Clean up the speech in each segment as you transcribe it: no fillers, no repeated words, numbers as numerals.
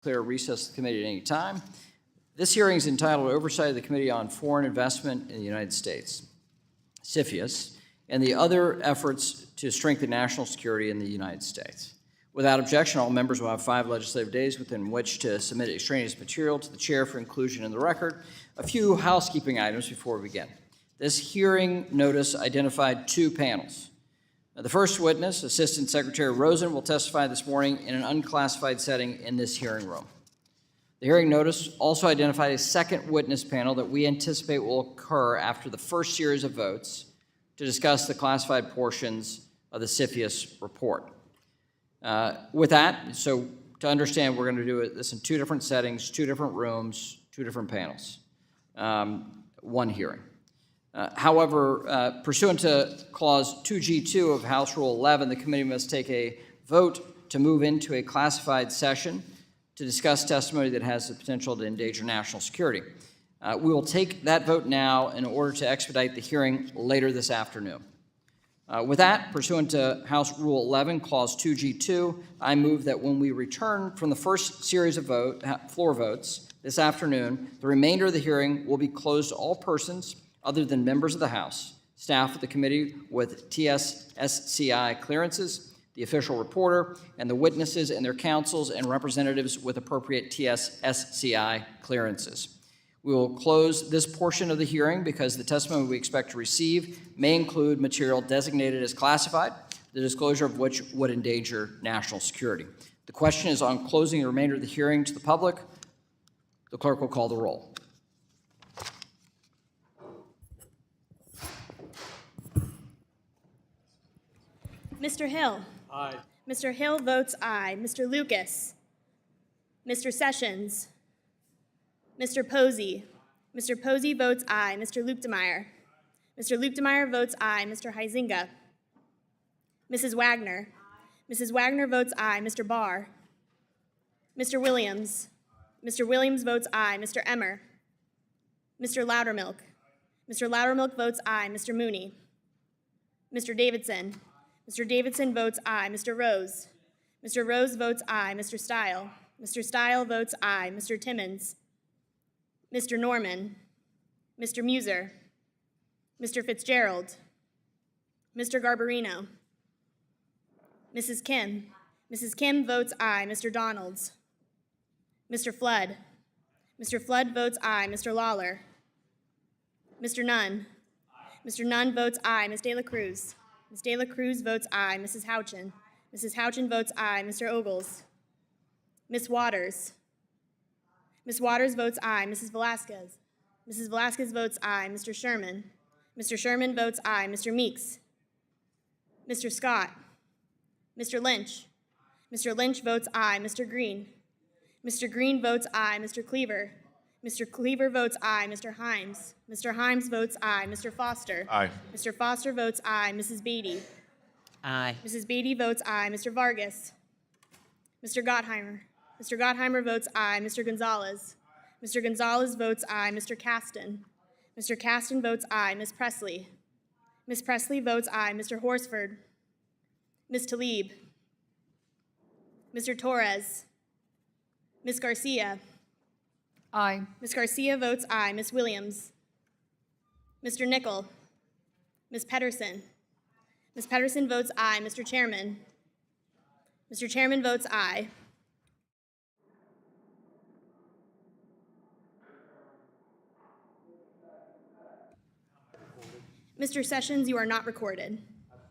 declare recess of the committee at any time. This hearing is entitled Oversight of the Committee on Foreign Investment in the United States, CFIUS, and the other efforts to strengthen national security in the United States. Without objection, all members will have 5 legislative days within which to submit extraneous material to the chair for inclusion in the record. A few housekeeping items before we begin. This hearing notice identified 2 panels. Now, the first witness, Assistant Secretary Rosen, will testify this morning in an unclassified setting in this hearing room. The hearing notice also identified a second witness panel that we anticipate will occur after the first series of votes to discuss the classified portions of the CFIUS report. With that, so to understand, we're going to do this in 2 different settings, 2 different rooms, 2 different panels, 1 hearing. However, pursuant to Clause 2G2 of House Rule 11, the committee must take a vote to move into a classified session to discuss testimony that has the potential to endanger national security. We will take that vote now in order to expedite the hearing later this afternoon. With that, pursuant to House Rule 11, Clause 2G2, I move that when we return from the first series of floor votes this afternoon, the remainder of the hearing will be closed to all persons other than members of the House, staff of the committee with TSSCI clearances, the official reporter, and the witnesses and their counsels and representatives with appropriate TSSCI clearances. We will close this portion of the hearing because the testimony we expect to receive may include material designated as classified, the disclosure of which would endanger national security. The question is on closing the remainder of the hearing to the public. The clerk will call the roll. Mr. Hill. Aye. Mr. Hill votes aye. Mr. Lucas. Mr. Sessions. Mr. Posey. Mr. Posey votes aye. Mr. Luptemeyer. Mr. Luptemeyer votes aye. Mr. Huizinga. Mrs. Wagner. Mrs. Wagner votes aye. Mr. Barr. Mr. Williams. Mr. Williams votes aye. Mr. Emmer. Mr. Loudermilk. Mr. Loudermilk votes aye. Mr. Mooney. Mr. Davidson. Mr. Davidson votes aye. Mr. Rose. Mr. Rose votes aye. Mr. Stile. Mr. Stile votes aye. Mr. Timmons. Mr. Norman. Mr. Muser. Mr. Fitzgerald. Mr. Garbarino. Mrs. Kim. Mrs. Kim votes aye. Mr. Donalds. Mr. Flood. Mr. Flood votes aye. Mr. Lawler. Mr. Nunn. Mr. Nunn votes aye. Ms. De La Cruz. Ms. De La Cruz votes aye. Mrs. Houchin. Mrs. Houchin votes aye. Mr. Ogles. Ms. Waters. Ms. Waters votes aye. Mrs. Velasquez. Mrs. Velasquez votes aye. Mr. Sherman. Mr. Sherman votes aye. Mr. Meeks. Mr. Scott. Mr. Lynch. Mr. Lynch votes aye. Mr. Green. Mr. Green votes aye. Mr. Cleaver. Mr. Cleaver votes aye. Mr. Himes. Mr. Himes votes aye. Mr. Foster. Aye. Mr. Foster votes aye. Mrs. Beatty. Aye. Mrs. Beatty votes aye. Mr. Vargas. Mr. Gottheimer. Mr. Gottheimer votes aye. Mr. Gonzalez. Mr. Gonzalez votes aye. Mr. Caston. Mr. Caston votes aye. Ms. Presley. Ms. Presley votes aye. Mr. Horsford. Ms. Tlaib. Mr. Torres. Ms. Garcia. Aye. Ms. Garcia votes aye. Ms. Williams. Mr. Nickel. Ms. Pedersen. Ms. Pedersen votes aye. Mr. Chairman. Mr. Chairman votes aye. Mr. Sessions, you are not recorded.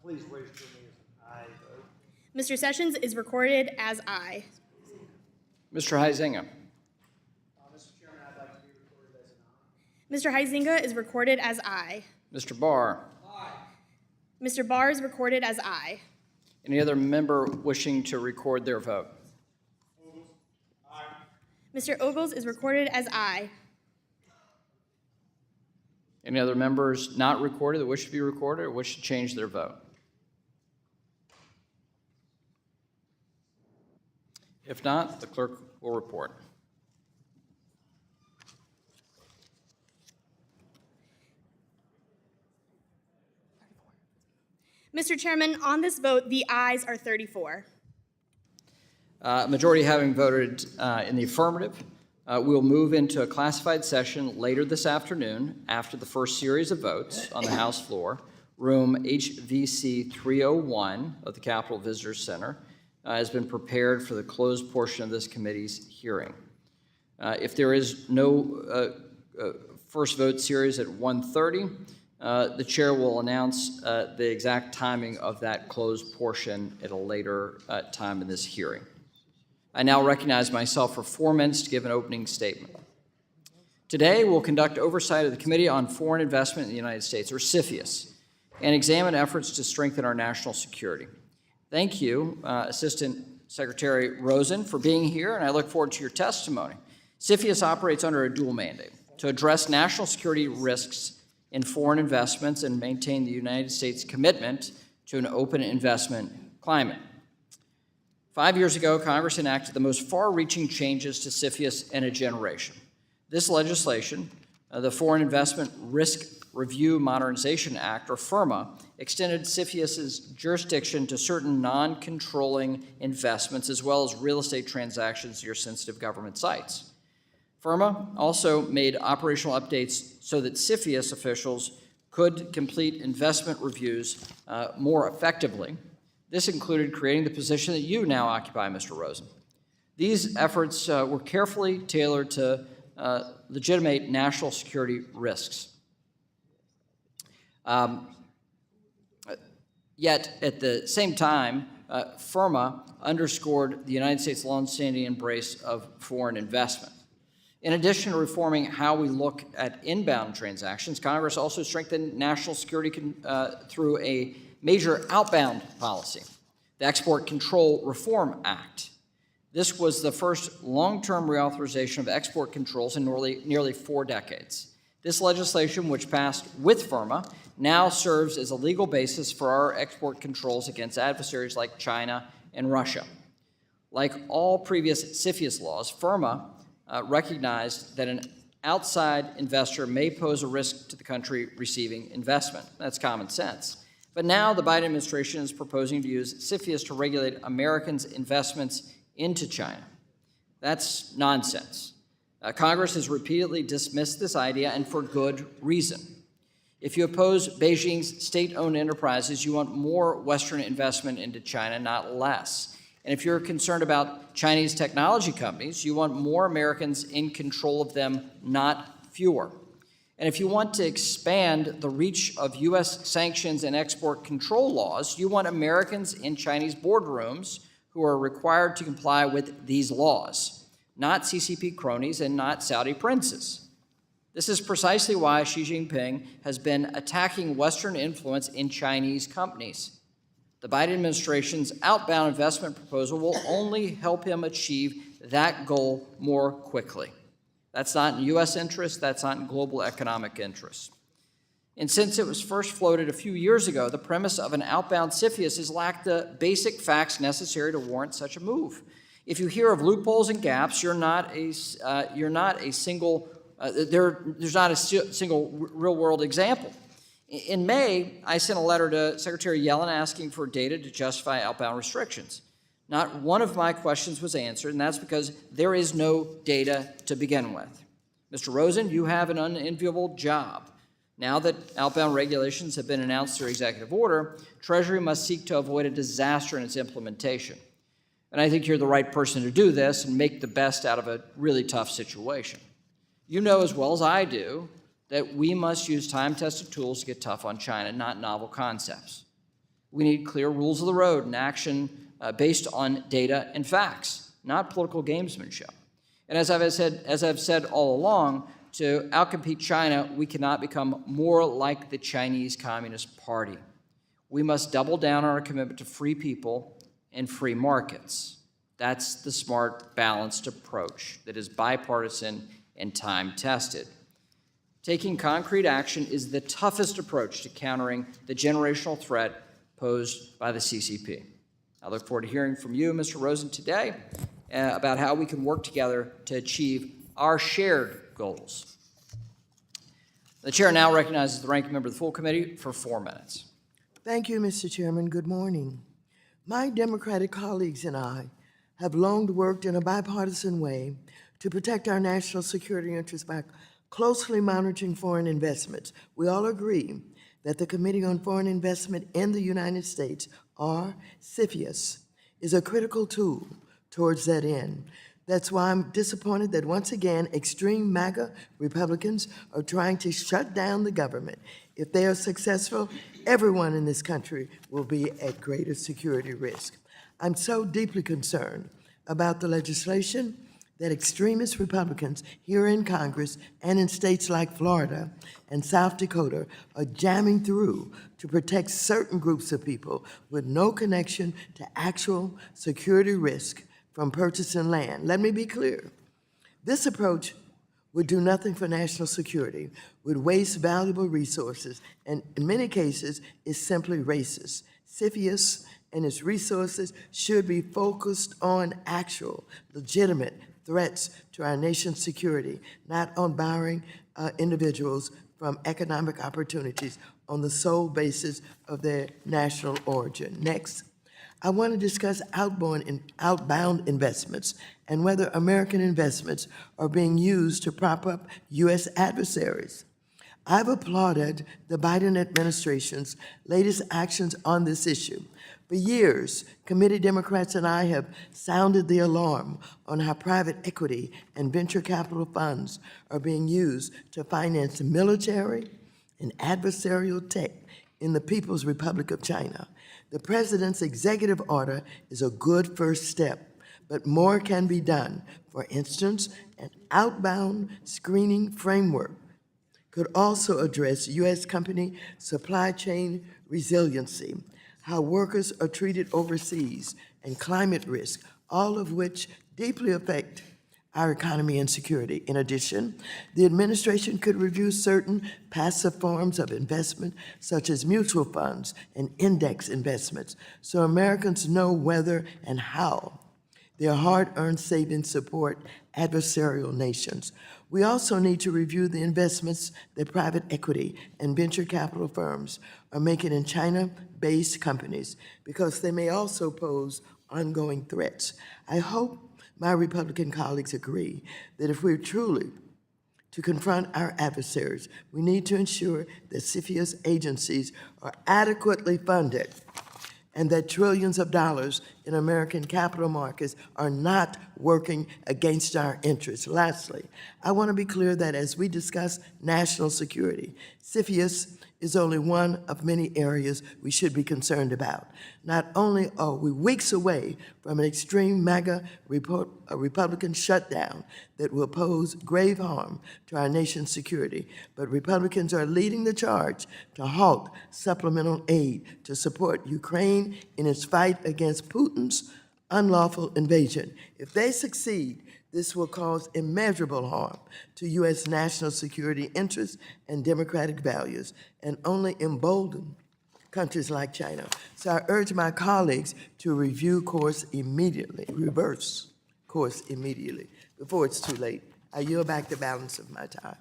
Please register me as an aye vote. Mr. Sessions is recorded as aye. Mr. Huizinga. Mr. Chairman, I'd like to be recorded as an aye. Mr. Huizinga is recorded as aye. Mr. Barr. Aye. Mr. Barr is recorded as aye. Any other member wishing to record their vote? Ogles. Aye. Mr. Ogles is recorded as aye. Any other members not recorded that wish to be recorded or wish to change their vote? If not, the clerk will report. Mr. Chairman, on this vote, the ayes are 34. Majority having voted in the affirmative, we'll move into a classified session later this afternoon after the first series of votes on the House floor. Room HVC 301 of the Capitol Visitor Center has been prepared for the closed portion of this committee's hearing. If there is no first vote series at 1:30, the chair will announce the exact timing of that closed portion at a later time in this hearing. I now recognize myself for 4 minutes to give an opening statement. Today, we'll conduct oversight of the Committee on Foreign Investment in the United States, or CFIUS, and examine efforts to strengthen our national security. Thank you, Assistant Secretary Rosen, for being here, and I look forward to your testimony. CFIUS operates under a dual mandate to address national security risks in foreign investments and maintain the United States' commitment to an open investment climate. 5 years ago, Congress enacted the most far-reaching changes to CFIUS in a generation. This legislation, the Foreign Investment Risk Review Modernization Act, or FIRMA, extended CFIUS's jurisdiction to certain non-controlling investments as well as real estate transactions near sensitive government sites. FIRMA also made operational updates so that CFIUS officials could complete investment reviews more effectively. This included creating the position that you now occupy, Mr. Rosen. These efforts were carefully tailored to legitimate national security risks. Yet, at the same time, FIRMA underscored the United States' longstanding embrace of foreign investment. In addition to reforming how we look at inbound transactions, Congress also strengthened national security through a major outbound policy, the Export Control Reform Act. This was the first long-term reauthorization of export controls in nearly 4 decades. This legislation, which passed with FIRMA, now serves as a legal basis for our export controls against adversaries like China and Russia. Like all previous CFIUS laws, FIRMA recognized that an outside investor may pose a risk to the country receiving investment. That's common sense. But now the Biden administration is proposing to use CFIUS to regulate Americans' investments into China. That's nonsense. Congress has repeatedly dismissed this idea, and for good reason. If you oppose Beijing's state-owned enterprises, you want more Western investment into China, not less. And if you're concerned about Chinese technology companies, you want more Americans in control of them, not fewer. And if you want to expand the reach of U.S. sanctions and export control laws, you want Americans in Chinese boardrooms who are required to comply with these laws, not CCP cronies and not Saudi princes. This is precisely why Xi Jinping has been attacking Western influence in Chinese companies. The Biden administration's outbound investment proposal will only help him achieve that goal more quickly. That's not in U.S. interest, that's not in global economic interest. And since it was first floated a few years ago, the premise of an outbound CFIUS has lacked the basic facts necessary to warrant such a move. If you hear of loopholes and gaps, there's not a single real-world example. In May, I sent a letter to Secretary Yellen asking for data to justify outbound restrictions. Not one of my questions was answered, and that's because there is no data to begin with. Mr. Rosen, you have an unenviable job. Now that outbound regulations have been announced through executive order, Treasury must seek to avoid a disaster in its implementation. And I think you're the right person to do this and make the best out of a really tough situation. You know as well as I do that we must use time-tested tools to get tough on China, not novel concepts. We need clear rules of the road and action based on data and facts, not political gamesmanship. And as I've said all along, to outcompete China, we cannot become more like the Chinese Communist Party. We must double down on our commitment to free people and free markets. That's the smart, balanced approach that is bipartisan and time-tested. Taking concrete action is the toughest approach to countering the generational threat posed by the CCP. I look forward to hearing from you, Mr. Rosen, today about how we can work together to achieve our shared goals. The chair now recognizes the ranking member of the full committee for 4 minutes. Thank you, Mr. Chairman. Good morning. My Democratic colleagues and I have long worked in a bipartisan way to protect our national security interests by closely monitoring foreign investments. We all agree that the Committee on Foreign Investment in the United States, or CFIUS, is a critical tool towards that end. That's why I'm disappointed that once again, extreme MAGA Republicans are trying to shut down the government. If they are successful, everyone in this country will be at greater security risk. I'm so deeply concerned about the legislation that extremist Republicans here in Congress and in states like Florida and South Dakota are jamming through to protect certain groups of people with no connection to actual security risk from purchasing land. Let me be clear. This approach would do nothing for national security, would waste valuable resources, and in many cases is simply racist. CFIUS and its resources should be focused on actual, legitimate threats to our nation's security, not on barring individuals from economic opportunities on the sole basis of their national origin. Next, I want to discuss outbound investments and whether American investments are being used to prop up U.S. adversaries. I've applauded the Biden administration's latest actions on this issue. For years, committee Democrats and I have sounded the alarm on how private equity and venture capital funds are being used to finance military and adversarial tech in the People's Republic of China. The president's executive order is a good first step, but more can be done. For instance, an outbound screening framework could also address U.S. company supply chain resiliency, how workers are treated overseas, and climate risk, all of which deeply affect our economy and security. In addition, the administration could review certain passive forms of investment, such as mutual funds and index investments, so Americans know whether and how their hard-earned savings support adversarial nations. We also need to review the investments that private equity and venture capital firms are making in China-based companies, because they may also pose ongoing threats. I hope my Republican colleagues agree that if we're truly to confront our adversaries, we need to ensure that CFIUS agencies are adequately funded and that trillions of dollars in American capital markets are not working against our interests. Lastly, I want to be clear that as we discuss national security, CFIUS is only one of many areas we should be concerned about. Not only are we weeks away from an extreme MAGA Republican shutdown that will pose grave harm to our nation's security, but Republicans are leading the charge to halt supplemental aid to support Ukraine in its fight against Putin's unlawful invasion. If they succeed, this will cause immeasurable harm to U.S. national security interests and democratic values, and only embolden countries like China. So I urge my colleagues to reverse course immediately, before it's too late. I yield back the balance of my time.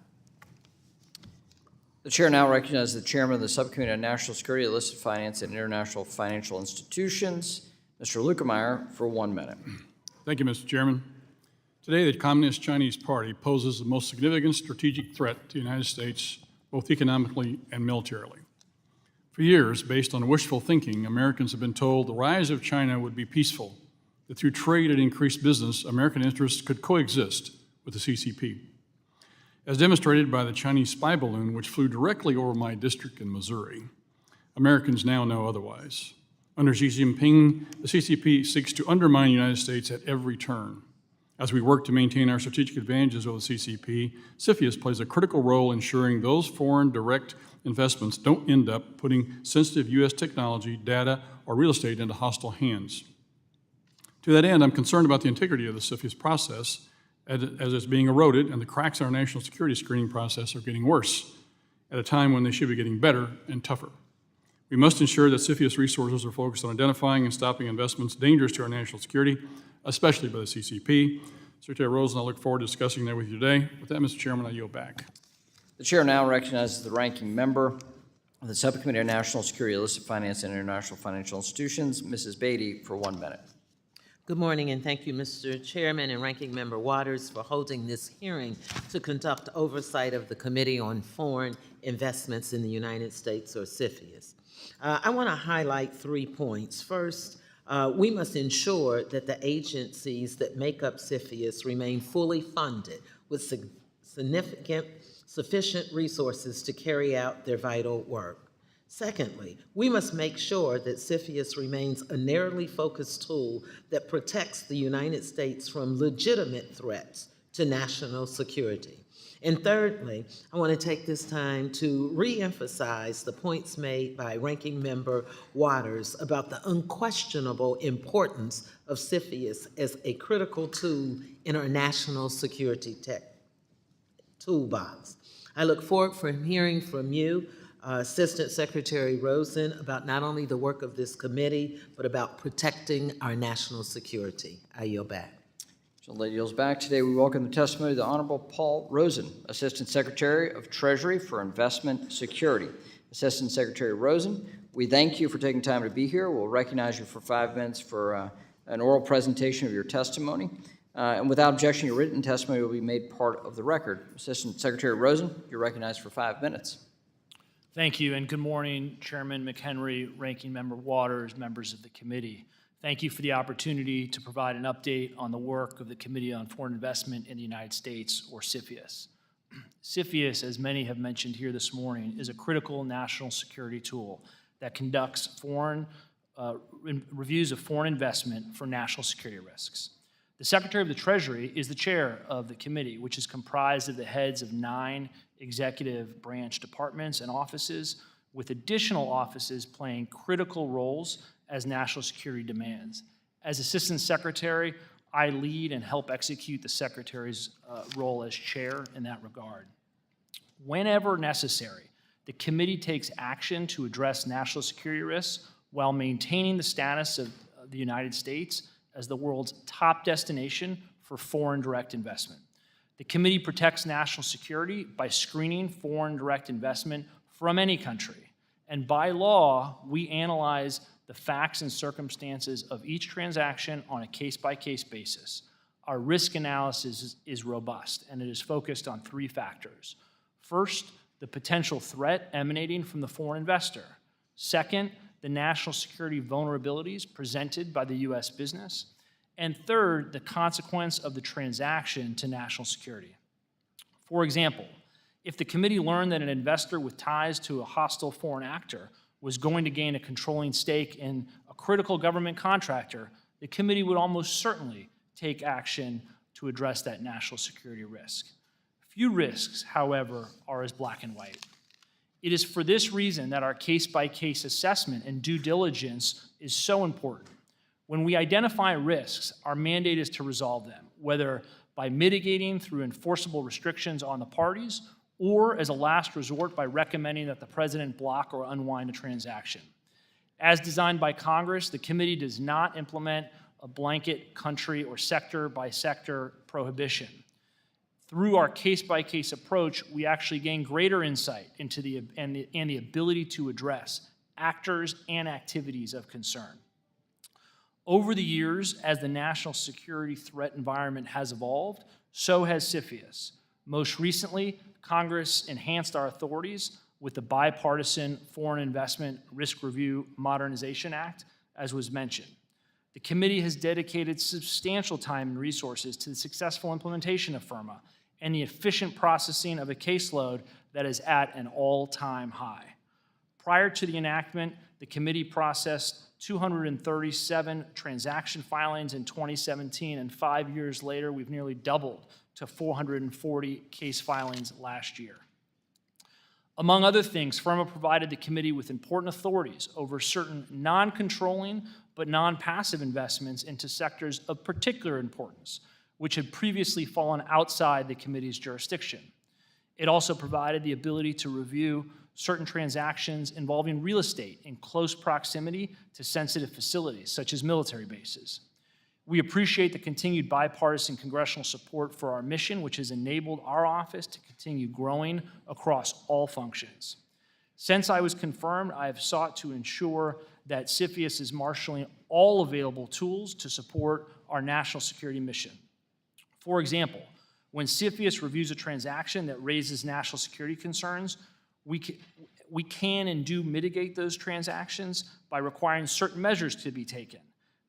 The chair now recognizes the chairman of the Subcommittee on National Security, Illicit Finance, and International Financial Institutions, Mr. Lukemeyer, for 1 minute. Thank you, Mr. Chairman. Today, the Communist Chinese Party poses the most significant strategic threat to the United States, both economically and militarily. For years, based on wishful thinking, Americans have been told the rise of China would be peaceful, that through trade and increased business, American interests could coexist with the CCP. As demonstrated by the Chinese spy balloon, which flew directly over my district in Missouri, Americans now know otherwise. Under Xi Jinping, the CCP seeks to undermine the United States at every turn. As we work to maintain our strategic advantages over the CCP, CFIUS plays a critical role ensuring those foreign direct investments don't end up putting sensitive U.S. technology, data, or real estate into hostile hands. To that end, I'm concerned about the integrity of the CFIUS process as it's being eroded, and the cracks in our national security screening process are getting worse at a time when they should be getting better and tougher. We must ensure that CFIUS resources are focused on identifying and stopping investments dangerous to our national security, especially by the CCP. Secretary Rosen, I look forward to discussing that with you today. With that, Mr. Chairman, I yield back. The chair now recognizes the ranking member of the Subcommittee on National Security, Illicit Finance, and International Financial Institutions, Mrs. Beatty, for 1 minute. Good morning, and thank you, Mr. Chairman and Ranking Member Waters, for holding this hearing to conduct oversight of the Committee on Foreign Investments in the United States, or CFIUS. I want to highlight 3 points. First, we must ensure that the agencies that make up CFIUS remain fully funded with sufficient resources to carry out their vital work. Secondly, we must make sure that CFIUS remains a narrowly focused tool that protects the United States from legitimate threats to national security. And thirdly, I want to take this time to re-emphasize the points made by Ranking Member Waters about the unquestionable importance of CFIUS as a critical tool in our national security tech toolbox. I look forward to hearing from you, Assistant Secretary Rosen, about not only the work of this committee, but about protecting our national security. I yield back. So the lady yields back. Today we welcome the testimony of the Honorable Paul Rosen, Assistant Secretary of Treasury for Investment Security. Assistant Secretary Rosen, we thank you for taking time to be here. We'll recognize you for 5 minutes for an oral presentation of your testimony. And without objection, your written testimony will be made part of the record. Assistant Secretary Rosen, you're recognized for 5 minutes. Thank you, and good morning, Chairman McHenry, Ranking Member Waters, members of the committee. Thank you for the opportunity to provide an update on the work of the Committee on Foreign Investment in the United States, or CFIUS. CFIUS, as many have mentioned here this morning, is a critical national security tool that conducts reviews of foreign investment for national security risks. The Secretary of the Treasury is the chair of the committee, which is comprised of the heads of 9 executive branch departments and offices, with additional offices playing critical roles as national security demands. As Assistant Secretary, I lead and help execute the Secretary's role as chair in that regard. Whenever necessary, the committee takes action to address national security risks while maintaining the status of the United States as the world's top destination for foreign direct investment. The committee protects national security by screening foreign direct investment from any country. And by law, we analyze the facts and circumstances of each transaction on a case-by-case basis. Our risk analysis is robust, and it is focused on 3 factors. First, the potential threat emanating from the foreign investor. Second, the national security vulnerabilities presented by the U.S. business. And third, the consequence of the transaction to national security. For example, if the committee learned that an investor with ties to a hostile foreign actor was going to gain a controlling stake in a critical government contractor, the committee would almost certainly take action to address that national security risk. Few risks, however, are as black and white. It is for this reason that our case-by-case assessment and due diligence is so important. When we identify risks, our mandate is to resolve them, whether by mitigating through enforceable restrictions on the parties or as a last resort by recommending that the president block or unwind a transaction. As designed by Congress, the committee does not implement a blanket country or sector-by-sector prohibition. Through our case-by-case approach, we actually gain greater insight into the ability to address actors and activities of concern. Over the years, as the national security threat environment has evolved, so has CFIUS. Most recently, Congress enhanced our authorities with the Bipartisan Foreign Investment Risk Review Modernization Act, as was mentioned. The committee has dedicated substantial time and resources to the successful implementation of FIRMA and the efficient processing of a caseload that is at an all-time high. Prior to the enactment, the committee processed 237 transaction filings in 2017, and 5 years later, we've nearly doubled to 440 case filings last year. Among other things, FIRMA provided the committee with important authorities over certain non-controlling but non-passive investments into sectors of particular importance, which had previously fallen outside the committee's jurisdiction. It also provided the ability to review certain transactions involving real estate in close proximity to sensitive facilities, such as military bases. We appreciate the continued bipartisan congressional support for our mission, which has enabled our office to continue growing across all functions. Since I was confirmed, I have sought to ensure that CFIUS is marshaling all available tools to support our national security mission. For example, when CFIUS reviews a transaction that raises national security concerns, we can and do mitigate those transactions by requiring certain measures to be taken.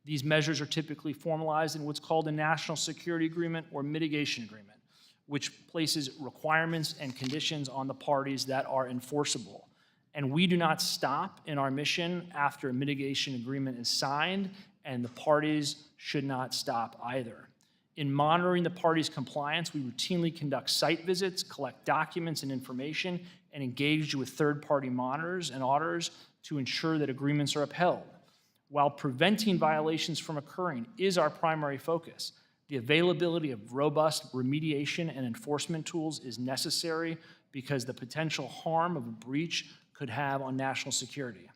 These measures are typically formalized in what's called a national security agreement or mitigation agreement, which places requirements and conditions on the parties that are enforceable. And we do not stop in our mission after a mitigation agreement is signed, and the parties should not stop either. In monitoring the parties' compliance, we routinely conduct site visits, collect documents and information, and engage with third-party monitors and auditors to ensure that agreements are upheld. While preventing violations from occurring is our primary focus, the availability of robust remediation and enforcement tools is necessary because the potential harm of a breach could have on national security.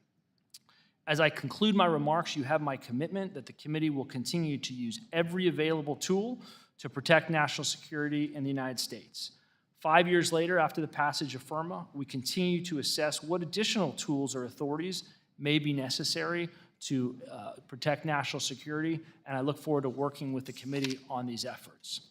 As I conclude my remarks, you have my commitment that the committee will continue to use every available tool to protect national security in the United States. 5 years later, after the passage of FIRMA, we continue to assess what additional tools or authorities may be necessary to protect national security, and I look forward to working with the committee on these efforts.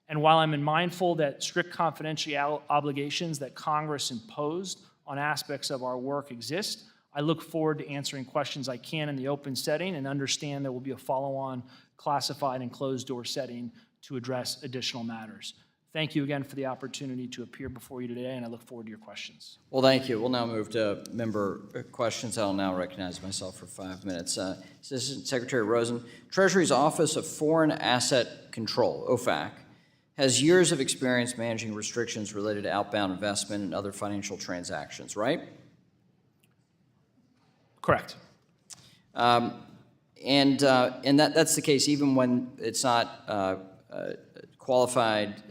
And while I'm mindful that strict confidentiality obligations that Congress imposed on aspects of our work exist, I look forward to answering questions I can in the open setting and understand there will be a follow-on classified and closed-door setting to address additional matters. Thank you again for the opportunity to appear before you today, and I look forward to your questions. Well, thank you. We'll now move to member questions. I'll now recognize myself for 5 minutes. Assistant Secretary Rosen, Treasury's Office of Foreign Asset Control, OFAC, has years of experience managing restrictions related to outbound investment and other financial transactions, right? Correct. And that's the case even when it's not qualified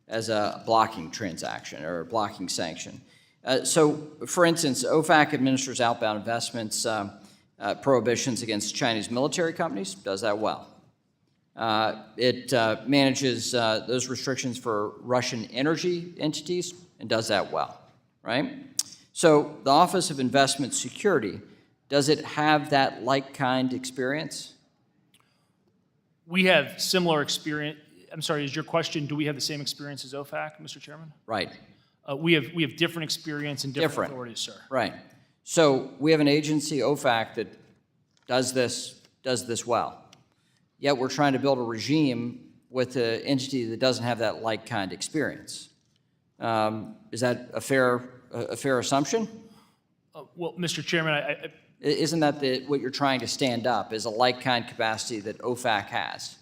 as a blocking transaction or a blocking sanction. So, for instance, OFAC administers outbound investments prohibitions against Chinese military companies, does that well. It manages those restrictions for Russian energy entities and does that well, right? So the Office of Investment Security, does it have that like-kind experience? We have similar experience. I'm sorry, is your question, do we have the same experience as OFAC, Mr. Chairman? Right. We have different experience and different authorities, sir. Right. So we have an agency, OFAC, that does this well. Yet we're trying to build a regime with an entity that doesn't have that like-kind experience. Is that a fair assumption? Well, Mr. Chairman, Isn't that what you're trying to stand up, is a like-kind capacity that OFAC has?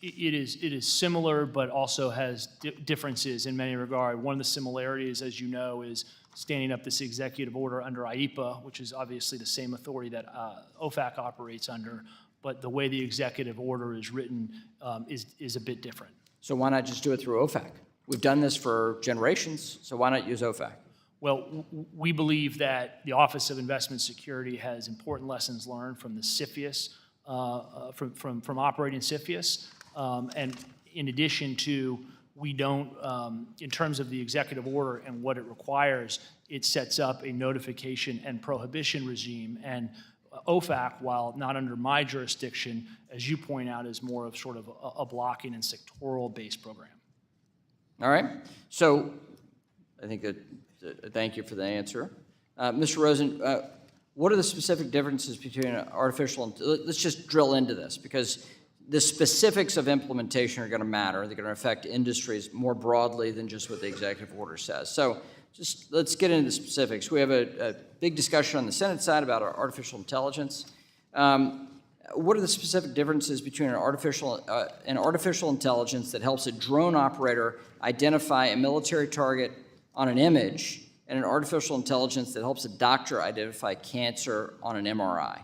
it is similar, but also has differences in many regards. One of the similarities, as you know, is standing up this executive order under IEPA, which is obviously the same authority that OFAC operates under, but the way the executive order is written is a bit different. So why not just do it through OFAC? We've done this for generations, so why not use OFAC? Well, we believe that the Office of Investment Security has important lessons learned from the CFIUS, from operating CFIUS, and in addition to, we don't, in terms of the executive order and what it requires, it sets up a notification and prohibition regime, and OFAC, while not under my jurisdiction, as you point out, is more of sort of a blocking and sectoral-based program. All right. So I think that, thank you for the answer. Mr. Rosen, what are the specific differences between artificial, let's just drill into this, because the specifics of implementation are going to matter. They're going to affect industries more broadly than just what the executive order says. So just let's get into the specifics. We have a big discussion on the Senate side about artificial intelligence. What are the specific differences between an artificial intelligence that helps a drone operator identify a military target on an image and an artificial intelligence that helps a doctor identify cancer on an MRI?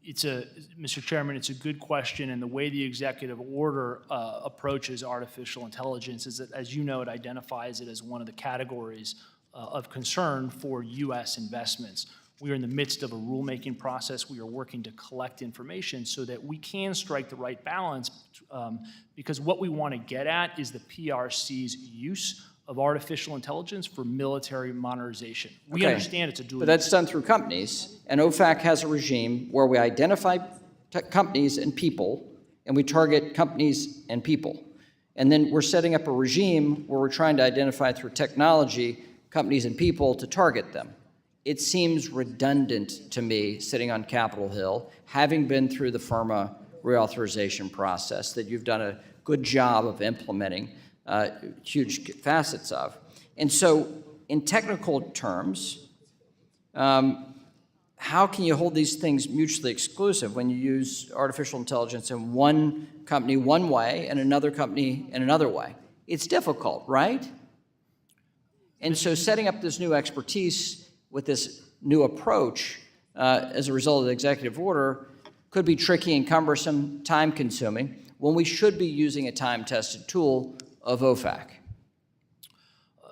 Mr. Chairman, it's a good question, and the way the executive order approaches artificial intelligence is that, as you know, it identifies it as one of the categories of concern for U.S. investments. We are in the midst of a rulemaking process. We are working to collect information so that we can strike the right balance, because what we want to get at is the PRC's use of artificial intelligence for military modernization. We Okay. understand it's a dual. But that's done through companies, and OFAC has a regime where we identify companies and people, and we target companies and people. And then we're setting up a regime where we're trying to identify through technology companies and people to target them. It seems redundant to me, sitting on Capitol Hill, having been through the FIRMA reauthorization process that you've done a good job of implementing huge facets of. And so, in technical terms, how can you hold these things mutually exclusive when you use artificial intelligence in one company one way and another company in another way? It's difficult, right? And so setting up this new expertise with this new approach as a result of the executive order could be tricky and cumbersome, time-consuming, when we should be using a time-tested tool of OFAC.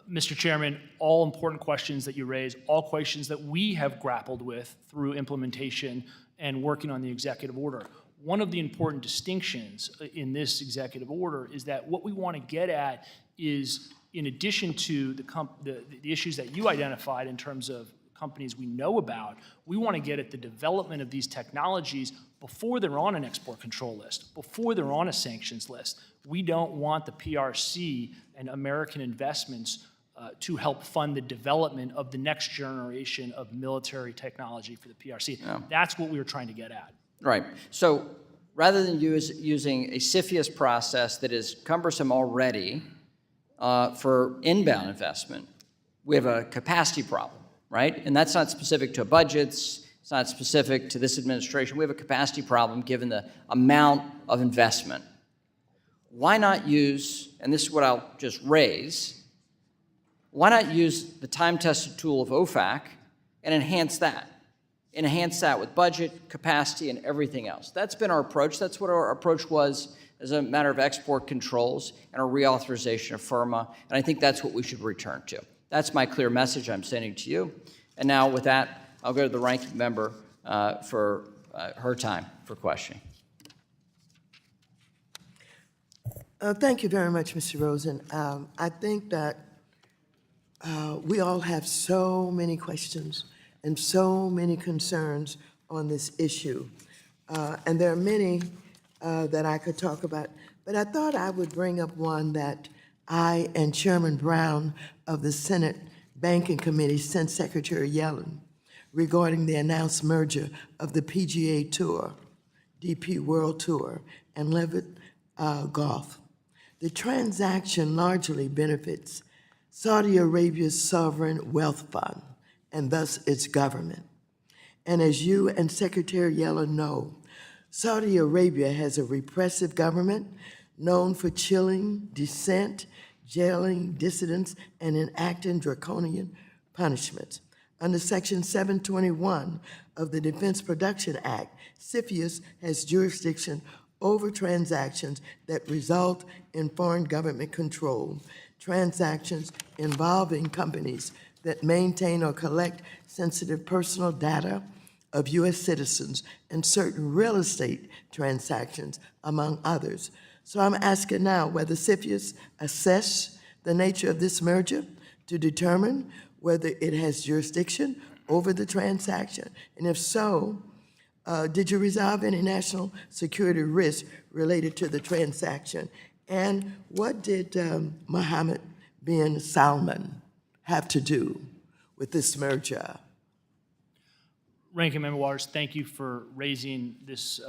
Mr. Chairman, all important questions that you raise, all questions that we have grappled with through implementation and working on the executive order. One of the important distinctions in this executive order is that what we want to get at is, in addition to the issues that you identified in terms of companies we know about, we want to get at the development of these technologies before they're on an export control list, before they're on a sanctions list. We don't want the PRC and American investments to help fund the development of the next generation of military technology for the PRC. Yeah. That's what we were trying to get at. Right. So rather than using a CFIUS process that is cumbersome already for inbound investment, we have a capacity problem, right? And that's not specific to budgets. It's not specific to this administration. We have a capacity problem given the amount of investment. Why not use, and this is what I'll just raise, why not use the time-tested tool of OFAC and enhance that? Enhance that with budget, capacity, and everything else. That's been our approach. That's what our approach was as a matter of export controls and our reauthorization of FIRMA, and I think that's what we should return to. That's my clear message I'm sending to you. And now with that, I'll go to the ranking member for her time for questioning. Thank you very much, Mr. Rosen. I think that we all have so many questions and so many concerns on this issue. And there are many that I could talk about, but I thought I would bring up one that I and Chairman Brown of the Senate Banking Committee sent Secretary Yellen regarding the announced merger of the PGA Tour, DP World Tour, and Levitt Golf. The transaction largely benefits Saudi Arabia's sovereign wealth fund, and thus its government. And as you and Secretary Yellen know, Saudi Arabia has a repressive government known for chilling dissent, jailing dissidents, and enacting draconian punishments. Under Section 721 of the Defense Production Act, CFIUS has jurisdiction over transactions that result in foreign government control, transactions involving companies that maintain or collect sensitive personal data of U.S. citizens, and certain real estate transactions, among others. So I'm asking now whether CFIUS assess the nature of this merger to determine whether it has jurisdiction over the transaction, and if so, did you resolve any national security risk related to the transaction? And what did Mohammed bin Salman have to do with this merger? Ranking Member Waters, thank you for raising this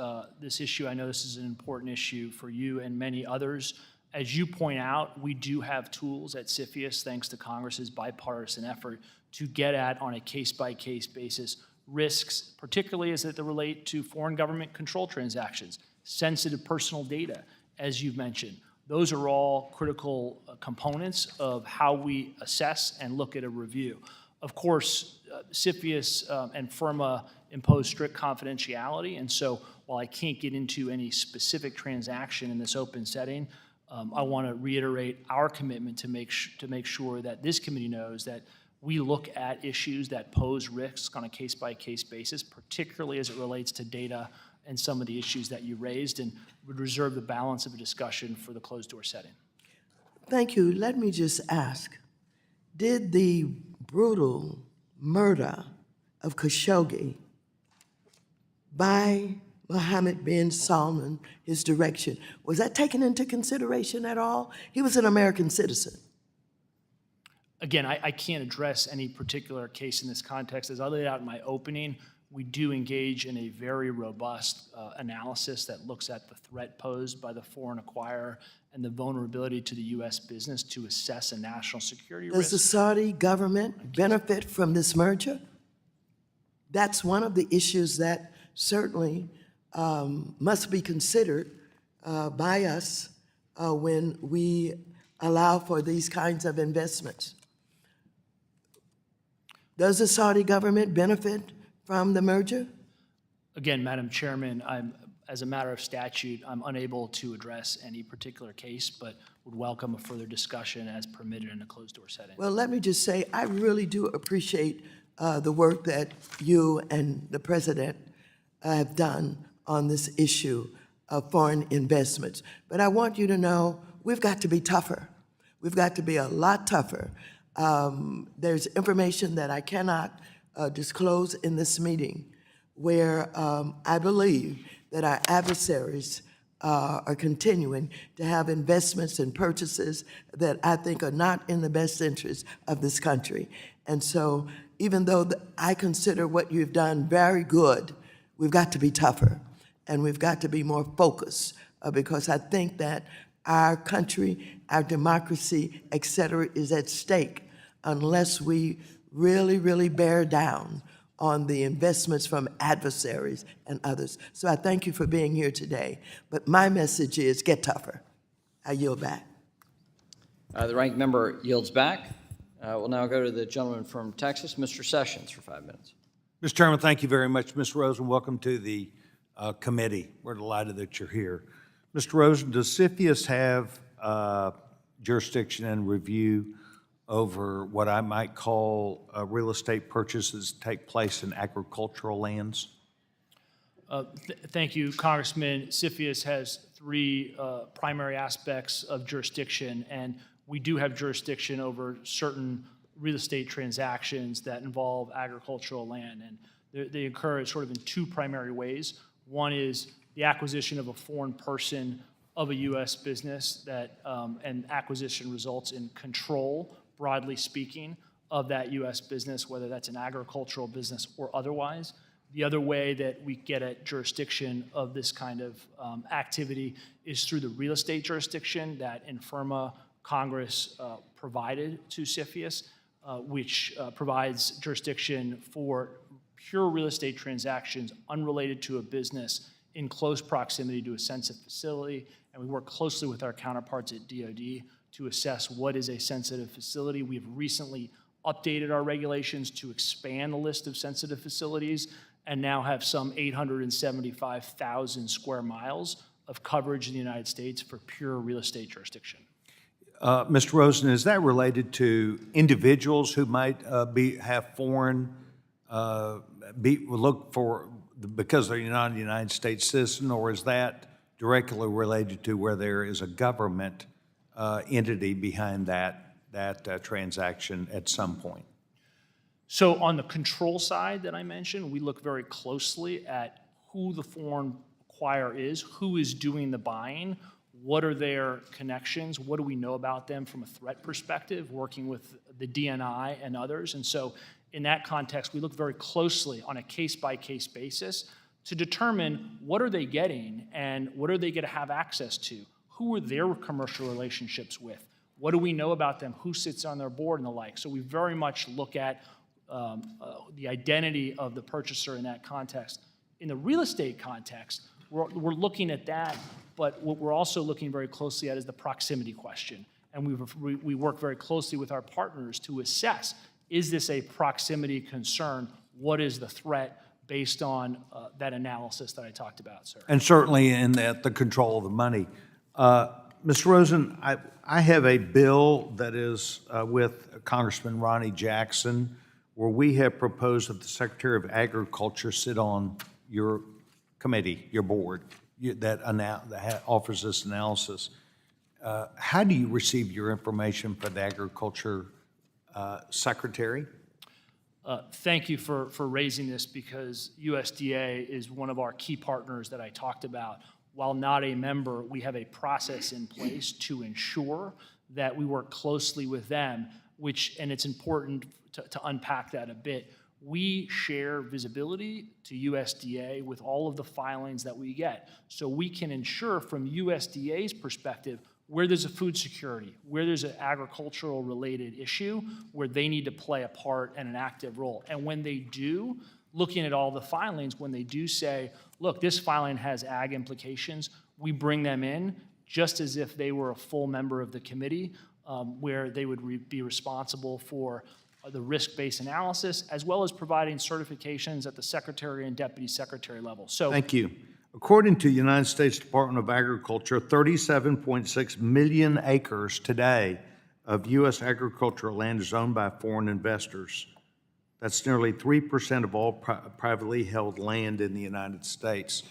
issue. I know this is an important issue for you and many others. As you point out, we do have tools at CFIUS, thanks to Congress's bipartisan effort, to get at, on a case-by-case basis, risks, particularly as they relate to foreign government control transactions, sensitive personal data, as you've mentioned. Those are all critical components of how we assess and look at a review. Of course, CFIUS and FIRMA impose strict confidentiality, and so while I can't get into any specific transaction in this open setting, I want to reiterate our commitment to make sure that this committee knows that we look at issues that pose risks on a case-by-case basis, particularly as it relates to data and some of the issues that you raised, and would reserve the balance of a discussion for the closed-door setting. Thank you. Let me just ask, did the brutal murder of Khashoggi by Mohammed bin Salman, his direction, was that taken into consideration at all? He was an American citizen. Again, I can't address any particular case in this context. As I laid out in my opening, we do engage in a very robust analysis that looks at the threat posed by the foreign acquirer and the vulnerability to the U.S. business to assess a national security Does risk. the Saudi government benefit from this merger? That's one of the issues that certainly must be considered by us when we allow for these kinds of investments. Does the Saudi government benefit from the merger? Again, Madam Chairman, as a matter of statute, I'm unable to address any particular case, but would welcome a further discussion as permitted in a closed-door setting. Well, let me just say, I really do appreciate the work that you and the President have done on this issue of foreign investments. But I want you to know, we've got to be tougher. We've got to be a lot tougher. There's information that I cannot disclose in this meeting where I believe that our adversaries are continuing to have investments and purchases that I think are not in the best interest of this country. And so even though I consider what you've done very good, we've got to be tougher and we've got to be more focused because I think that our country, our democracy, et cetera, is at stake unless we really, really bear down on the investments from adversaries and others. So I thank you for being here today. But my message is get tougher. I yield back. The ranking member yields back. We'll now go to the gentleman from Texas, Mr. Sessions, for 5 minutes. Mr. Chairman, thank you very much. Ms. Rosen, welcome to the committee. We're delighted that you're here. Mr. Rosen, does CFIUS have jurisdiction and review over what I might call real estate purchases that take place in agricultural lands? Thank you, Congressman. CFIUS has three primary aspects of jurisdiction, and we do have jurisdiction over certain real estate transactions that involve agricultural land, and they occur sort of in two primary ways. One is the acquisition of a foreign person of a U.S. business that, and acquisition results in control, broadly speaking, of that U.S. business, whether that's an agricultural business or otherwise. The other way that we get at jurisdiction of this kind of activity is through the real estate jurisdiction that Infirma Congress provided to CFIUS, which provides jurisdiction for pure real estate transactions unrelated to a business in close proximity to a sensitive facility. And we work closely with our counterparts at DoD to assess what is a sensitive facility. We have recently updated our regulations to expand the list of sensitive facilities and now have some 875,000 square miles of coverage in the United States for pure real estate jurisdiction. Mr. Rosen, is that related to individuals who might have foreign, look for, because they're not a United States citizen, or is that directly related to where there is a government entity behind that transaction at some point? So on the control side that I mentioned, we look very closely at who the foreign acquirer is, who is doing the buying, what are their connections, what do we know about them from a threat perspective, working with the DNI and others. And so in that context, we look very closely on a case-by-case basis to determine what are they getting and what are they going to have access to, who are their commercial relationships with, what do we know about them, who sits on their board and the like. So we very much look at the identity of the purchaser in that context. In the real estate context, we're looking at that, but what we're also looking very closely at is the proximity question. And we work very closely with our partners to assess, is this a proximity concern? What is the threat based on that analysis that I talked about, sir? And certainly in that, the control of the money. Mr. Rosen, I have a bill that is with Congressman Ronnie Jackson, where we have proposed that the Secretary of Agriculture sit on your committee, your board, that offers this analysis. How do you receive your information for the agriculture Secretary? Thank you for raising this because USDA is one of our key partners that I talked about. While not a member, we have a process in place to ensure that we work closely with them, and it's important to unpack that a bit. We share visibility to USDA with all of the filings that we get. So we can ensure from USDA's perspective where there's a food security, where there's an agricultural related issue, where they need to play a part and an active role. And when they do, looking at all the filings, when they do say, look, this filing has ag implications, we bring them in just as if they were a full member of the committee, where they would be responsible for the risk-based analysis, as well as providing certifications at the secretary and deputy secretary level. So Thank you. According to the United States Department of Agriculture, 37.6 million acres today of U.S. agricultural land is owned by foreign investors. That's nearly 3% of all privately held land in the United States.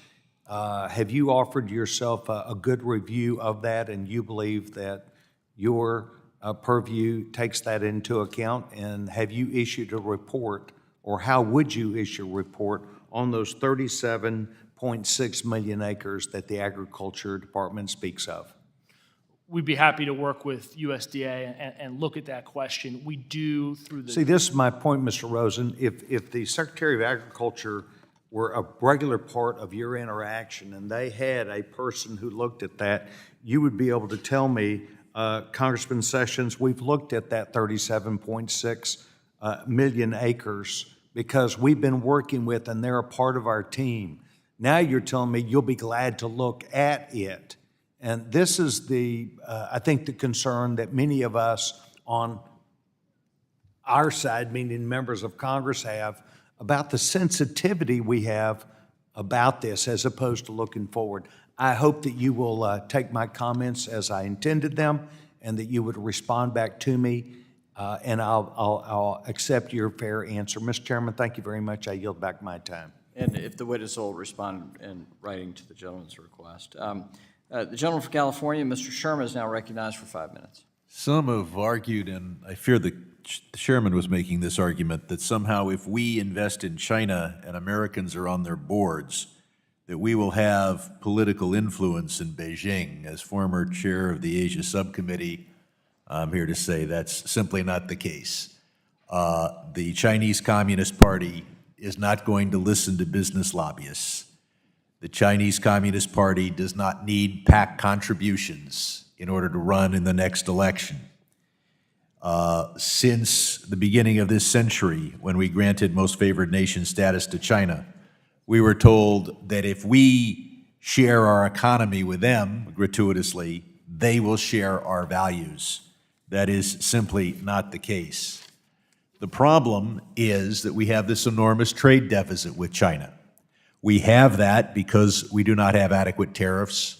Have you offered yourself a good review of that, and you believe that your purview takes that into account? And have you issued a report, or how would you issue a report on those 37.6 million acres that the Agriculture Department speaks of? we'd be happy to work with USDA and look at that question. We do through the... See, this is my point, Mr. Rosen. If the Secretary of Agriculture were a regular part of your interaction and they had a person who looked at that, you would be able to tell me, Congressman Sessions, we've looked at that 37.6 million acres because we've been working with and they're a part of our team. Now you're telling me you'll be glad to look at it. And this is the, I think, the concern that many of us on our side, meaning members of Congress, have about the sensitivity we have about this as opposed to looking forward. I hope that you will take my comments as I intended them and that you would respond back to me, and I'll accept your fair answer. Mr. Chairman, thank you very much. I yield back my time. And if the witness will respond in writing to the gentleman's request. The gentleman from California, Mr. Sherman, is now recognized for 5 minutes. Some have argued, and I fear the chairman was making this argument, that somehow if we invest in China and Americans are on their boards, that we will have political influence in Beijing. As former chair of the Asia Subcommittee, I'm here to say that's simply not the case. The Chinese Communist Party is not going to listen to business lobbyists. The Chinese Communist Party does not need PAC contributions in order to run in the next election. Since the beginning of this century, when we granted most favored nation status to China, we were told that if we share our economy with them gratuitously, they will share our values. That is simply not the case. The problem is that we have this enormous trade deficit with China. We have that because we do not have adequate tariffs.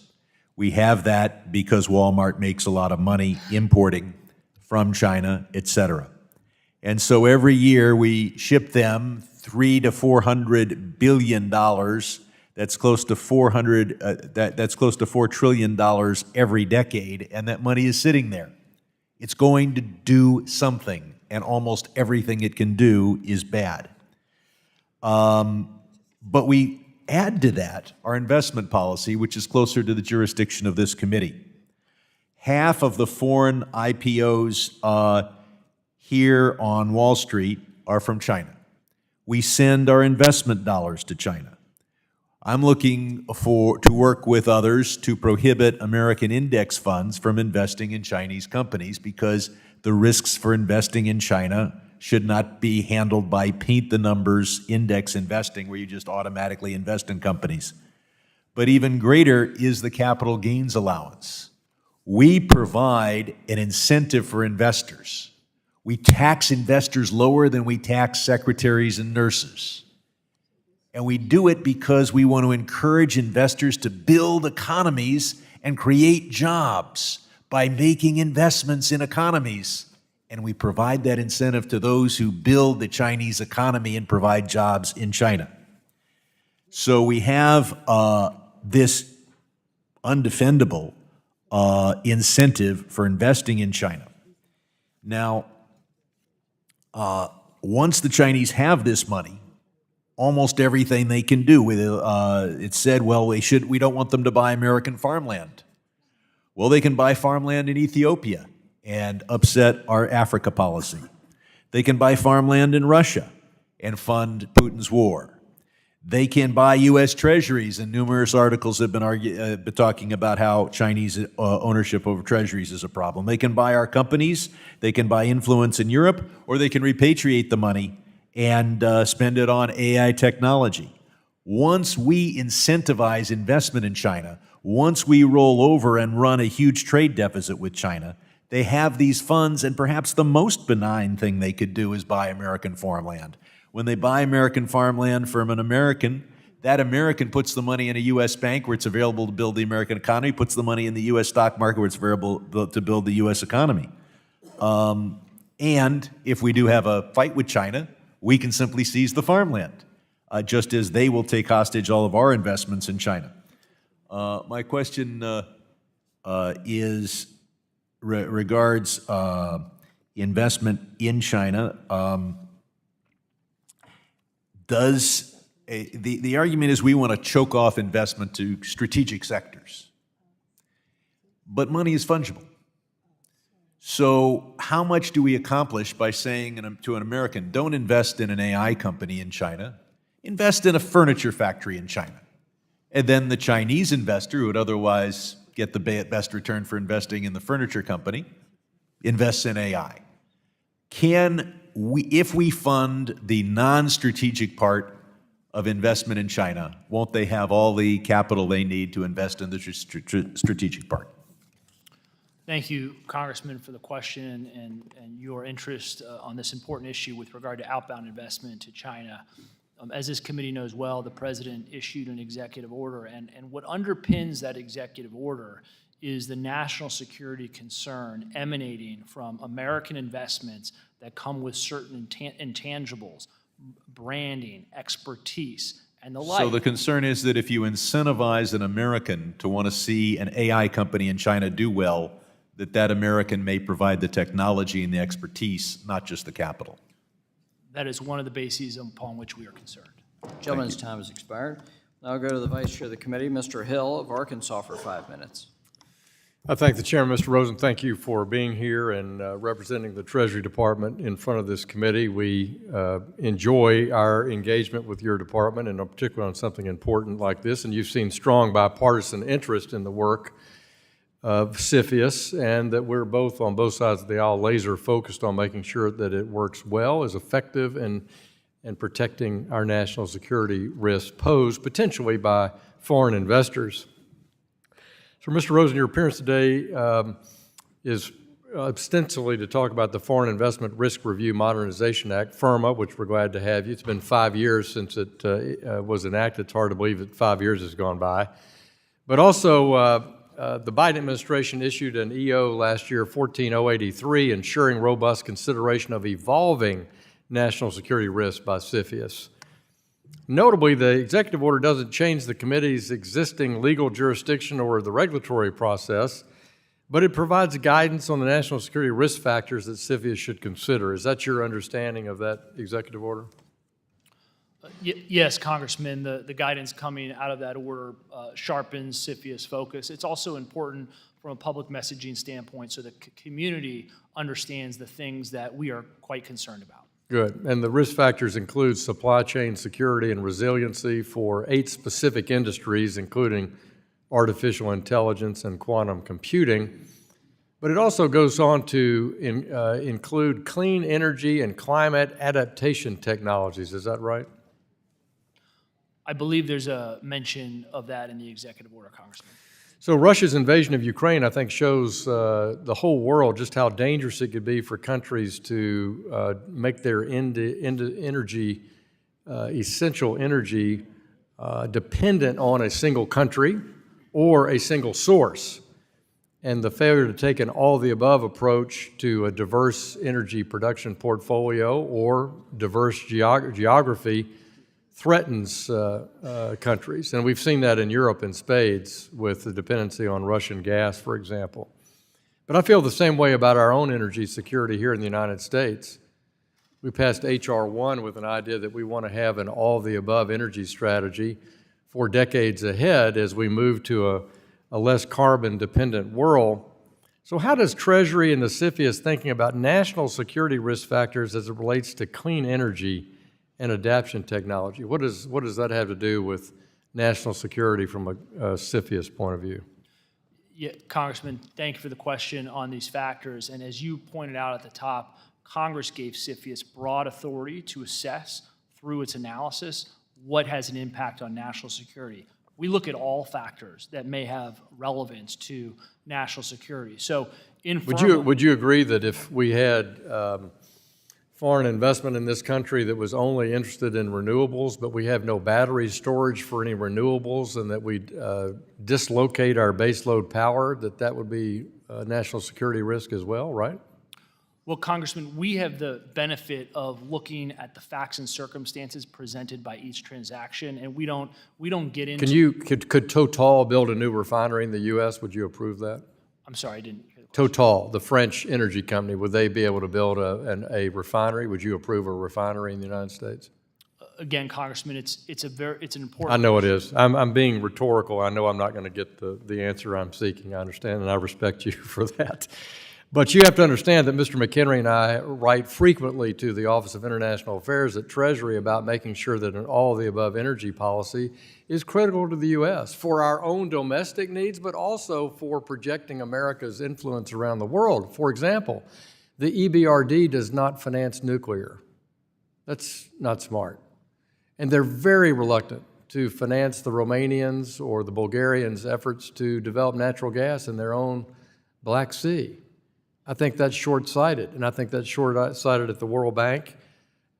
We have that because Walmart makes a lot of money importing from China, et cetera. And so every year we ship them $300 to $400 billion. That's close to $4 trillion every decade, and that money is sitting there. It's going to do something, and almost everything it can do is bad. But we add to that our investment policy, which is closer to the jurisdiction of this committee. Half of the foreign IPOs here on Wall Street are from China. We send our investment dollars to China. I'm looking to work with others to prohibit American index funds from investing in Chinese companies because the risks for investing in China should not be handled by paint the numbers index investing where you just automatically invest in companies. But even greater is the capital gains allowance. We provide an incentive for investors. We tax investors lower than we tax secretaries and nurses. And we do it because we want to encourage investors to build economies and create jobs by making investments in economies. And we provide that incentive to those who build the Chinese economy and provide jobs in China. So we have this undefendable incentive for investing in China. Now, Once the Chinese have this money, almost everything they can do with it, it said, well, we don't want them to buy American farmland. Well, they can buy farmland in Ethiopia and upset our Africa policy. They can buy farmland in Russia and fund Putin's war. They can buy U.S. treasuries, and numerous articles have been talking about how Chinese ownership over treasuries is a problem. They can buy our companies, they can buy influence in Europe, or they can repatriate the money and spend it on AI technology. Once we incentivize investment in China, once we roll over and run a huge trade deficit with China, they have these funds, and perhaps the most benign thing they could do is buy American farmland. When they buy American farmland from an American, that American puts the money in a U.S. bank where it's available to build the American economy, puts the money in the U.S. stock market where it's available to build the U.S. economy. And if we do have a fight with China, we can simply seize the farmland, just as they will take hostage all of our investments in China. My question regards investment in China. The argument is we want to choke off investment to strategic sectors. But money is fungible. So how much do we accomplish by saying to an American, don't invest in an AI company in China, invest in a furniture factory in China? And then the Chinese investor, who would otherwise get the best return for investing in the furniture company, invests in AI. If we fund the non-strategic part of investment in China, won't they have all the capital they need to invest in the strategic part? Thank you, Congressman, for the question and your interest on this important issue with regard to outbound investment to China. As this committee knows well, the President issued an executive order, and what underpins that executive order is the national security concern emanating from American investments that come with certain intangibles, branding, expertise, and the like. So the concern is that if you incentivize an American to want to see an AI company in China do well, that American may provide the technology and the expertise, not just the capital. That is one of the bases upon which we are concerned. Gentleman's time has expired. Now I'll go to the Vice Chair of the committee, Mr. Hill of Arkansas, for 5 minutes. I thank the Chairman, Mr. Rosen. Thank you for being here and representing the Treasury Department in front of this committee. We enjoy our engagement with your department, and in particular on something important like this. And you've seen strong bipartisan interest in the work of CFIUS, and that we're both on both sides of the aisle laser focused on making sure that it works well, is effective, and protecting our national security risks posed potentially by foreign investors. So, Mr. Rosen, your appearance today is ostensibly to talk about the Foreign Investment Risk Review Modernization Act, FIRMA, which we're glad to have you. It's been 5 years since it was enacted. It's hard to believe that 5 years has gone by. But also, the Biden administration issued an EO last year, 14083, ensuring robust consideration of evolving national security risks by CFIUS. Notably, the executive order doesn't change the committee's existing legal jurisdiction or the regulatory process, but it provides guidance on the national security risk factors that CFIUS should consider. Is that your understanding of that executive order? Yes, Congressman, the guidance coming out of that order sharpens CFIUS' focus. It's also important from a public messaging standpoint so the community understands the things that we are quite concerned about. Good. And the risk factors include supply chain security and resiliency for 8 specific industries, including artificial intelligence and quantum computing. But it also goes on to include clean energy and climate adaptation technologies. Is that right? I believe there's a mention of that in the executive order, Congressman. So Russia's invasion of Ukraine, I think, shows the whole world just how dangerous it could be for countries to make their energy, essential energy, dependent on a single country or a single source. And the failure to take an all-the-above approach to a diverse energy production portfolio or diverse geography threatens countries. And we've seen that in Europe in spades with the dependency on Russian gas, for example. But I feel the same way about our own energy security here in the United States. We passed H.R. 1 with an idea that we want to have an all-of-the-above energy strategy for decades ahead as we move to a less carbon-dependent world. So how does Treasury and the CFIUS thinking about national security risk factors as it relates to clean energy and adaptation technology? What does that have to do with national security from a CFIUS point of view? Yeah, Congressman, thank you for the question on these factors. And as you pointed out at the top, Congress gave CFIUS broad authority to assess through its analysis what has an impact on national security. We look at all factors that may have relevance to national security. So, would you agree that if we had foreign investment in this country that was only interested in renewables, but we have no battery storage for any renewables, and that we dislocate our baseload power, that would be a national security risk as well, right? Well, Congressman, we have the benefit of looking at the facts and circumstances presented by each transaction, and we don't get into. Could Total build a new refinery in the U.S.? Would you approve that? I'm sorry, I didn't hear the question. Total, the French energy company, would they be able to build a refinery? Would you approve a refinery in the United States? Again, Congressman, it's an important. I know it is. I'm being rhetorical. I know I'm not going to get the answer I'm seeking. I understand, and I respect you for that. But you have to understand that Mr. McHenry and I write frequently to the Office of International Affairs at Treasury about making sure that an all-of-the-above energy policy is critical to the U.S. for our own domestic needs, but also for projecting America's influence around the world. For example, the EBRD does not finance nuclear. That's not smart. And they're very reluctant to finance the Romanians or the Bulgarians' efforts to develop natural gas in their own Black Sea. I think that's short-sighted, and I think that's short-sighted at the World Bank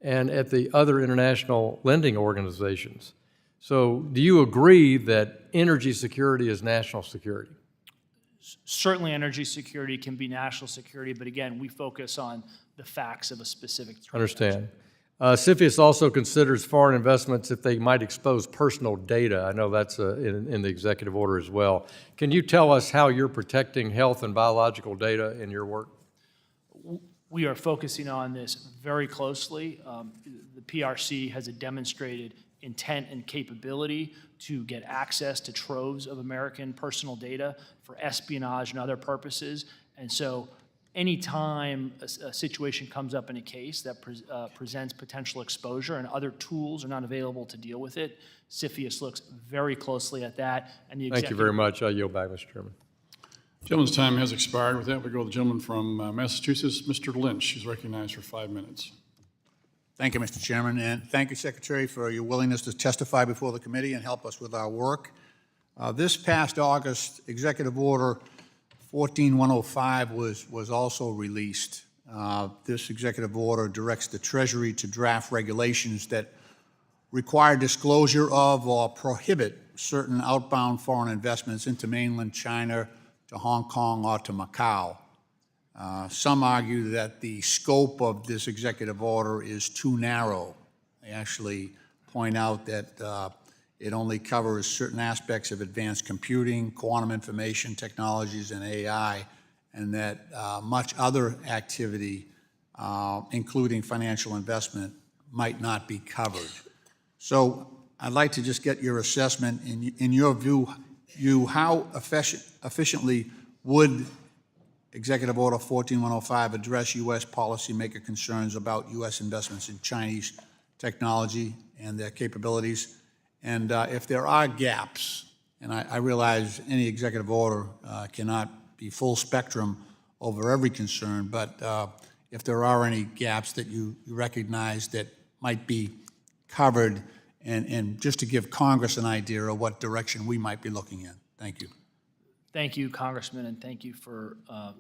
and at the other international lending organizations. So do you agree that energy security is national security? Certainly energy security can be national security, but again, we focus on the facts of a specific transaction. Understand. CFIUS also considers foreign investments if they might expose personal data. I know that's in the executive order as well. Can you tell us how you're protecting health and biological data in your work? We are focusing on this very closely. The PRC has a demonstrated intent and capability to get access to troves of American personal data for espionage and other purposes. And so anytime a situation comes up in a case that presents potential exposure and other tools are not available to deal with it, CFIUS looks very closely at that. And the Thank you very much. I yield back, Mr. Chairman. Gentleman's time has expired. With that, we go to the gentleman from Massachusetts, Mr. Lynch. He's recognized for 5 minutes. Thank you, Mr. Chairman, and thank you, Secretary, for your willingness to testify before the committee and help us with our work. This past August, Executive Order 14105 was also released. This executive order directs the Treasury to draft regulations that require disclosure of or prohibit certain outbound foreign investments into mainland China, to Hong Kong, or to Macau. Some argue that the scope of this executive order is too narrow. They actually point out that it only covers certain aspects of advanced computing, quantum information technologies, and AI, and that much other activity, including financial investment, might not be covered. So I'd like to just get your assessment. In your view, how efficiently would Executive Order 14105 address U.S. policymaker concerns about U.S. investments in Chinese technology and their capabilities? And if there are gaps, and I realize any executive order cannot be full spectrum over every concern, but if there are any gaps that you recognize that might be covered, and just to give Congress an idea of what direction we might be looking in. Thank you. Thank you, Congressman, and thank you for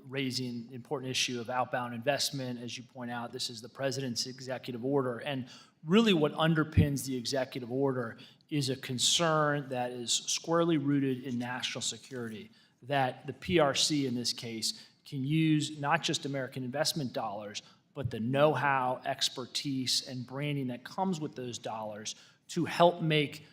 raising the important issue of outbound investment. As you point out, this is the President's executive order, and really what underpins the executive order is a concern that is squarely rooted in national security, that the PRC in this case can use not just American investment dollars, but the know-how, expertise, and branding that comes with those dollars to help make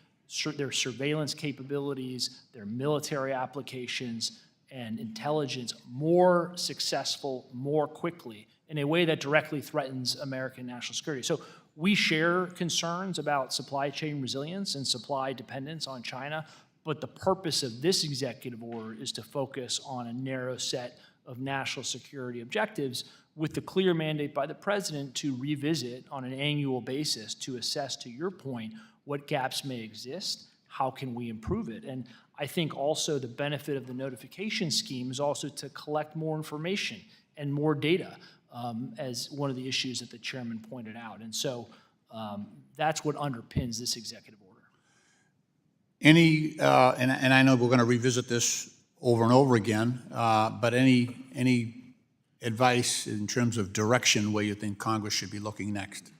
their surveillance capabilities, their military applications, and intelligence more successful more quickly in a way that directly threatens American national security. So we share concerns about supply chain resilience and supply dependence on China, but the purpose of this executive order is to focus on a narrow set of national security objectives with the clear mandate by the president to revisit on an annual basis to assess, to your point, what gaps may exist, how can we improve it. And I think also the benefit of the notification scheme is also to collect more information and more data, as one of the issues that the chairman pointed out. And so that's what underpins this executive order. And I know we're going to revisit this over and over again, but any advice in terms of direction where you think Congress should be looking next?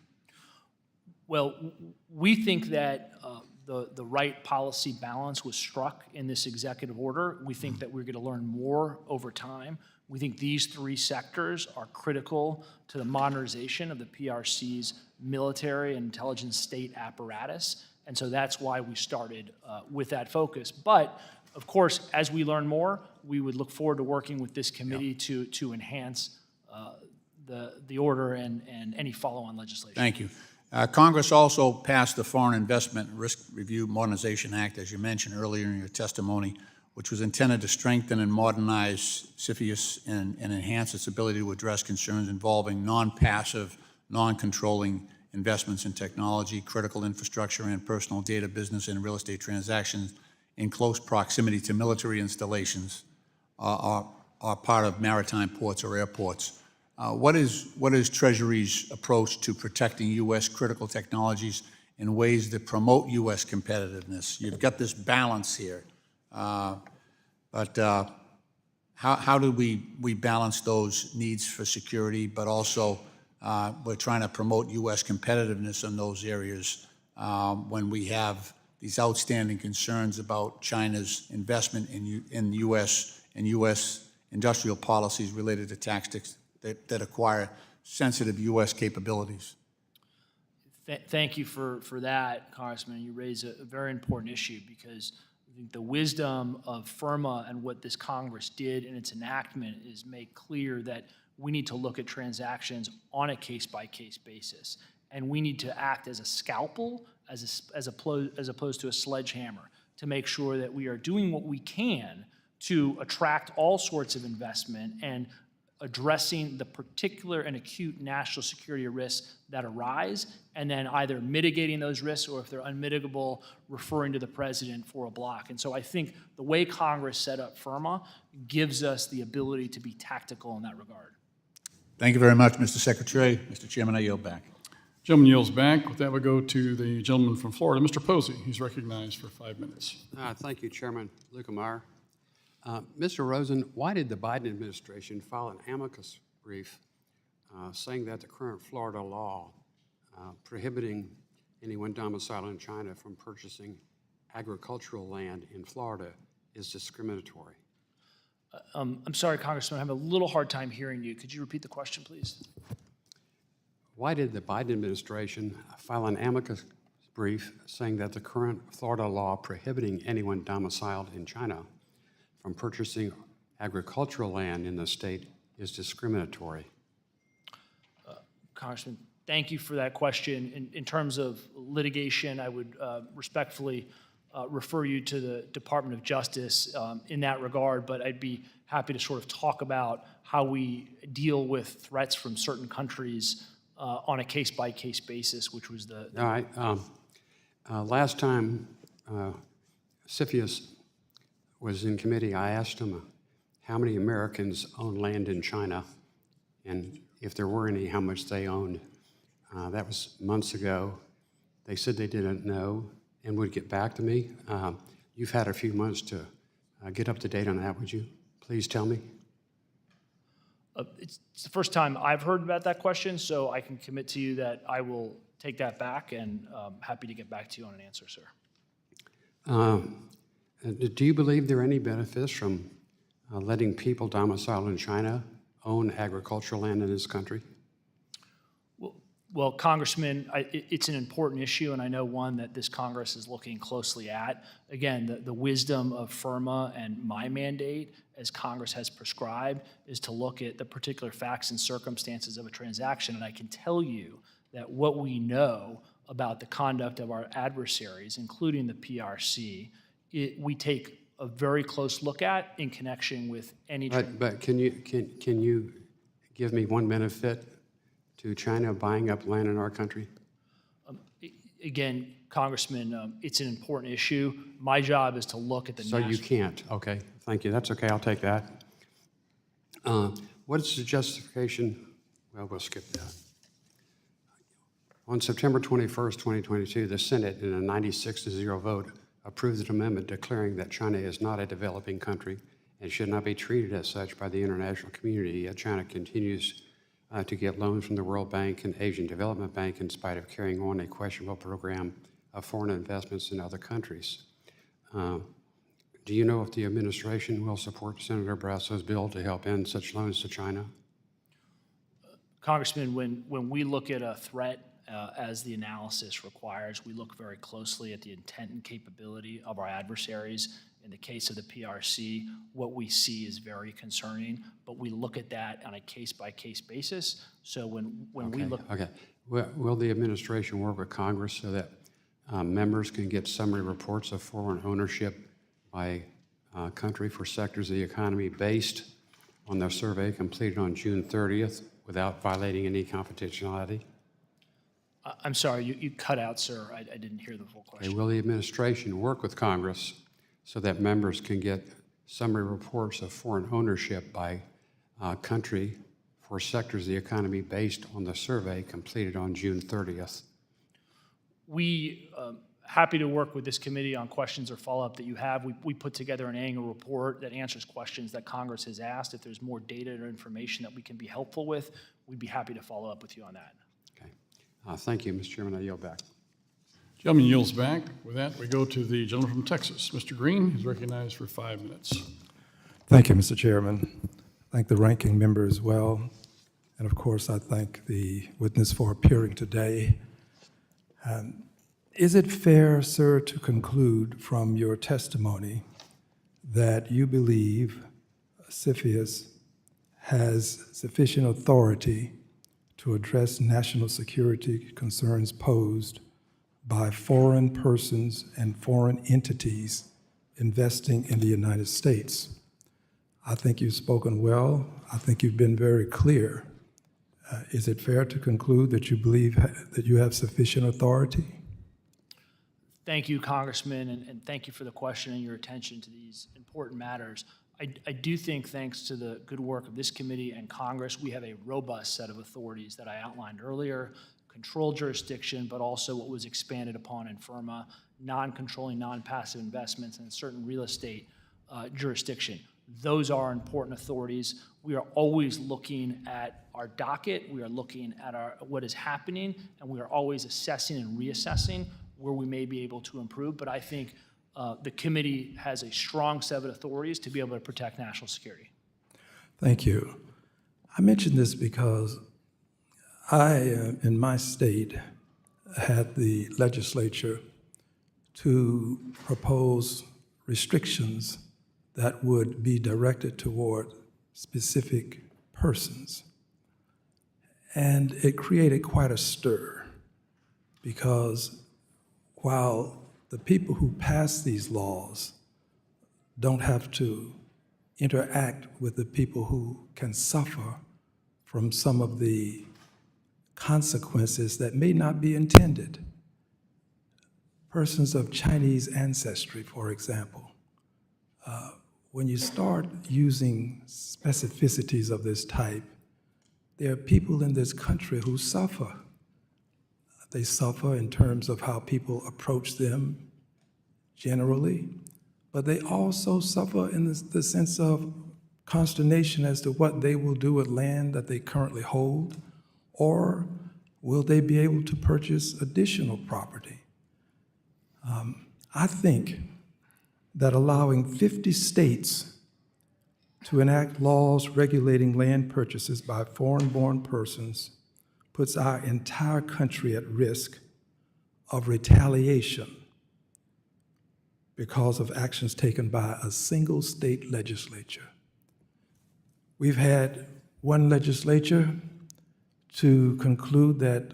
Well, we think that the right policy balance was struck in this executive order. We think that we're going to learn more over time. We think these three sectors are critical to the modernization of the PRC's military and intelligence state apparatus. And so that's why we started with that focus. But of course, as we learn more, we would look forward to working with this committee to enhance the order and any follow-on legislation. Thank you. Congress also passed the Foreign Investment Risk Review Modernization Act, as you mentioned earlier in your testimony, which was intended to strengthen and modernize CFIUS and enhance its ability to address concerns involving non-passive, non-controlling investments in technology, critical infrastructure, and personal data business and real estate transactions in close proximity to military installations are part of maritime ports or airports. What is Treasury's approach to protecting U.S. critical technologies in ways that promote U.S. competitiveness? You've got this balance here, but how do we balance those needs for security, but also we're trying to promote U.S. competitiveness in those areas when we have these outstanding concerns about China's investment in U.S. and U.S. industrial policies related to tactics that acquire sensitive U.S. capabilities? Thank you for that, Congressman. You raise a very important issue because I think the wisdom of FIRMA and what this Congress did in its enactment is make clear that we need to look at transactions on a case-by-case basis, and we need to act as a scalpel as opposed to a sledgehammer to make sure that we are doing what we can to attract all sorts of investment and addressing the particular and acute national security risks that arise, and then either mitigating those risks or if they're unmitigable, referring to the president for a block. And so I think the way Congress set up FIRMA gives us the ability to be tactical in that regard. Thank you very much, Mr. Secretary. Mr. Chairman, I yield back. Gentleman yields back. With that, we'll go to the gentleman from Florida, Mr. Posey. He's recognized for 5 minutes. Thank you, Chairman Lukemeyer. Mr. Rosen, why did the Biden administration file an amicus brief saying that the current Florida law prohibiting anyone domiciled in China from purchasing agricultural land in Florida is discriminatory? I'm sorry, Congressman, I have a little hard time hearing you. Could you repeat the question, please? Why did the Biden administration file an amicus brief saying that the current Florida law prohibiting anyone domiciled in China from purchasing agricultural land in the state is discriminatory? Congressman, thank you for that question. In terms of litigation, I would respectfully refer you to the Department of Justice in that regard, but I'd be happy to sort of talk about how we deal with threats from certain countries on a case-by-case basis, which was the... All right. Last time CFIUS was in committee, I asked him how many Americans own land in China, and if there were any, how much they owned. That was months ago. They said they didn't know and would get back to me. You've had a few months to get up to date on that. Would you please tell me? It's the first time I've heard about that question, so I can commit to you that I will take that back and happy to get back to you on an answer, sir. Do you believe there are any benefits from letting people domiciled in China own agricultural land in this country? Well, Congressman, it's an important issue, and I know one that this Congress is looking closely at. Again, the wisdom of FIRMA and my mandate as Congress has prescribed, is to look at the particular facts and circumstances of a transaction. And I can tell you that what we know about the conduct of our adversaries, including the PRC, we take a very close look at in connection with any. But can you give me one benefit to China buying up land in our country? Again, Congressman, it's an important issue. My job is to look at the So you can't, okay, thank you, that's okay, I'll take that. What is the justification? Well, we'll skip that. On September 21st, 2022, the Senate, in a 96-0 vote, approved an amendment declaring that China is not a developing country and should not be treated as such by the international community, yet China continues to get loans from the World Bank and Asian Development Bank in spite of carrying on a questionable program of foreign investments in other countries. Do you know if the administration will support Senator Brasso's bill to help end such loans to China? Congressman, when we look at a threat as the analysis requires, we look very closely at the intent and capability of our adversaries. In the case of the PRC, what we see is very concerning, but we look at that on a case-by-case basis. So when we look... Okay. Will the administration work with Congress so that members can get summary reports of foreign ownership by country for sectors of the economy based on their survey completed on June 30th without violating any confidentiality? I'm sorry, you cut out, sir. I didn't hear the full question. Okay, will the administration work with Congress so that members can get summary reports of foreign ownership by country for sectors of the economy based on the survey completed on June 30th? We happy to work with this committee on questions or follow-up that you have. We put together an annual report that answers questions that Congress has asked. If there's more data or information that we can be helpful with, we'd be happy to follow up with you on that. Okay. Thank you, Mr. Chairman. I yield back. Gentleman yields back. With that, we go to the gentleman from Texas. Mr. Green is recognized for 5 minutes. Thank you, Mr. Chairman. Thank the ranking member as well. And of course, I thank the witness for appearing today. Is it fair, sir, to conclude from your testimony that you believe CFIUS has sufficient authority to address national security concerns posed by foreign persons and foreign entities investing in the United States? I think you've spoken well. I think you've been very clear. Is it fair to conclude that you believe that you have sufficient authority? Thank you, Congressman, and thank you for the question and your attention to these important matters. I do think, thanks to the good work of this committee and Congress, we have a robust set of authorities that I outlined earlier: control jurisdiction, but also what was expanded upon in FIRMA, non-controlling, non-passive investments, and certain real estate jurisdiction. Those are important authorities. We are always looking at our docket. We are looking at what is happening, and we are always assessing and reassessing where we may be able to improve. But I think the committee has a strong set of authorities to be able to protect national security. Thank you. I mention this because I, in my state, had the legislature to propose restrictions that would be directed toward specific persons. And it created quite a stir, because while the people who pass these laws don't have to interact with the people who can suffer from some of the consequences that may not be intended. Persons of Chinese ancestry, for example. When you start using specificities of this type, there are people in this country who suffer. They suffer in terms of how people approach them generally, but they also suffer in the sense of consternation as to what they will do with land that they currently hold, or will they be able to purchase additional property? I think that allowing 50 states to enact laws regulating land purchases by foreign-born persons puts our entire country at risk of retaliation because of actions taken by a single state legislature. We've had one legislature to conclude that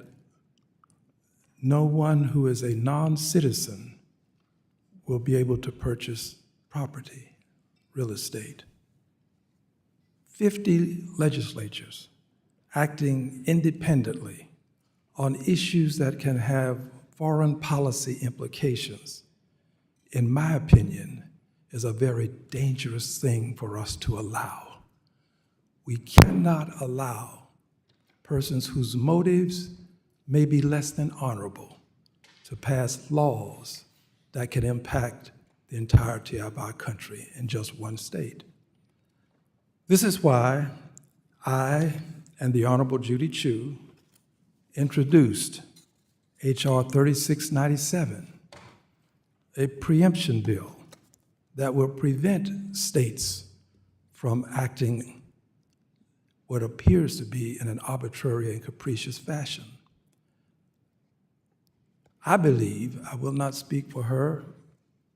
no one who is a non-citizen will be able to purchase property, real estate. 50 legislatures acting independently on issues that can have foreign policy implications, in my opinion, is a very dangerous thing for us to allow. We cannot allow persons whose motives may be less than honorable to pass laws that can impact the entirety of our country in just one state. This is why I and the Honorable Judy Chu introduced H.R. 3697, a preemption bill that will prevent states from acting what appears to be in an arbitrary and capricious fashion. I believe, I will not speak for her,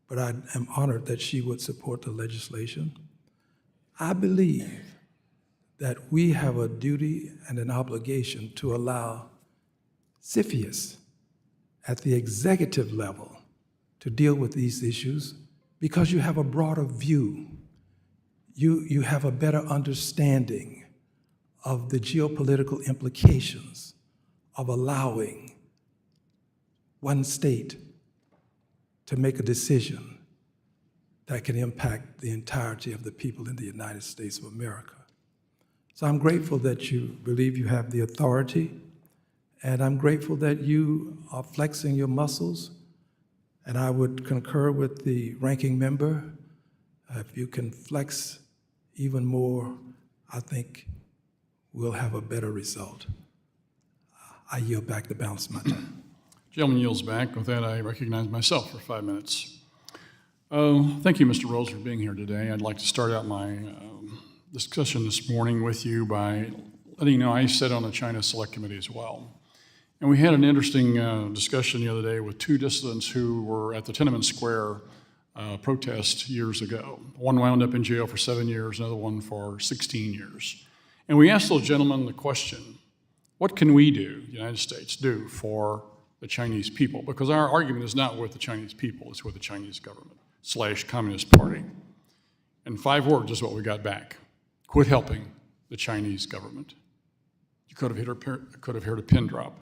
but I am honored that she would support the legislation. I believe that we have a duty and an obligation to allow CFIUS at the executive level to deal with these issues because you have a broader view. You have a better understanding of the geopolitical implications of allowing one state to make a decision that can impact the entirety of the people in the United States of America. So I'm grateful that you believe you have the authority, and I'm grateful that you are flexing your muscles, and I would concur with the ranking member. If you can flex even more, I think we'll have a better result. I yield back the balance of my time. Gentleman yields back. With that, I recognize myself for 5 minutes. Thank you, Mr. Rose, for being here today. I'd like to start out my discussion this morning with you by letting you know I sit on the China Select Committee as well. And we had an interesting discussion the other day with two dissidents who were at the Tiananmen Square protest years ago. One wound up in jail for 7 years, another one for 16 years. And we asked those gentlemen the question, what can we do, the United States, do for the Chinese people? Because our argument is not with the Chinese people, it's with the Chinese government / Communist Party. And 5 words is what we got back. Quit helping the Chinese government. You could have heard a pin drop.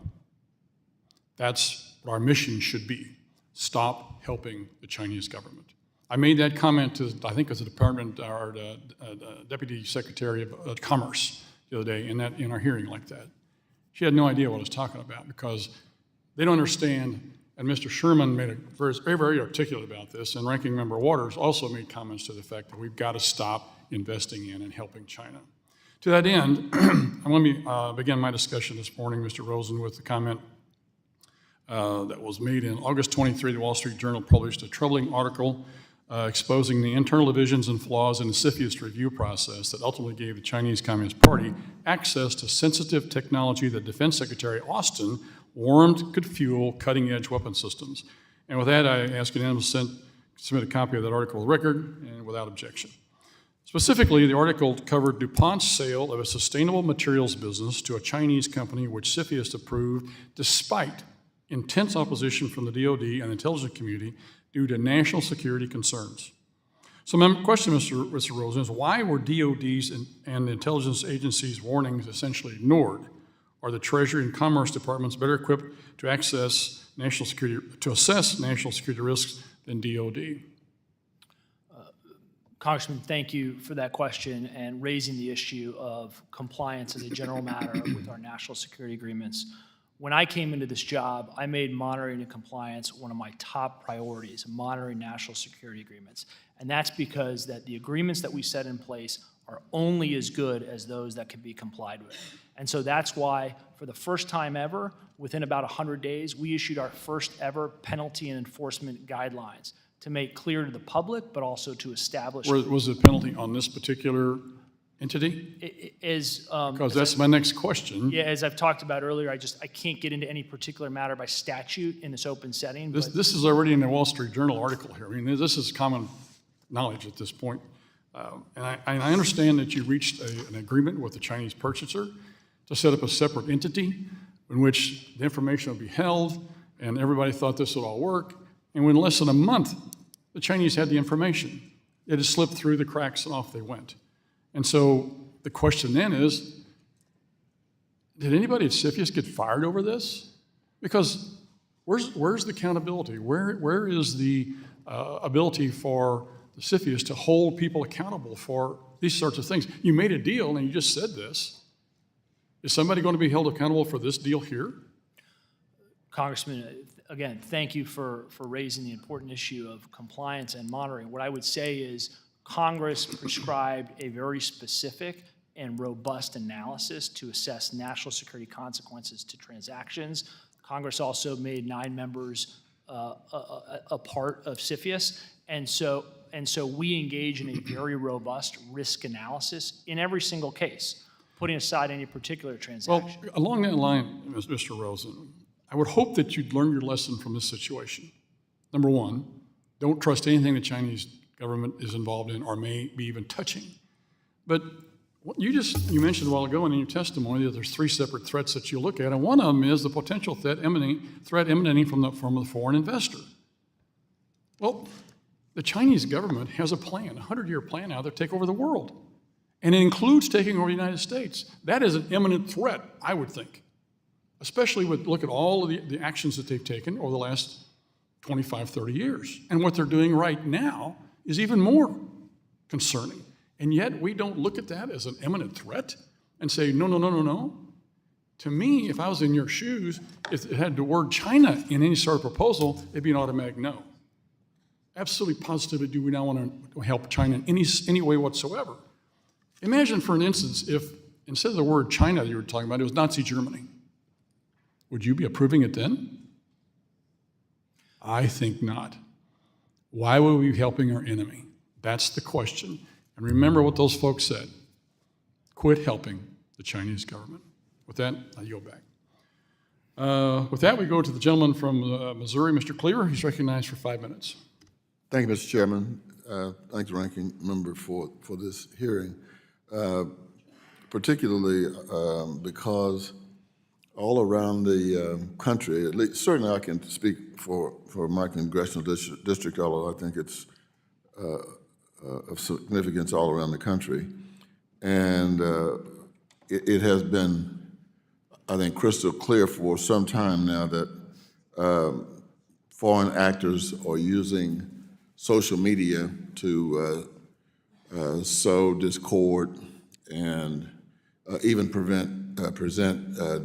That's what our mission should be. Stop helping the Chinese government. I made that comment to, I think it was the Department, or the Deputy Secretary of Commerce the other day in our hearing like that. She had no idea what I was talking about because they don't understand, and Mr. Sherman made very, very articulate about this, and Ranking Member Waters also made comments to the fact that we've got to stop investing in and helping China. To that end, let me begin my discussion this morning, Mr. Rosen, with the comment that was made in August 23. The Wall Street Journal published a troubling article exposing the internal divisions and flaws in the CFIUS review process that ultimately gave the Chinese Communist Party access to sensitive technology that Defense Secretary Austin warned could fuel cutting-edge weapon systems. And with that, I ask unanimous consent to submit a copy of that article to the record and without objection. Specifically, the article covered DuPont's sale of a sustainable materials business to a Chinese company which CFIUS approved despite intense opposition from the DoD and the intelligence community due to national security concerns. So my question, Mr. Rosen, is why were DoD's and the intelligence agencies' warnings essentially ignored? Are the Treasury and Commerce Departments better equipped to assess national security risks than DoD? Congressman, thank you for that question and raising the issue of compliance as a general matter with our national security agreements. When I came into this job, I made monitoring and compliance one of my top priorities, monitoring national security agreements. And that's because that the agreements that we set in place are only as good as those that can be complied with. And so that's why, for the first time ever, within about 100 days, we issued our first ever penalty and enforcement guidelines to make clear to the public, but also to establish. Was the penalty on this particular entity? Because that's my next question. Yeah, as I've talked about earlier, I can't get into any particular matter by statute in this open setting. This is already in the Wall Street Journal article here. I mean, this is common knowledge at this point. And I understand that you reached an agreement with the Chinese purchaser to set up a separate entity in which the information would be held, and everybody thought this would all work. And in less than a month, the Chinese had the information. It had slipped through the cracks and off they went. And so the question then is, did anybody at CFIUS get fired over this? Because where's the accountability? Where is the ability for the CFIUS to hold people accountable for these sorts of things? You made a deal and you just said this. Is somebody going to be held accountable for this deal here? Congressman, again, thank you for raising the important issue of compliance and monitoring. What I would say is Congress prescribed a very specific and robust analysis to assess national security consequences to transactions. Congress also made 9 members a part of CFIUS, and so we engage in a very robust risk analysis in every single case, putting aside any particular transaction. Well, along that line, Mr. Rosen, I would hope that you'd learn your lesson from this situation. Number one, don't trust anything the Chinese government is involved in or may be even touching. But you mentioned a while ago in your testimony that there's 3 separate threats that you look at, and one of them is the potential threat emanating from the foreign investor. Well, the Chinese government has a plan, a 100-year plan now to take over the world, and it includes taking over the United States. That is an imminent threat, I would think, especially look at all of the actions that they've taken over the last 25, 30 years. And what they're doing right now is even more concerning. And yet we don't look at that as an imminent threat and say, no, no, no, no, no. To me, if I was in your shoes, if it had the word China in any sort of proposal, it'd be an automatic no. Absolutely positively do we not want to help China in any way whatsoever. Imagine, for an instance, if instead of the word China that you were talking about, it was Nazi Germany. Would you be approving it then? I think not. Why would we be helping our enemy? That's the question. And remember what those folks said. Quit helping the Chinese government. With that, I yield back. With that, we go to the gentleman from Missouri, Mr. Cleaver. He's recognized for 5 minutes. Thank you, Mr. Chairman. Thank the ranking member for this hearing, particularly because all around the country, at least certainly I can speak for my congressional district, although I think it's of significance all around the country. And it has been, I think, crystal clear for some time now that foreign actors are using social media to sow discord and even present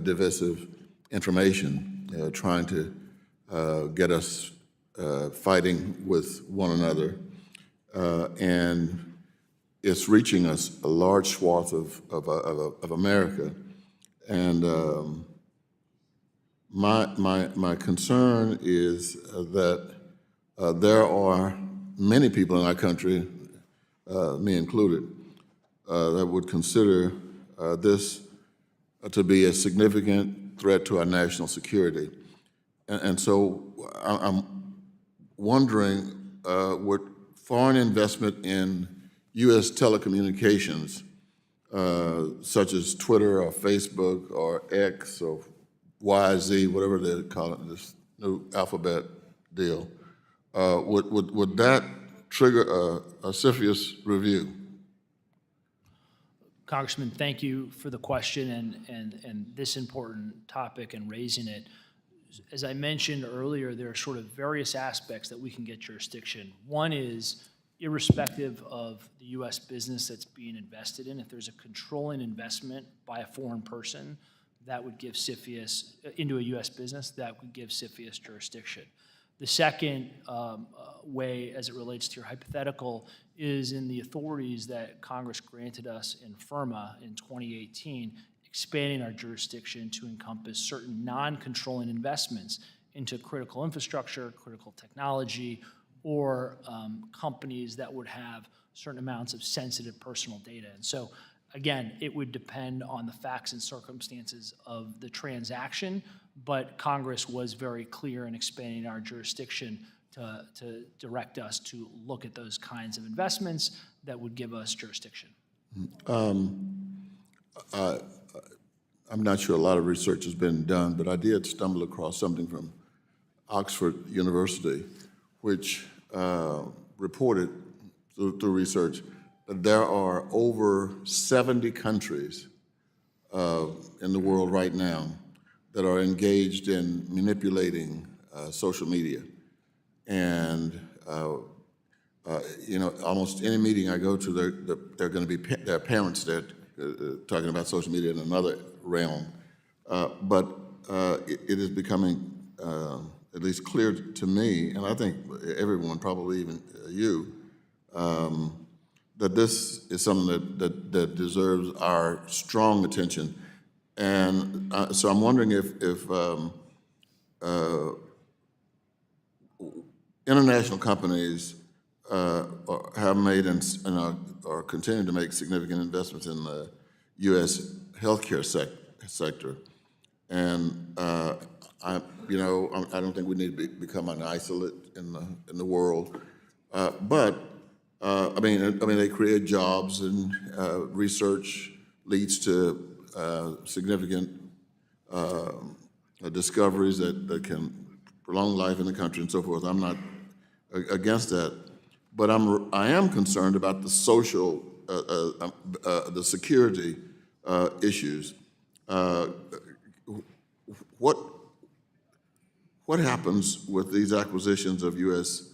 divisive information, trying to get us fighting with one another. And it's reaching us a large swath of America. And my concern is that there are many people in our country, me included, that would consider this to be a significant threat to our national security. And so I'm wondering, would foreign investment in U.S. telecommunications, such as Twitter or Facebook or X or YZ, whatever they call it, this new alphabet deal, would that trigger a CFIUS review? Congressman, thank you for the question and this important topic and raising it. As I mentioned earlier, there are sort of various aspects that we can get jurisdiction. One is, irrespective of the U.S. business that's being invested in, if there's a controlling investment by a foreign person, that would give CFIUS, into a U.S. business, that would give CFIUS jurisdiction. The second way, as it relates to your hypothetical, is in the authorities that Congress granted us in FIRMA in 2018, expanding our jurisdiction to encompass certain non-controlling investments into critical infrastructure, critical technology, or companies that would have certain amounts of sensitive personal data. And so, again, it would depend on the facts and circumstances of the transaction, but Congress was very clear in expanding our jurisdiction to direct us to look at those kinds of investments that would give us jurisdiction. I'm not sure a lot of research has been done, but I did stumble across something from Oxford University, which reported through research that there are over 70 countries in the world right now that are engaged in manipulating social media. And almost any meeting I go to, there are going to be there are parents there talking about social media in another realm. But it is becoming at least clear to me, and I think everyone, probably even you, that this is something that deserves our strong attention. And so I'm wondering if international companies have made and are continuing to make significant investments in the U.S. healthcare sector, and I don't think we need to become an isolate in the world, but I mean they create jobs, and research leads to significant discoveries that can prolong life in the country and so forth. I'm not against that, but I am concerned about the social, the security issues. What happens with these acquisitions of U.S.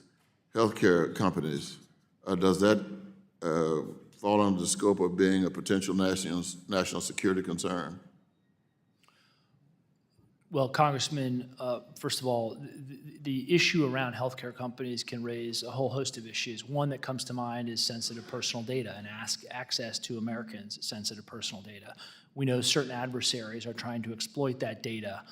healthcare companies? Does that fall under the scope of being a potential national security concern? Well, Congressman, first of all, the issue around healthcare companies can raise a whole host of issues. One that comes to mind is sensitive personal data and access to Americans' sensitive personal data. We know certain adversaries are trying to exploit that data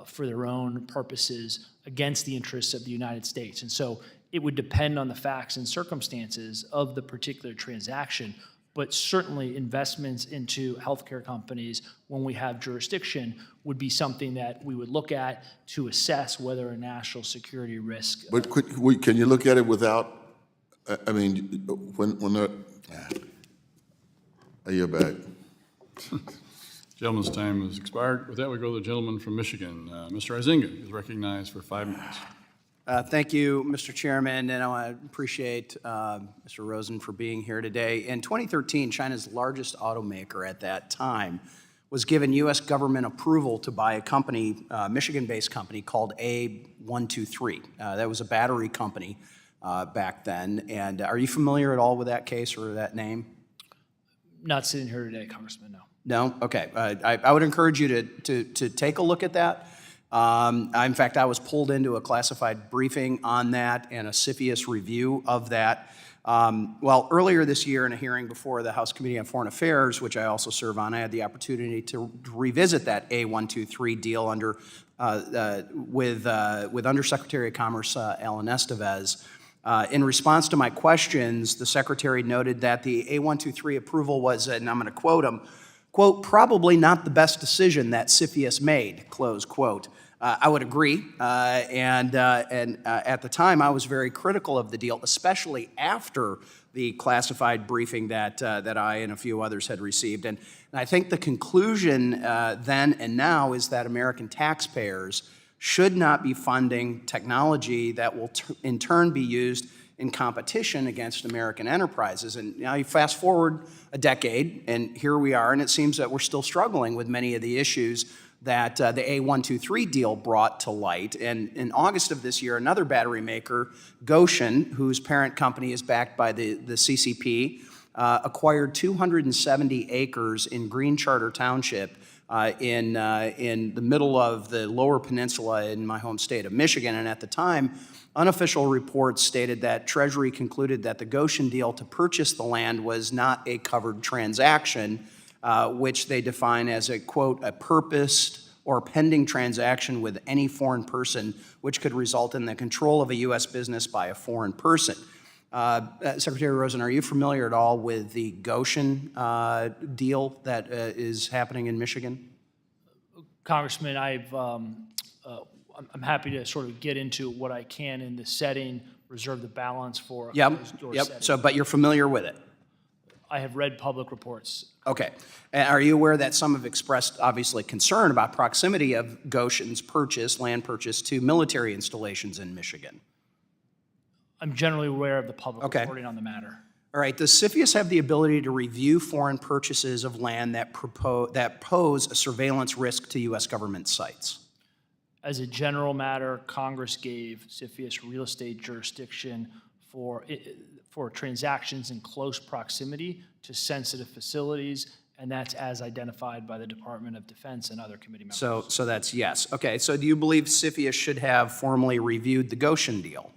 for their own purposes against the interests of the United States. And so it would depend on the facts and circumstances of the particular transaction, but certainly investments into healthcare companies when we have jurisdiction would be something that we would look at to assess whether a national security risk. But can you look at it without, I mean, when they're, I yield back. Gentleman's time has expired. With that, we go to the gentleman from Michigan. Mr. Izinga is recognized for 5 minutes. Thank you, Mr. Chairman, and I want to appreciate Mr. Rosen for being here today. In 2013, China's largest automaker at that time was given U.S. government approval to buy a company, Michigan-based company called A123. That was a battery company back then. And are you familiar at all with that case or that name? Not sitting here today, Congressman, no. No? Okay. I would encourage you to take a look at that. In fact, I was pulled into a classified briefing on that and a CFIUS review of that. Well, earlier this year in a hearing before the House Committee on Foreign Affairs, which I also serve on, I had the opportunity to revisit that A123 deal with Undersecretary of Commerce Alan Estevez. In response to my questions, the Secretary noted that the A123 approval was, and I'm going to quote him, quote, probably not the best decision that CFIUS made, close quote. I would agree, and at the time I was very critical of the deal, especially after the classified briefing that I and a few others had received. And I think the conclusion then and now is that American taxpayers should not be funding technology that will in turn be used in competition against American enterprises. And now you fast forward a decade, and here we are, and it seems that we're still struggling with many of the issues that the A123 deal brought to light. And in August of this year, another battery maker, Goshen, whose parent company is backed by the CCP, acquired 270 acres in Green Charter Township in the middle of the Lower Peninsula in my home state of Michigan. And at the time, unofficial reports stated that Treasury concluded that the Goshen deal to purchase the land was not a covered transaction, which they define as a, quote, a purposed or pending transaction with any foreign person, which could result in the control of a U.S. business by a foreign person. Secretary Rosen, are you familiar at all with the Goshen deal that is happening in Michigan? Congressman, I'm happy to sort of get into what I can in the setting, reserve the balance for a Yep, closed door yep. setting. So, but you're familiar with it? I have read public reports. Okay. And are you aware that some have expressed, obviously, concern about proximity of Goshen's land purchase to military installations in Michigan? I'm generally aware of the public Okay. reporting on the matter. All right, does CFIUS have the ability to review foreign purchases of land that pose a surveillance risk to U.S. government sites? As a general matter, Congress gave CFIUS real estate jurisdiction for transactions in close proximity to sensitive facilities, and that's as identified by the Department of Defense and other committee members. So that's yes. Okay, so do you believe CFIUS should have formally reviewed the Goshen deal?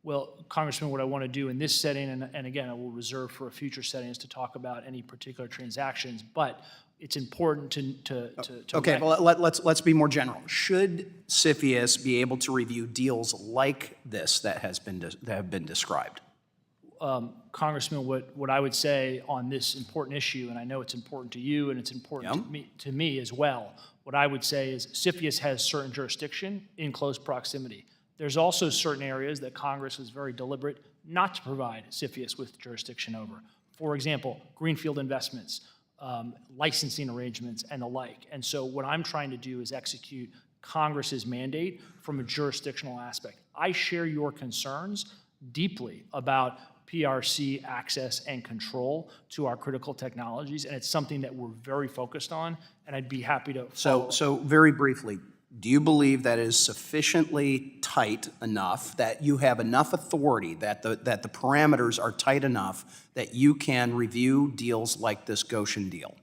Well, Congressman, what I want to do in this setting, and again, I will reserve for a future setting, is to talk about any particular transactions, but it's important to Okay, well, let's be more general. Should CFIUS be able to review deals like this that have been described? Congressman, what I would say on this important issue, and I know it's important to you and it's important to me as well, what I would say is CFIUS has certain jurisdiction in close proximity. There's also certain areas that Congress was very deliberate not to provide CFIUS with jurisdiction over. For example, greenfield investments, licensing arrangements, and the like. And so what I'm trying to do is execute Congress's mandate from a jurisdictional aspect. I share your concerns deeply about PRC access and control to our critical technologies, and it's something that we're very focused on, and I'd be happy to follow up. So very briefly, do you believe that is sufficiently tight enough, that you have enough authority, that the parameters are tight enough that you can review deals like this Goshen deal?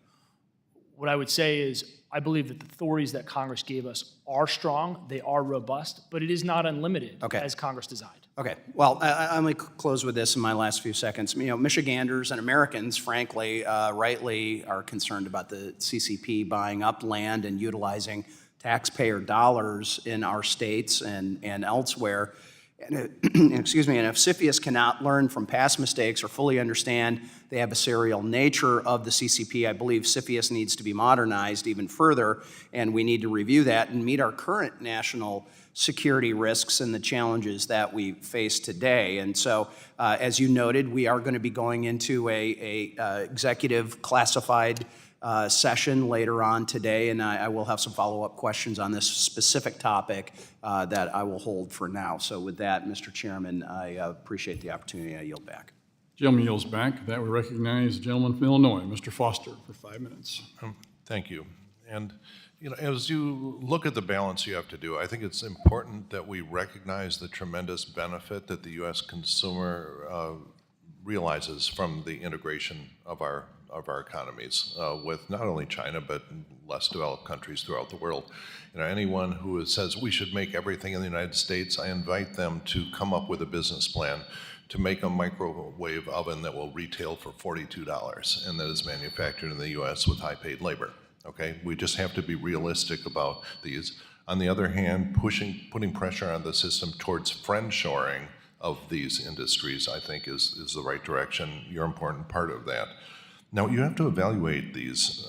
What I would say is I believe that the authorities that Congress gave us are strong, they are robust, but it is not unlimited as Congress designed. Okay, well, I'm going to close with this in my last few seconds. You know, Michiganders and Americans, frankly, rightly are concerned about the CCP buying up land and utilizing taxpayer dollars in our states and elsewhere. And, excuse me, and if CFIUS cannot learn from past mistakes or fully understand the adversarial nature of the CCP, I believe CFIUS needs to be modernized even further, and we need to review that and meet our current national security risks and the challenges that we face today. And so, as you noted, we are going to be going into a executive classified session later on today, and I will have some follow-up questions on this specific topic that I will hold for now. So with that, Mr. Chairman, I appreciate the opportunity. I yield back. Gentleman yields back. That we recognize the gentleman from Illinois, Mr. Foster, for 5 minutes. Thank you. And you know, as you look at the balance you have to do, I think it's important that we recognize the tremendous benefit that the U.S. consumer realizes from the integration of our economies with not only China but less developed countries throughout the world. You know, anyone who says we should make everything in the United States, I invite them to come up with a business plan to make a microwave oven that will retail for $42 and that is manufactured in the U.S. with high-paid labor. Okay, we just have to be realistic about these. On the other hand, putting pressure on the system towards friendshoring of these industries, I think, is the right direction. You're an important part of that. Now, you have to evaluate these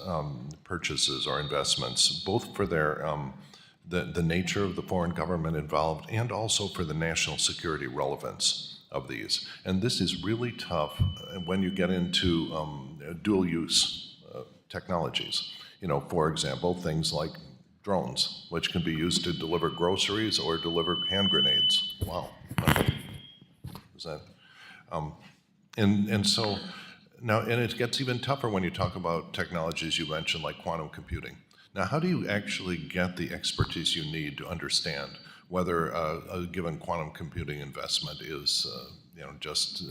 purchases or investments, both for their the nature of the foreign government involved and also for the national security relevance of these. And this is really tough when you get into dual-use technologies. You know, for example, things like drones, which can be used to deliver groceries or deliver hand grenades. Wow. Is that? And so now, and it gets even tougher when you talk about technologies you mentioned, like quantum computing. Now, how do you actually get the expertise you need to understand whether a given quantum computing investment is, you know, just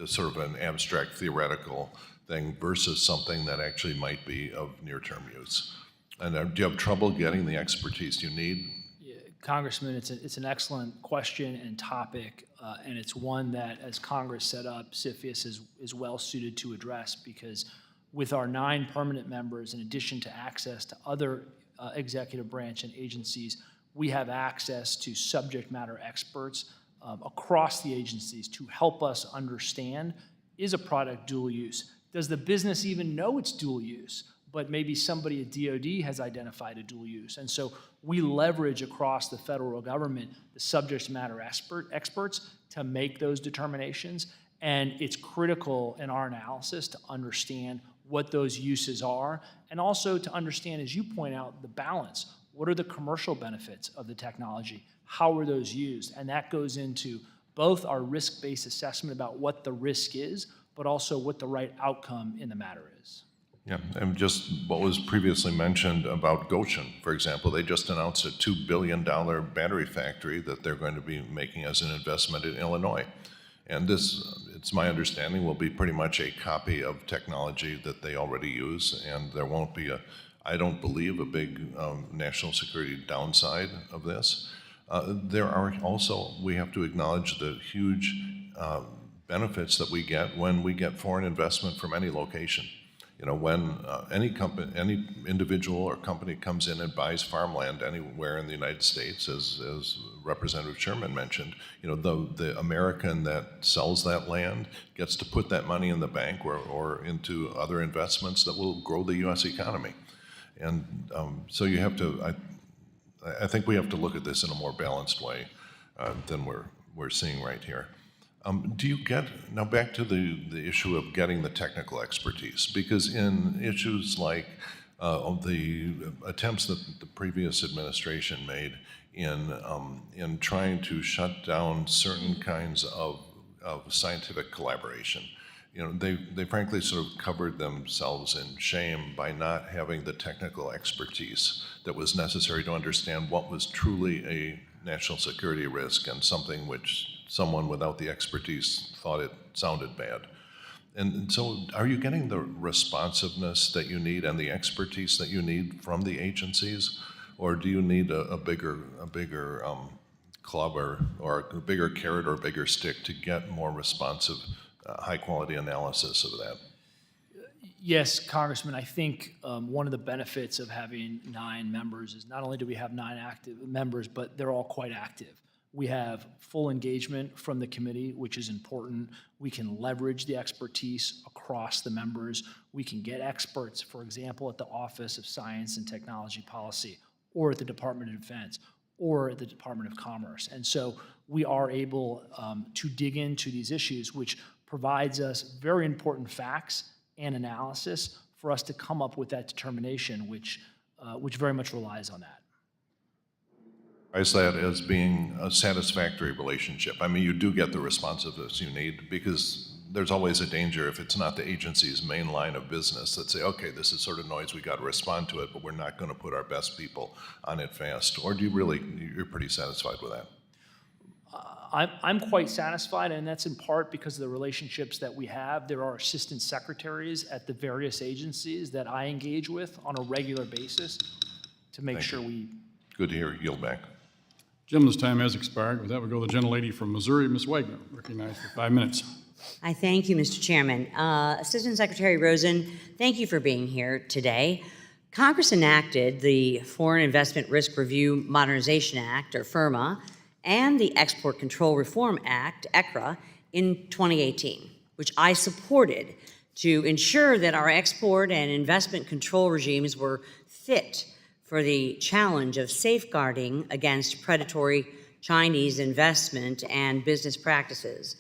sort of an abstract theoretical thing versus something that actually might be of near-term use? And do you have trouble getting the expertise you need? Yeah, Congressman, it's an excellent question and topic, and it's one that, as Congress set up, CFIUS is well suited to address, because with our 9 permanent members, in addition to access to other executive branch and agencies, we have access to subject matter experts across the agencies to help us understand, is a product dual use? Does the business even know it's dual use? but maybe somebody at DoD has identified a dual use. And so we leverage across the federal government the subject matter experts to make those determinations. And it's critical in our analysis to understand what those uses are, and also to understand, as you point out, the balance. What are the commercial benefits of the technology? How are those used? And that goes into both our risk-based assessment about what the risk is, but also what the right outcome in the matter is. Yeah, and just what was previously mentioned about Goshen, for example, they just announced a $2 billion battery factory that they're going to be making as an investment in Illinois. And this, it's my understanding, will be pretty much a copy of technology that they already use, and there won't be I don't believe, a big national security downside of this. There are also, we have to acknowledge the huge benefits that we get when we get foreign investment from any location. You know, when any individual or company comes in and buys farmland anywhere in the United States, as Representative Sherman mentioned, you know, the American that sells that land gets to put that money in the bank or into other investments that will grow the U.S. economy. And so you have to, I think we have to look at this in a more balanced way than we're seeing right here. Do you get, now back to the issue of getting the technical expertise, because in issues like the attempts that the previous administration made in trying to shut down certain kinds of scientific collaboration, you know, they frankly sort of covered themselves in shame by not having the technical expertise that was necessary to understand what was truly a national security risk and something which someone without the expertise thought it sounded bad. And so are you getting the responsiveness that you need and the expertise that you need from the agencies, or do you need a bigger club or a bigger carrot or a bigger stick to get more responsive, high-quality analysis of that? Yes, Congressman, I think one of the benefits of having 9 members is not only do we have 9 active members, but they're all quite active. We have full engagement from the committee, which is important. We can leverage the expertise across the members. We can get experts, for example, at the Office of Science and Technology Policy, or at the Department of Defense, or at the Department of Commerce. And so we are able to dig into these issues, which provides us very important facts and analysis for us to come up with that determination, which very much relies on that. I see that as being a satisfactory relationship. I mean, you do get the responsiveness you need, because there's always a danger if it's not the agency's main line of business that say, okay, this is sort of noise, we got to respond to it, but we're not going to put our best people on it fast. Or do you really, you're pretty satisfied with that? I'm quite satisfied, and that's in part because of the relationships that we have. There are assistant secretaries at the various agencies that I engage with on a regular basis to make sure we... Good to hear. Yield back. Gentleman's time has expired. With that, we'll go to the gentlelady from Missouri, Ms. Wagner, recognized for 5 minutes. I thank you, Mr. Chairman. Assistant Secretary Rosen, thank you for being here today. Congress enacted the Foreign Investment Risk Review Modernization Act, or FIRMA, and the Export Control Reform Act, ECRA, in 2018, which I supported to ensure that our export and investment control regimes were fit for the challenge of safeguarding against predatory Chinese investment and business practices.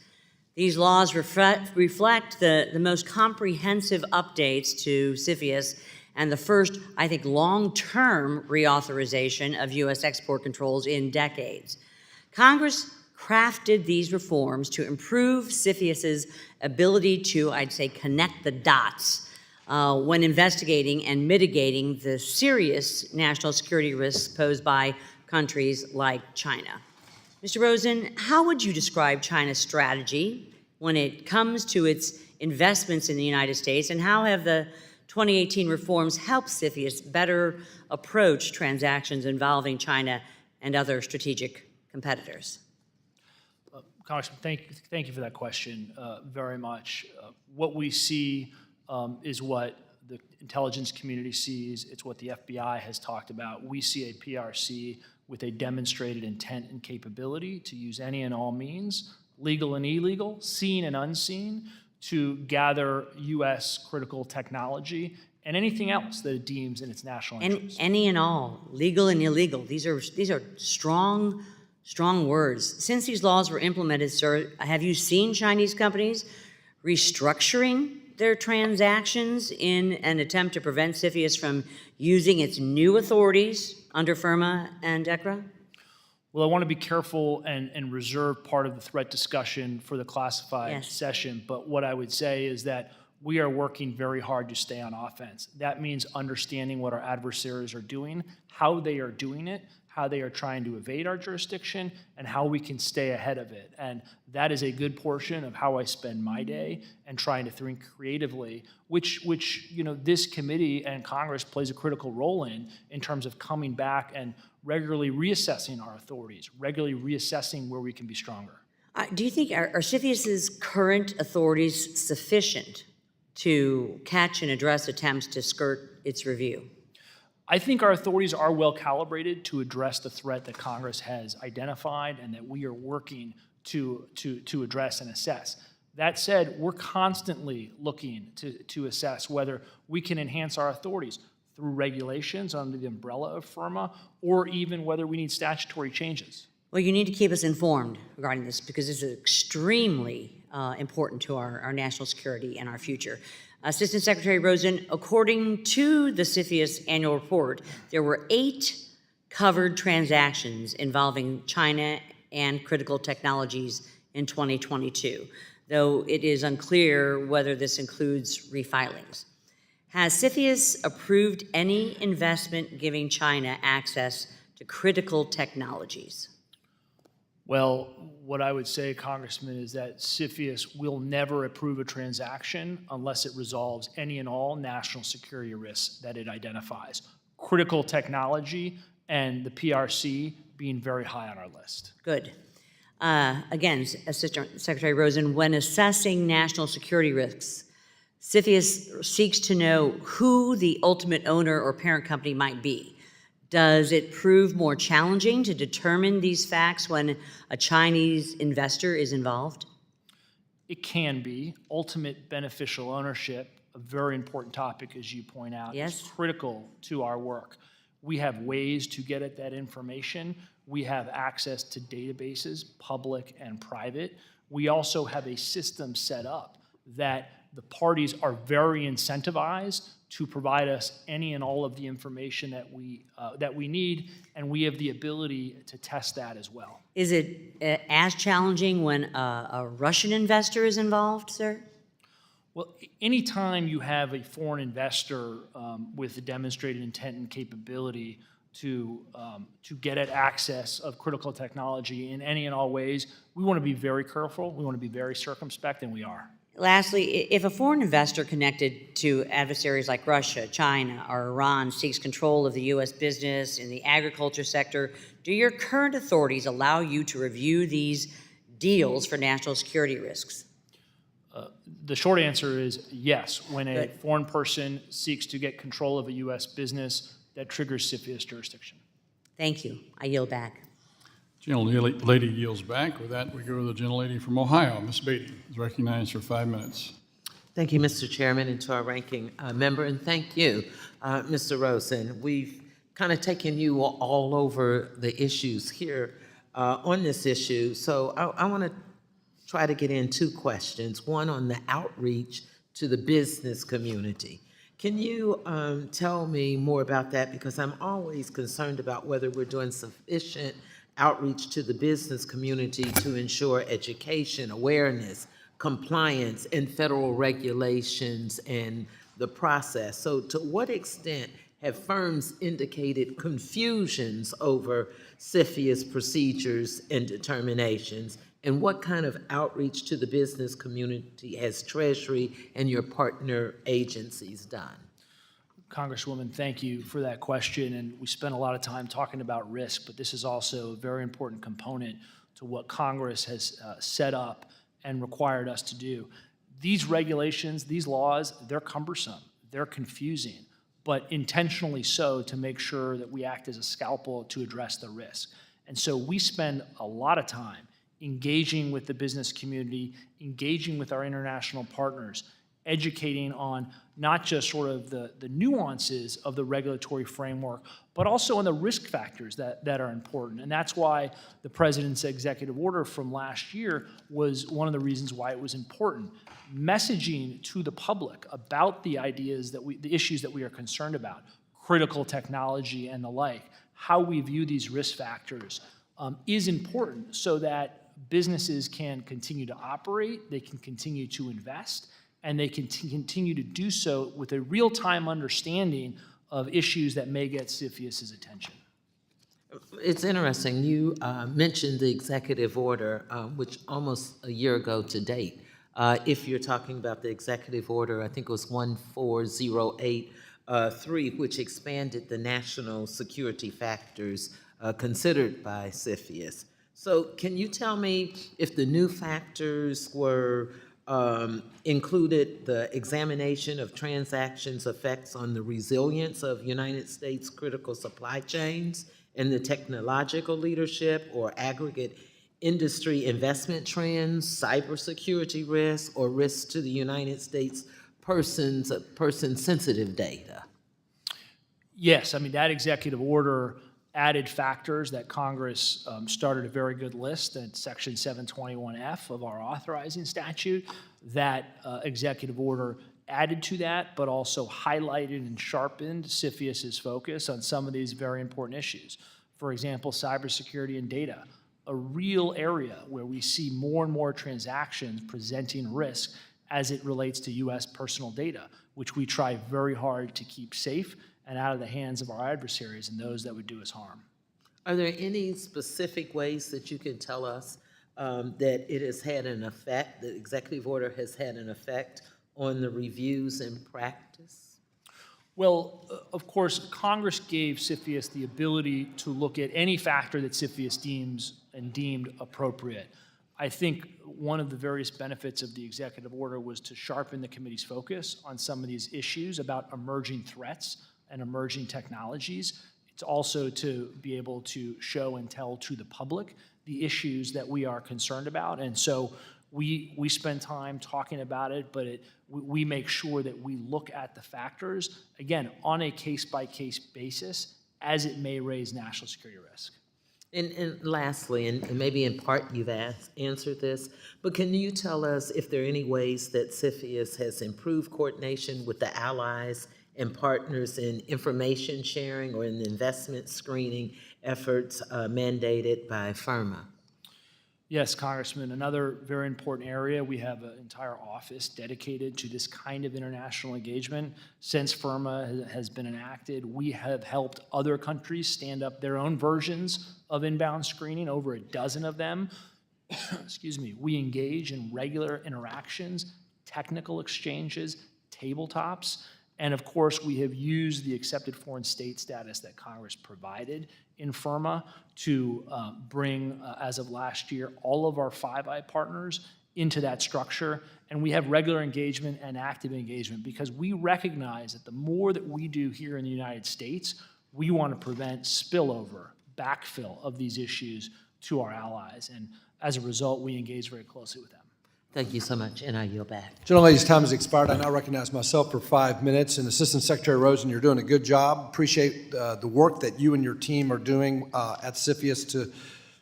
These laws reflect the most comprehensive updates to CFIUS and the first, I think, long-term reauthorization of U.S. export controls in decades. Congress crafted these reforms to improve CFIUS's ability to, I'd say, connect the dots when investigating and mitigating the serious national security risks posed by countries like China. Mr. Rosen, how would you describe China's strategy when it comes to its investments in the United States, and how have the 2018 reforms helped CFIUS better approach transactions involving China and other strategic competitors? Congressman, thank you for that question very much. What we see is what the intelligence community sees. It's what the FBI has talked about. We see a PRC with a demonstrated intent and capability to use any and all means, legal and illegal, seen and unseen, to gather U.S. critical technology and anything else that it deems in its national interest. Any and all, legal and illegal. These are strong words. Since these laws were implemented, sir, have you seen Chinese companies restructuring their transactions in an attempt to prevent CFIUS from using its new authorities under FIRMA and DECRA? Well, I want to be careful and reserve part of the threat discussion for the classified session, but what I would say is that we are working very hard to stay on offense. That means understanding what our adversaries are doing, how they are doing it, how they are trying to evade our jurisdiction, and how we can stay ahead of it. And that is a good portion of how I spend my day and trying to think creatively, which this committee and Congress plays a critical role in terms of coming back and regularly reassessing our authorities, regularly reassessing where we can be stronger. Do you think are CFIUS's current authorities sufficient to catch and address attempts to skirt its review? I think our authorities are well calibrated to address the threat that Congress has identified and that we are working to address and assess. That said, we're constantly looking to assess whether we can enhance our authorities through regulations under the umbrella of FIRMA, or even whether we need statutory changes. Well, you need to keep us informed regarding this because this is extremely important to our national security and our future. Assistant Secretary Rosen, according to the CFIUS annual report, there were 8 covered transactions involving China and critical technologies in 2022, though it is unclear whether this includes refilings. Has CFIUS approved any investment giving China access to critical technologies? Well, what I would say, Congressman, is that CFIUS will never approve a transaction unless it resolves any and all national security risks that it identifies. Critical technology and the PRC being very high on our list. Good. Again, Assistant Secretary Rosen, when assessing national security risks, CFIUS seeks to know who the ultimate owner or parent company might be. Does it prove more challenging to determine these facts when a Chinese investor is involved? It can be. Ultimate beneficial ownership, a very important topic, as you point out, is critical to our work. We have ways to get at that information. We have access to databases, public and private. We also have a system set up that the parties are very incentivized to provide us any and all of the information that we need, and we have the ability to test that as well. Is it as challenging when a Russian investor is involved, sir? Well, anytime you have a foreign investor with a demonstrated intent and capability to get at access of critical technology in any and all ways, we want to be very careful, we want to be very circumspect, and we are. Lastly, if a foreign investor connected to adversaries like Russia, China, or Iran seeks control of the U.S. business in the agriculture sector, do your current authorities allow you to review these deals for national security risks? The short answer is yes. When a foreign person seeks to get control of a U.S. business, that triggers CFIUS jurisdiction. Thank you. I yield back. Gentlelady yields back. With that, we go to the gentlelady from Ohio. Ms. Beatty is recognized for 5 minutes. Thank you, Mr. Chairman, and to our ranking member, and thank you, Mr. Rosen. We've kind of taken you all over the issues here on this issue, so I want to try to get in 2 questions, one on the outreach to the business community. Can you tell me more about that? Because I'm always concerned about whether we're doing sufficient outreach to the business community to ensure education, awareness, compliance, and federal regulations and the process. So to what extent have firms indicated confusions over CFIUS procedures and determinations? And what kind of outreach to the business community has Treasury and your partner agencies done? Congresswoman, thank you for that question. And we spent a lot of time talking about risk, but this is also a very important component to what Congress has set up and required us to do. These regulations, these laws, they're cumbersome, they're confusing, but intentionally so to make sure that we act as a scalpel to address the risk. And so we spend a lot of time engaging with the business community, engaging with our international partners, educating on not just sort of the nuances of the regulatory framework, but also on the risk factors that are important. And that's why the president's executive order from last year was one of the reasons why it was important. Messaging to the public about the ideas the issues that we are concerned about, critical technology and the like, how we view these risk factors is important so that businesses can continue to operate, they can continue to invest, and they can continue to do so with a real-time understanding of issues that may get CFIUS's attention. It's interesting, you mentioned the executive order, which almost a year ago to date. If you're talking about the executive order, I think it was 14083, which expanded the national security factors considered by CFIUS. So can you tell me if the new factors were included the examination of transactions' effects on the resilience of United States critical supply chains and the technological leadership or aggregate industry investment trends, cybersecurity risks, or risks to the United States person-sensitive data? Yes, I mean, that executive order added factors that Congress started a very good list in Section 721F of our authorizing statute. That executive order added to that, but also highlighted and sharpened CFIUS's focus on some of these very important issues. For example, cybersecurity and data, a real area where we see more and more transactions presenting risk as it relates to U.S. personal data, which we try very hard to keep safe and out of the hands of our adversaries and those that would do us harm. Are there any specific ways that you can tell us that it has had an effect, the executive order has had an effect on the reviews in practice? Well, of course, Congress gave CFIUS the ability to look at any factor that CFIUS deemed appropriate. I think one of the various benefits of the executive order was to sharpen the committee's focus on some of these issues about emerging threats and emerging technologies. It's also to be able to show and tell to the public the issues that we are concerned about. And so we spend time talking about it, but we make sure that we look at the factors, again, on a case-by-case basis as it may raise national security risk. And lastly, and maybe in part you've answered this, but can you tell us if there are any ways that CFIUS has improved coordination with the allies and partners in information sharing or in the investment screening efforts mandated by FIRMA? Yes, Congressman, another very important area. We have an entire office dedicated to this kind of international engagement. Since FIRMA has been enacted, we have helped other countries stand up their own versions of inbound screening, over a dozen of them. Excuse me. We engage in regular interactions, technical exchanges, tabletops, and of course, we have used the accepted foreign state status that Congress provided in FIRMA to bring, as of last year, all of our Five Eye partners into that structure. And we have regular engagement and active engagement because we recognize that the more that we do here in the United States, we want to prevent spillover, backfill of these issues to our allies. And as a result, we engage very closely with them. Thank you so much, and I yield back. Gentlelady's time has expired. I now recognize myself for 5 minutes. And Assistant Secretary Rosen, you're doing a good job. Appreciate the work that you and your team are doing at CFIUS to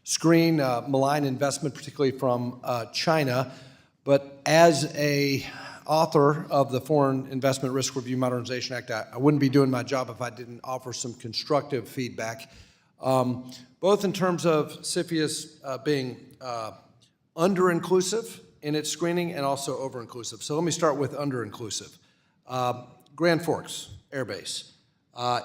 screen malign investment, particularly from China. But as a author of the Foreign Investment Risk Review Modernization Act, I wouldn't be doing my job if I didn't offer some constructive feedback, both in terms of CFIUS being under-inclusive in its screening and also over-inclusive. So let me start with under-inclusive. Grand Forks Air Base.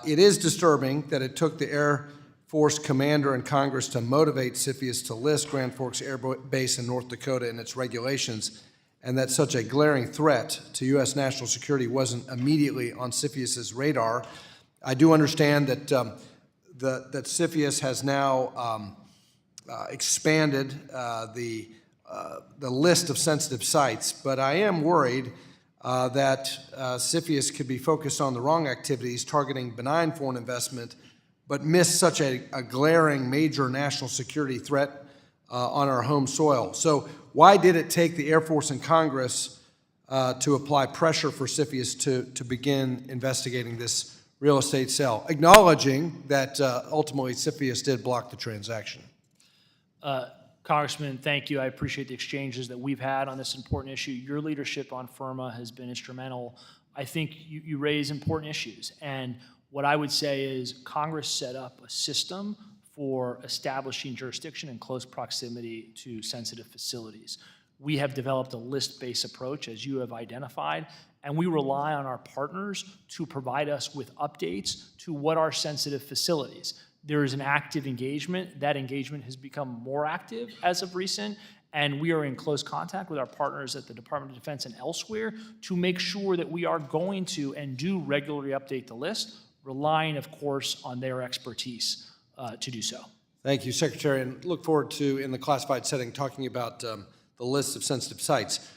It is disturbing that it took the Air Force commander and Congress to motivate CFIUS to list Grand Forks Air Base in North Dakota in its regulations, and that such a glaring threat to U.S. national security wasn't immediately on CFIUS's radar. I do understand that that CFIUS has now expanded the list of sensitive sites, but I am worried that CFIUS could be focused on the wrong activities targeting benign foreign investment, but miss such a glaring major national security threat on our home soil. So why did it take the Air Force and Congress to apply pressure for CFIUS to begin investigating this real estate sale, acknowledging that ultimately CFIUS did block the transaction. Congressman, thank you. I appreciate the exchanges that we've had on this important issue. Your leadership on FIRMA has been instrumental. I think you raise important issues. And what I would say is Congress set up a system for establishing jurisdiction in close proximity to sensitive facilities. We have developed a list-based approach, as you have identified, and we rely on our partners to provide us with updates to what are sensitive facilities. There is an active engagement. That engagement has become more active as of recent, and we are in close contact with our partners at the Department of Defense and elsewhere to make sure that we are going to and do regularly update the list, relying, of course, on their expertise to do so. Thank you, Secretary, and look forward to, in the classified setting, talking about the list of sensitive sites.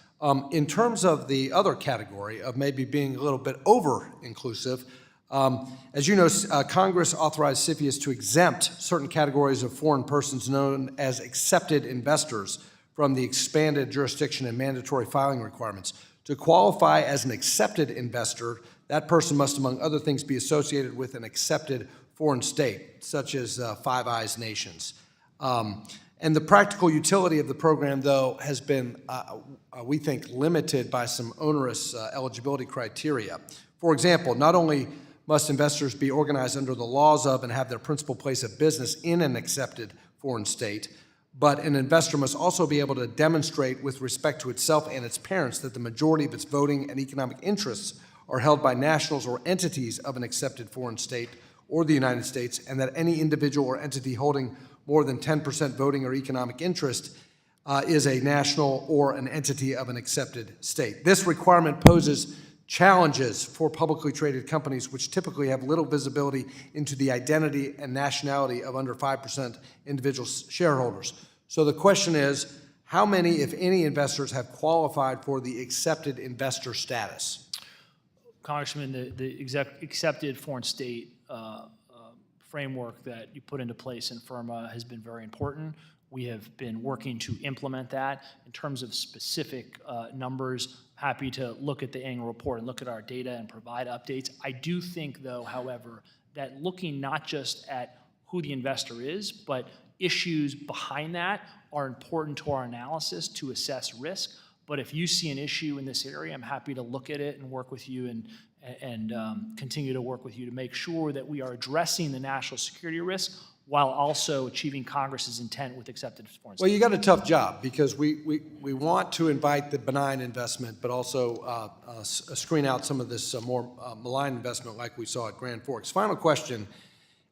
In terms of the other category of maybe being a little bit over-inclusive, as you know, Congress authorized CFIUS to exempt certain categories of foreign persons known as accepted investors from the expanded jurisdiction and mandatory filing requirements. To qualify as an accepted investor, that person must, among other things, be associated with an accepted foreign state, such as Five Eyes nations. And the practical utility of the program, though, has been, we think, limited by some onerous eligibility criteria. For example, not only must investors be organized under the laws of and have their principal place of business in an accepted foreign state, but an investor must also be able to demonstrate with respect to itself and its parents that the majority of its voting and economic interests are held by nationals or entities of an accepted foreign state or the United States, and that any individual or entity holding more than 10% voting or economic interest is a national or an entity of an accepted state. This requirement poses challenges for publicly traded companies which typically have little visibility into the identity and nationality of under 5% individual shareholders. So the question is, how many, if any, investors have qualified for the accepted investor status? Congressman, the accepted foreign state framework that you put into place in FIRMA has been very important. We have been working to implement that. In terms of specific numbers, happy to look at the annual report and look at our data and provide updates. I do think, though, however, that looking not just at who the investor is, but issues behind that are important to our analysis to assess risk. But if you see an issue in this area, I'm happy to look at it and work with you and continue to work with you to make sure that we are addressing the national security risk while also achieving Congress's intent with accepted foreign states. Well, you got a tough job because we want to invite the benign investment, but also screen out some of this more malign investment like we saw at Grand Forks. Final question.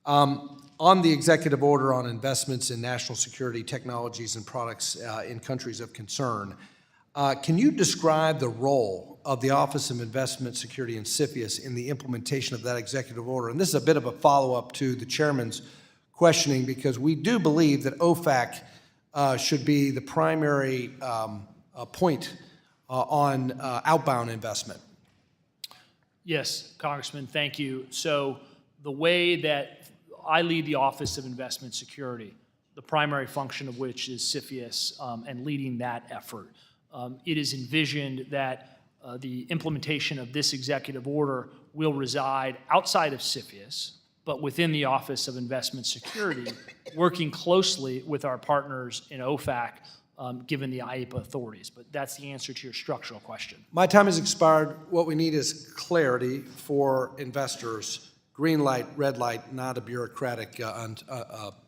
On the executive order on investments in national security technologies and products in countries of concern, can you describe the role of the Office of Investment Security and CFIUS in the implementation of that executive order? And this is a bit of a follow-up to the chairman's questioning, because we do believe that OFAC should be the primary point on outbound investment. Yes, Congressman, thank you. So the way that I lead the Office of Investment Security, the primary function of which is CFIUS, and leading that effort, it is envisioned that the implementation of this executive order will reside outside of CFIUS, but within the Office of Investment Security, working closely with our partners in OFAC, given the IEPA authorities. But that's the answer to your structural question. My time has expired. What we need is clarity for investors. Green light, red light, not a bureaucratic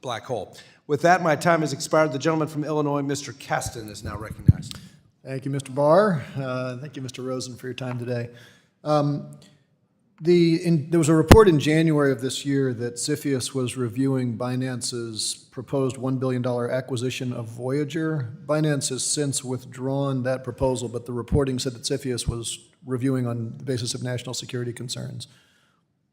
black hole. With that, my time has expired. The gentleman from Illinois, Mr. Kasten, is now recognized. Thank you, Mr. Barr. Thank you, Mr. Rosen, for your time today. There was a report in January of this year that CFIUS was reviewing Binance's proposed $1 billion acquisition of Voyager. Binance has since withdrawn that proposal, but the reporting said that CFIUS was reviewing on the basis of national security concerns.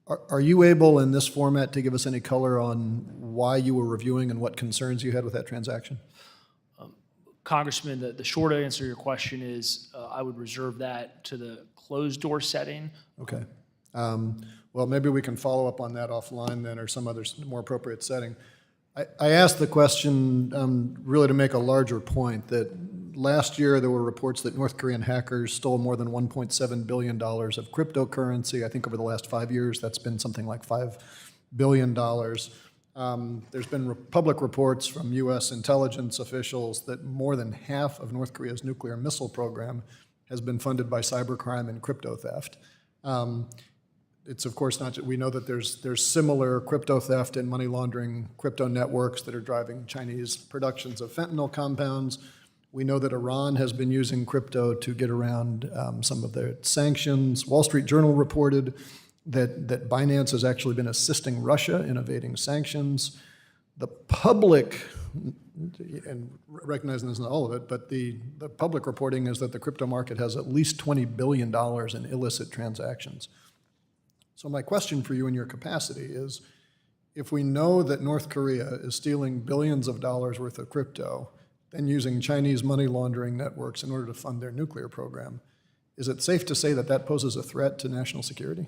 Are you able in this format to give us any color on why you were reviewing and what concerns you had with that transaction? Congressman, the short answer to your question is I would reserve that to the closed door setting. Okay. Well, maybe we can follow up on that offline then, or some other more appropriate setting. I asked the question really to make a larger point that last year, there were reports that North Korean hackers stole more than $1.7 billion of cryptocurrency. I think over the last 5 years, that's been something like $5 billion. There's been public reports from U.S. intelligence officials that more than half of North Korea's nuclear missile program has been funded by cybercrime and crypto theft. It's of course not, we know that there's similar crypto theft and money laundering crypto networks that are driving Chinese productions of fentanyl compounds. We know that Iran has been using crypto to get around some of their sanctions. Wall Street Journal reported that Binance has actually been assisting Russia in evading sanctions. The public, and recognizing this is not all of it, but the public reporting is that the crypto market has at least $20 billion in illicit transactions. So my question for you in your capacity is, if we know that North Korea is stealing billions of dollars worth of crypto, then using Chinese money laundering networks in order to fund their nuclear program, is it safe to say that that poses a threat to national security?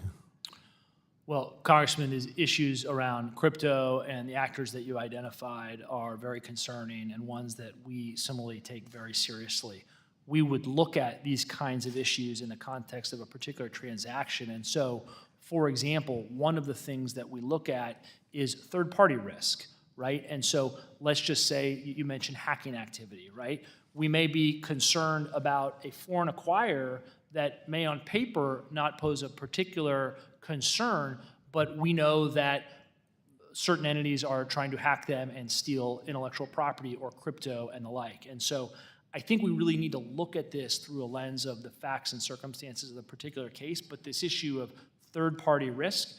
Well, Congressman, these issues around crypto and the actors that you identified are very concerning and ones that we similarly take very seriously. We would look at these kinds of issues in the context of a particular transaction. And so, for example, one of the things that we look at is third-party risk, right? And so let's just say you mentioned hacking activity, right? We may be concerned about a foreign acquirer that may on paper not pose a particular concern, but we know that certain entities are trying to hack them and steal intellectual property or crypto and the like. And so I think we really need to look at this through a lens of the facts and circumstances of the particular case, but this issue of third-party risk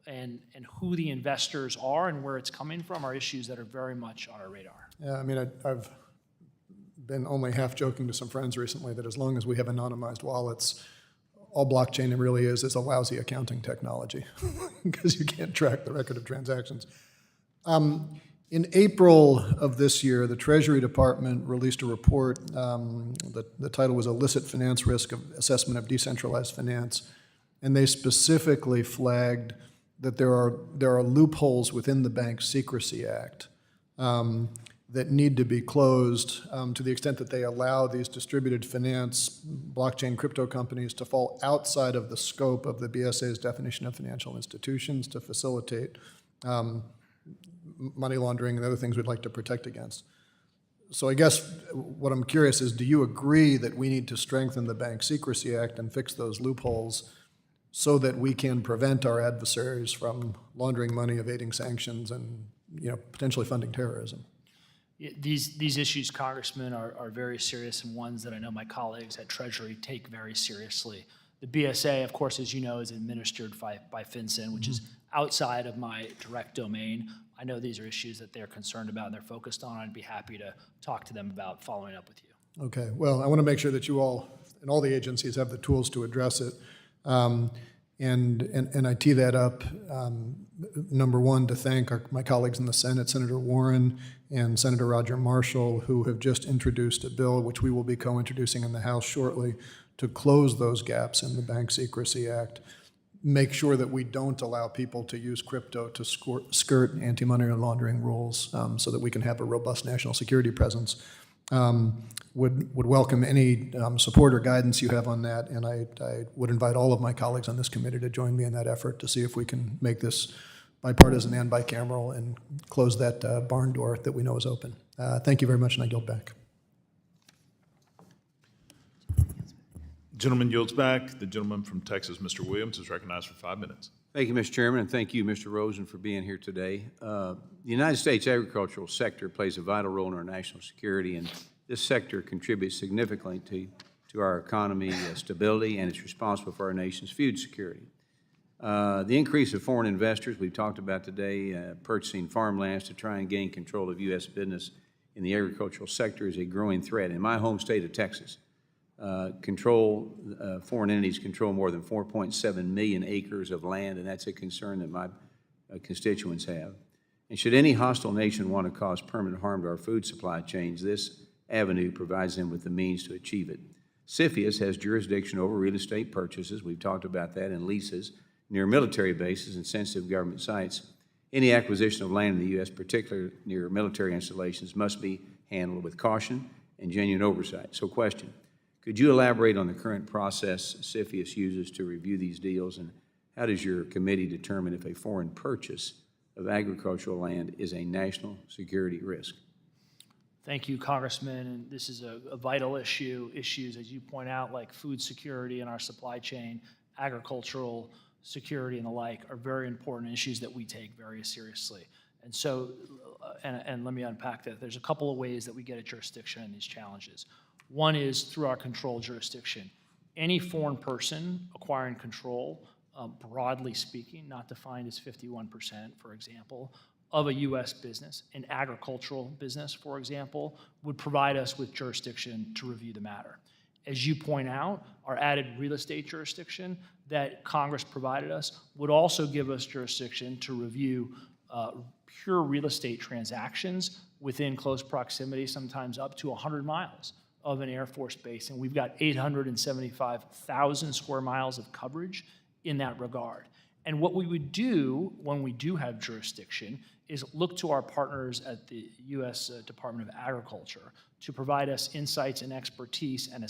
and who the investors are and where it's coming from are issues that are very much on our radar. Yeah, I mean, I've been only half joking to some friends recently that as long as we have anonymized wallets, all blockchain really is a lousy accounting technology because you can't track the record of transactions. In April of this year, the Treasury Department released a report. The title was Illicit Finance Risk Assessment of Decentralized Finance. And they specifically flagged that there are loopholes within the Bank Secrecy Act that need to be closed to the extent that they allow these distributed finance, blockchain crypto companies to fall outside of the scope of the BSA's definition of financial institutions to facilitate money laundering and other things we'd like to protect against. So I guess what I'm curious is, do you agree that we need to strengthen the Bank Secrecy Act and fix those loopholes so that we can prevent our adversaries from laundering money, evading sanctions, and potentially funding terrorism? These issues, Congressman, are very serious and ones that I know my colleagues at Treasury take very seriously. The BSA, of course, as you know, is administered by FinCEN, which is outside of my direct domain. I know these are issues that they're concerned about and they're focused on. I'd be happy to talk to them about following up with you. Okay. Well, I want to make sure that you all and all the agencies have the tools to address it. And I tee that up, number one, to thank my colleagues in the Senate, Senator Warren and Senator Roger Marshall, who have just introduced a bill, which we will be co-introducing in the House shortly, to close those gaps in the Bank Secrecy Act, make sure that we don't allow people to use crypto to skirt anti-money laundering rules so that we can have a robust national security presence. Would welcome any support or guidance you have on that, and I would invite all of my colleagues on this committee to join me in that effort to see if we can make this bipartisan and bicameral and close that barn door that we know is open. Thank you very much, and I yield back. Gentleman yields back. The gentleman from Texas, Mr. Williams, is recognized for 5 minutes. Thank you, Mr. Chairman, and thank you, Mr. Rosen, for being here today. The United States agricultural sector plays a vital role in our national security, and this sector contributes significantly to our economy stability, and it's responsible for our nation's food security. The increase of foreign investors we've talked about today, purchasing farmlands to try and gain control of U.S. business in the agricultural sector is a growing threat. In my home state of Texas, foreign entities control more than 4.7 million acres of land, and that's a concern that my constituents have. And should any hostile nation want to cause permanent harm to our food supply chains, this avenue provides them with the means to achieve it. CFIUS has jurisdiction over real estate purchases, we've talked about that, and leases near military bases and sensitive government sites. Any acquisition of land in the U.S., particularly near military installations, must be handled with caution and genuine oversight. So question, could you elaborate on the current process CFIUS uses to review these deals, and how does your committee determine if a foreign purchase of agricultural land is a national security risk? Thank you, Congressman, and this is a vital issue. Issues, as you point out, like food security in our supply chain, agricultural security and the like, are very important issues that we take very seriously. And so, and let me unpack that. There's a couple of ways that we get a jurisdiction in these challenges. One is through our control jurisdiction. Any foreign person acquiring control, broadly speaking, not defined as 51%, for example, of a U.S. business, an agricultural business, for example, would provide us with jurisdiction to review the matter. As you point out, our added real estate jurisdiction that Congress provided us would also give us jurisdiction to review pure real estate transactions within close proximity, sometimes up to 100 miles of an Air Force base. And we've got 875,000 square miles of coverage in that regard. And what we would do when we do have jurisdiction is look to our partners at the U.S. Department of Agriculture to provide us insights and expertise and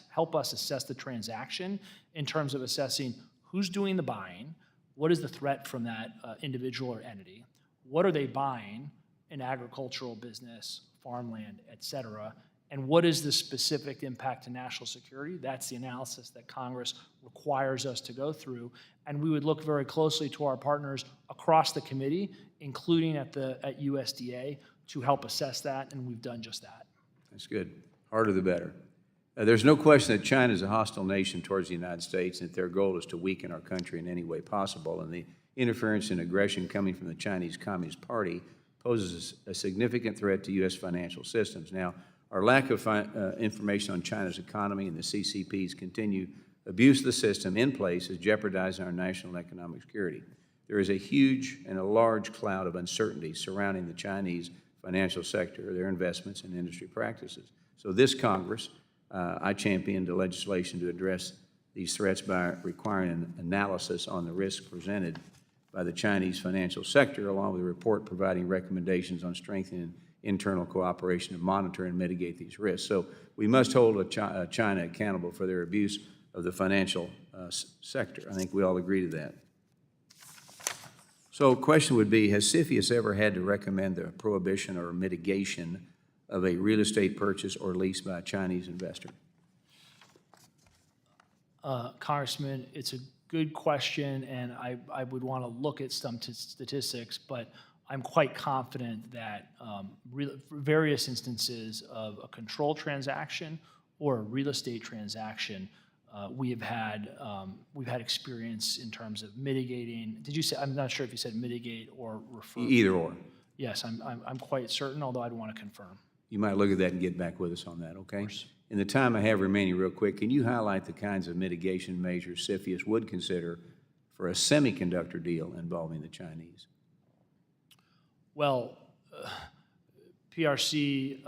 help us assess the transaction in terms of assessing who's doing the buying, what is the threat from that individual or entity, what are they buying in agricultural business, farmland, et cetera, and what is the specific impact to national security? That's the analysis that Congress requires us to go through. And we would look very closely to our partners across the committee, including at USDA, to help assess that, and we've done just that. That's good. Harder the better. There's no question that China is a hostile nation towards the United States, and that their goal is to weaken our country in any way possible. And the interference and aggression coming from the Chinese Communist Party poses a significant threat to U.S. financial systems. Now, our lack of information on China's economy and the CCP's continued abuse of the system in place is jeopardizing our national economic security. There is a huge and a large cloud of uncertainty surrounding the Chinese financial sector, their investments, and industry practices. So this Congress, I championed the legislation to address these threats by requiring an analysis on the risks presented by the Chinese financial sector, along with a report providing recommendations on strengthening internal cooperation to monitor and mitigate these risks. So we must hold China accountable for their abuse of the financial sector. I think we all agree to that. So the question would be, has CFIUS ever had to recommend the prohibition or mitigation of a real estate purchase or lease by a Chinese investor? Congressman, it's a good question, and I would want to look at some statistics, but I'm quite confident that various instances of a control transaction or a real estate transaction, we've had experience in terms of mitigating. Did you say? I'm not sure if you said mitigate or refer. Either or. Yes, I'm quite certain, although I'd want to confirm. You might look at that and get back with us on that, okay? In the time I have remaining, real quick, can you highlight the kinds of mitigation measures CFIUS would consider for a semiconductor deal involving the Chinese? Well, PRC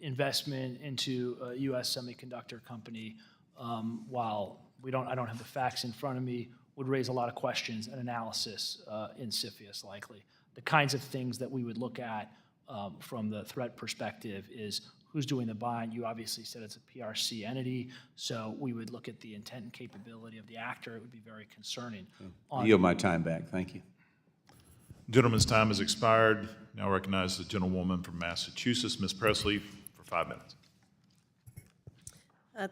investment into a U.S. semiconductor company, while I don't have the facts in front of me, would raise a lot of questions and analysis in CFIUS likely. The kinds of things that we would look at from the threat perspective is who's doing the buying. You obviously said it's a PRC entity, so we would look at the intent and capability of the actor. It would be very concerning. I yield my time back. Thank you. Gentleman's time has expired. Now recognize the gentlewoman from Massachusetts, Ms. Presley, for 5 minutes.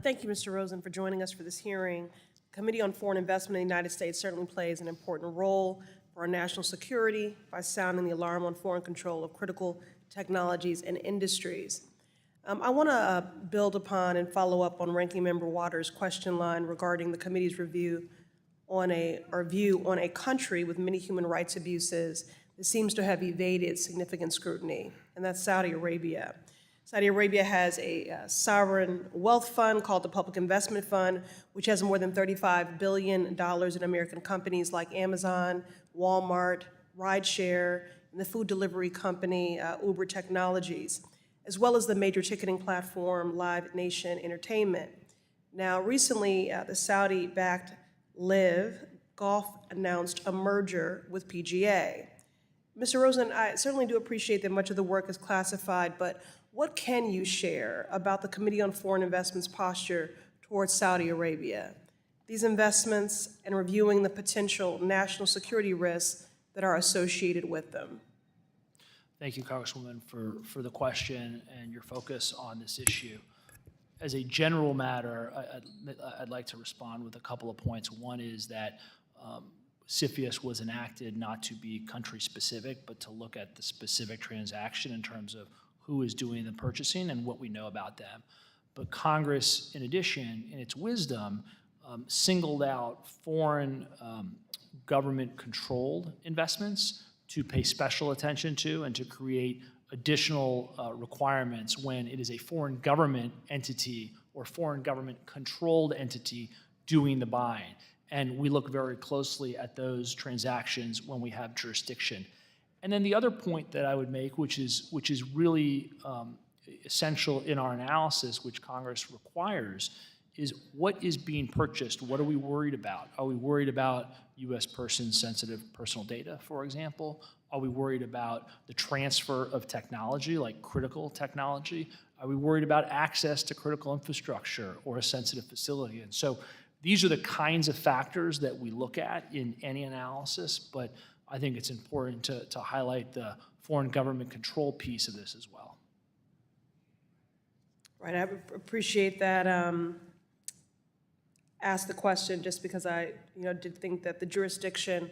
Thank you, Mr. Rosen, for joining us for this hearing. The Committee on Foreign Investment in the United States certainly plays an important role for our national security by sounding the alarm on foreign control of critical technologies and industries. I want to build upon and follow up on Ranking Member Waters' question line regarding the committee's view on a country with many human rights abuses that seems to have evaded significant scrutiny, and that's Saudi Arabia. Saudi Arabia has a sovereign wealth fund called the Public Investment Fund, which has more than $35 billion in American companies like Amazon, Walmart, Rideshare, and the food delivery company Uber Technologies, as well as the major ticketing platform Live Nation Entertainment. Now, recently, the Saudi-backed Live Golf announced a merger with PGA. Mr. Rosen, I certainly do appreciate that much of the work is classified, but what can you share about the Committee on Foreign Investment's posture towards Saudi Arabia? These investments and reviewing the potential national security risks that are associated with them. Thank you, Congresswoman, for the question and your focus on this issue. As a general matter, I'd like to respond with a couple of points. One is that CFIUS was enacted not to be country-specific, but to look at the specific transaction in terms of who is doing the purchasing and what we know about them. But Congress, in addition, in its wisdom, singled out foreign government-controlled investments to pay special attention to and to create additional requirements when it is a foreign government entity or foreign government-controlled entity doing the buying. And we look very closely at those transactions when we have jurisdiction. And then the other point that I would make, which is really essential in our analysis, which Congress requires, is what is being purchased? What are we worried about? Are we worried about U.S. person-sensitive personal data, for example? Are we worried about the transfer of technology, like critical technology? Are we worried about access to critical infrastructure or a sensitive facility? And so these are the kinds of factors that we look at in any analysis, but I think it's important to highlight the foreign government control piece of this as well. Right, I appreciate that. Asked the question just because I, did think that the jurisdiction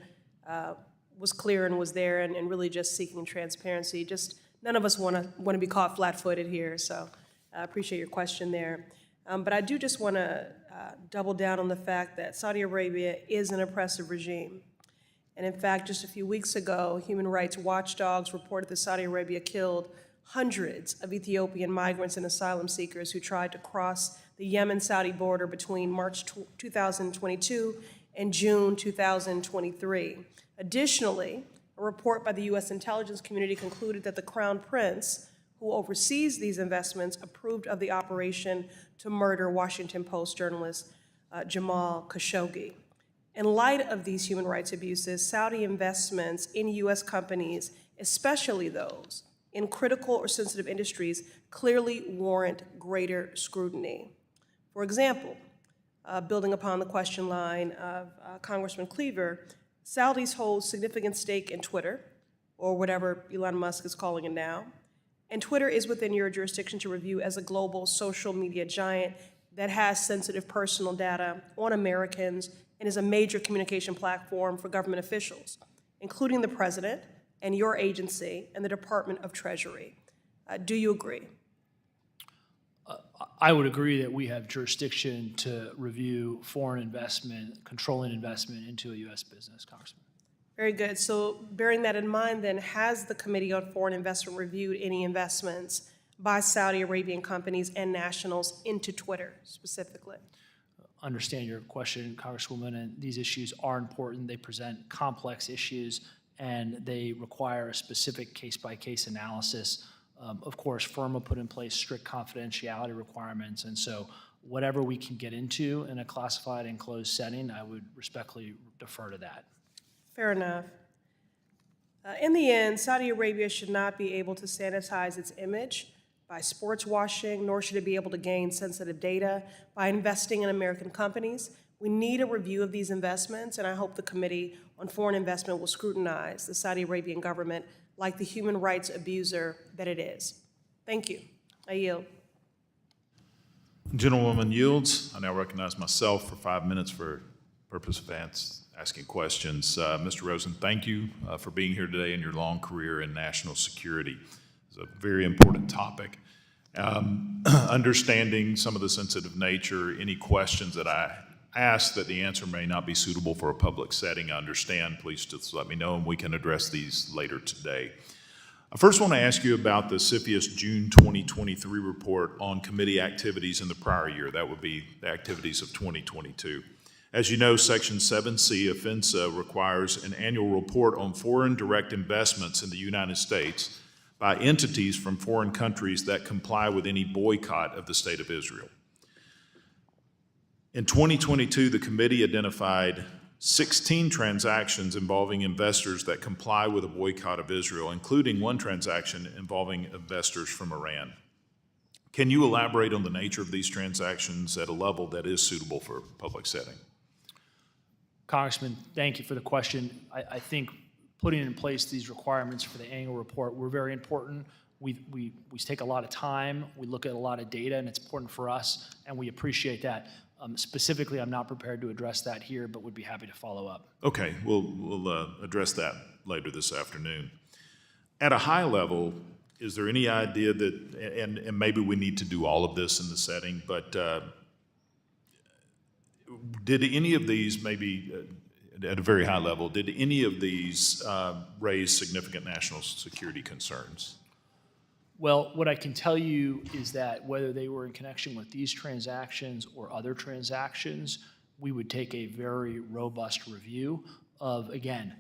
was clear and was there, and really just seeking transparency. Just none of us want to be caught flat-footed here, so I appreciate your question there. But I do just want to double down on the fact that Saudi Arabia is an oppressive regime. And in fact, just a few weeks ago, human rights watchdogs reported that Saudi Arabia killed hundreds of Ethiopian migrants and asylum seekers who tried to cross the Yemen-Saudi border between March 2022 and June 2023. Additionally, a report by the U.S. intelligence community concluded that the Crown Prince, who oversees these investments, approved of the operation to murder Washington Post journalist Jamal Khashoggi. In light of these human rights abuses, Saudi investments in U.S. companies, especially those in critical or sensitive industries, clearly warrant greater scrutiny. For example, building upon the question line of Congressman Cleaver, Saudis hold significant stake in Twitter, or whatever Elon Musk is calling it now, and Twitter is within your jurisdiction to review as a global social media giant that has sensitive personal data on Americans and is a major communication platform for government officials, including the president and your agency and the Department of Treasury. Do you agree? I would agree that we have jurisdiction to review foreign investment, controlling investment into a U.S. business, Congressman. Very good. So bearing that in mind, then, has the Committee on Foreign Investment reviewed any investments by Saudi Arabian companies and nationals into Twitter specifically? Understand your question, Congresswoman, and these issues are important. They present complex issues, and they require a specific case-by-case analysis. Of course, FIRMA put in place strict confidentiality requirements, and so whatever we can get into in a classified and closed setting, I would respectfully defer to that. Fair enough. In the end, Saudi Arabia should not be able to sanitize its image by sports washing, nor should it be able to gain sensitive data by investing in American companies. We need a review of these investments, and I hope the Committee on Foreign Investment will scrutinize the Saudi Arabian government like the human rights abuser that it is. Thank you. I yield. Gentlewoman yields. I now recognize myself for 5 minutes for purpose of asking questions. Mr. Rosen, thank you for being here today in your long career in national security. It's a very important topic. Understanding some of the sensitive nature, any questions that I ask that the answer may not be suitable for a public setting, I understand. Please just let me know and we can address these later today. I first want to ask you about the CFIUS June 2023 report on committee activities in the prior year. That would be the activities of 2022. As you know, Section 7C of FINSA requires an annual report on foreign direct investments in the United States by entities from foreign countries that comply with any boycott of the State of Israel. In 2022, the committee identified 16 transactions involving investors that comply with a boycott of Israel, including one transaction involving investors from Iran. Can you elaborate on the nature of these transactions at a level that is suitable for a public setting? Congressman, thank you for the question. I think putting in place these requirements for the annual report were very important. We take a lot of time, we look at a lot of data, and it's important for us, and we appreciate that. Specifically, I'm not prepared to address that here, but would be happy to follow up. Okay, we'll address that later this afternoon. At a high level, is there any idea that, and maybe we need to do all of this in the setting, but did any of these, maybe at a very high level, did any of these raise significant national security concerns? Well, what I can tell you is that whether they were in connection with these transactions or other transactions, we would take a very robust review of, again,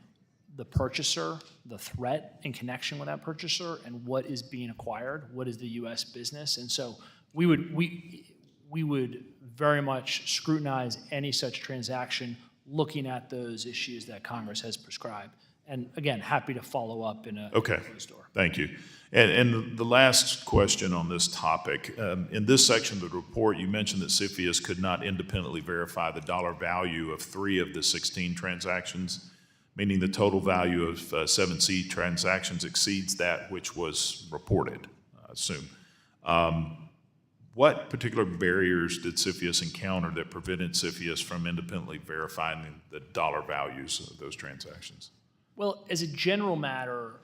the purchaser, the threat in connection with that purchaser, and what is being acquired, what is the U.S. business. And so we would very much scrutinize any such transaction looking at those issues that Congress has prescribed. And again, happy to follow up in a closed door. Thank you. And the last question on this topic, in this section of the report, you mentioned that CFIUS could not independently verify the dollar value of 3 of the 16 transactions, meaning the total value of 7C transactions exceeds that which was reported, I assume. What particular barriers did CFIUS encounter that prevented CFIUS from independently verifying the dollar values of those transactions? Well, as a general matter,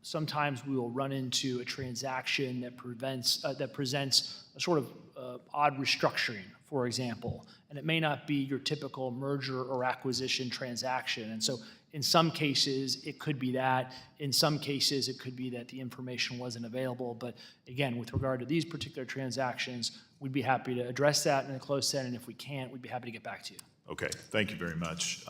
sometimes we will run into a transaction that presents a sort of odd restructuring, for example, and it may not be your typical merger or acquisition transaction. And so in some cases, it could be that. In some cases, it could be that the information wasn't available. But again, with regard to these particular transactions, we'd be happy to address that in a closed setting. If we can't, we'd be happy to get back to you. Okay, thank you very much.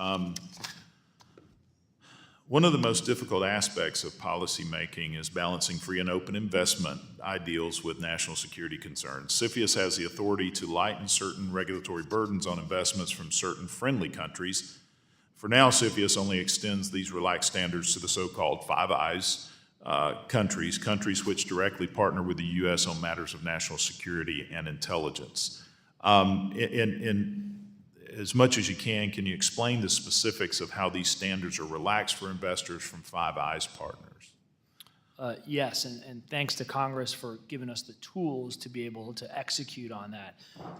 One of the most difficult aspects of policymaking is balancing free and open investment ideals with national security concerns. CFIUS has the authority to lighten certain regulatory burdens on investments from certain friendly countries. For now, CFIUS only extends these relaxed standards to the so-called Five Eyes countries which directly partner with the U.S. on matters of national security and intelligence. As much as you can you explain the specifics of how these standards are relaxed for investors from Five Eyes partners? Yes, and thanks to Congress for giving us the tools to be able to execute on that.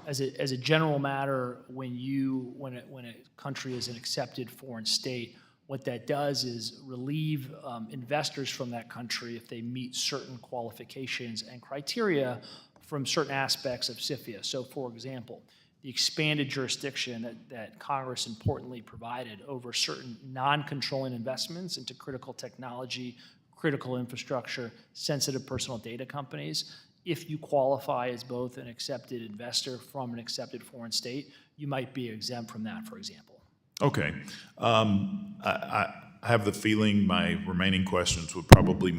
As a general matter, when a country is an accepted foreign state, what that does is relieve investors from that country if they meet certain qualifications and criteria from certain aspects of CFIUS. So, for example, the expanded jurisdiction that Congress importantly provided over certain non-controlling investments into critical technology, critical infrastructure, sensitive personal data companies. If you qualify as both an accepted investor from an accepted foreign state, you might be exempt from that, for example. Okay. I have the feeling my remaining questions would probably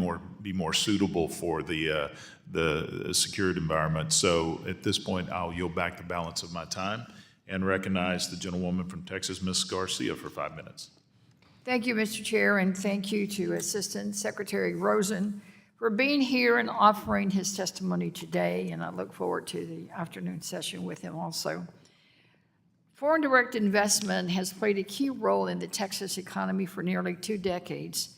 be more suitable for the secured environment. So at this point, I'll yield back the balance of my time and recognize the gentlewoman from Texas, Ms. Garcia, for 5 minutes. Thank you, Mr. Chair, and thank you to Assistant Secretary Rosen for being here and offering his testimony today, and I look forward to the afternoon session with him also. Foreign direct investment has played a key role in the Texas economy for nearly 2 decades.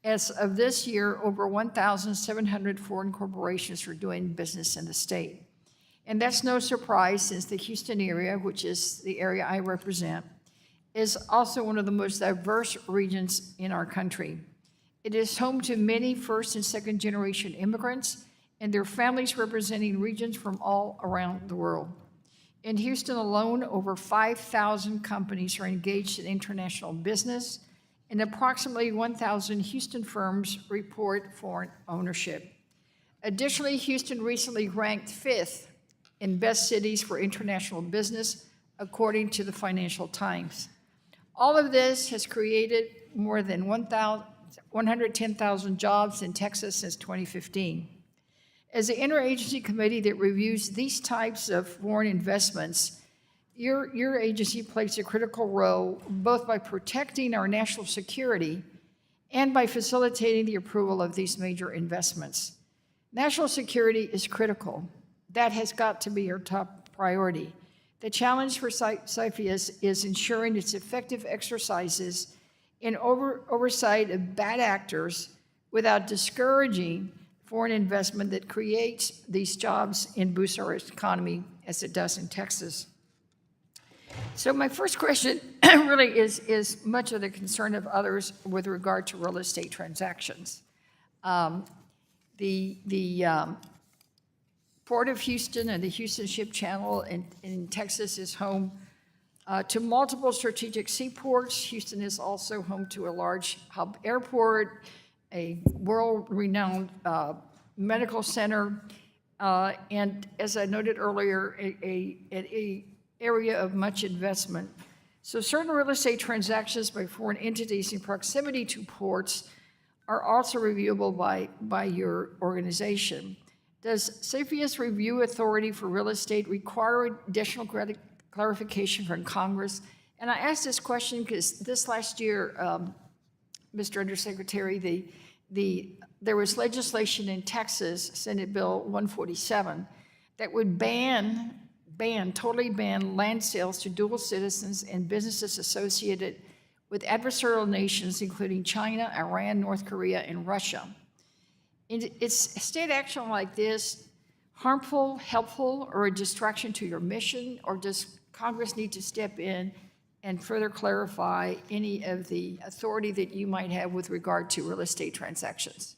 As of this year, over 1,700 foreign corporations are doing business in the state. And that's no surprise since the Houston area, which is the area I represent, is also one of the most diverse regions in our country. It is home to many first and second generation immigrants and their families representing regions from all around the world. In Houston alone, over 5,000 companies are engaged in international business, and approximately 1,000 Houston firms report foreign ownership. Additionally, Houston recently ranked 5th in best cities for international business, according to the Financial Times. All of this has created more than 110,000 jobs in Texas since 2015. As the interagency committee that reviews these types of foreign investments, your agency plays a critical role both by protecting our national security and by facilitating the approval of these major investments. National security is critical. That has got to be your top priority. The challenge for CFIUS is ensuring its effective exercises in oversight of bad actors without discouraging foreign investment that creates these jobs and boosts our economy as it does in Texas. So my first question really is much of the concern of others with regard to real estate transactions. The Port of Houston and the Houston Ship Channel in Texas is home to multiple strategic seaports. Houston is also home to a large hub airport, a world-renowned medical center, and as I noted earlier, a area of much investment. So certain real estate transactions by foreign entities in proximity to ports are also reviewable by your organization. Does CFIUS Review Authority for Real Estate require additional clarification from Congress? And I ask this question because this last year, Mr. Undersecretary, there was legislation in Texas, Senate Bill 147, that would totally ban land sales to dual citizens and businesses associated with adversarial nations, including China, Iran, North Korea, and Russia. Is state action like this harmful, helpful, or a distraction to your mission, or does Congress need to step in and further clarify any of the authority that you might have with regard to real estate transactions?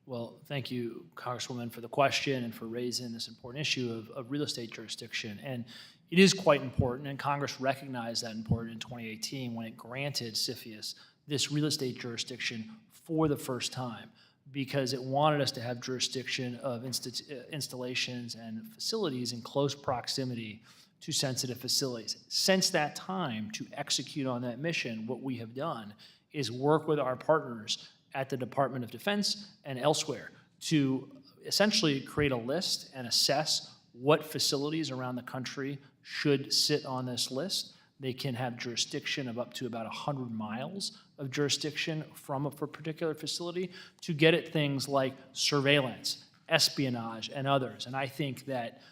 Well, thank you, Congresswoman, for the question and for raising this important issue of real estate jurisdiction. And it is quite important, and Congress recognized that important in 2018 when it granted CFIUS this real estate jurisdiction for the first time, because it wanted us to have jurisdiction of installations and facilities in close proximity to sensitive facilities. Since that time, to execute on that mission, what we have done is work with our partners at the Department of Defense and elsewhere to essentially create a list and assess what facilities around the country should sit on this list. They can have jurisdiction of up to about 100 miles of jurisdiction from a particular facility to get at things like surveillance, espionage, and others. And I think that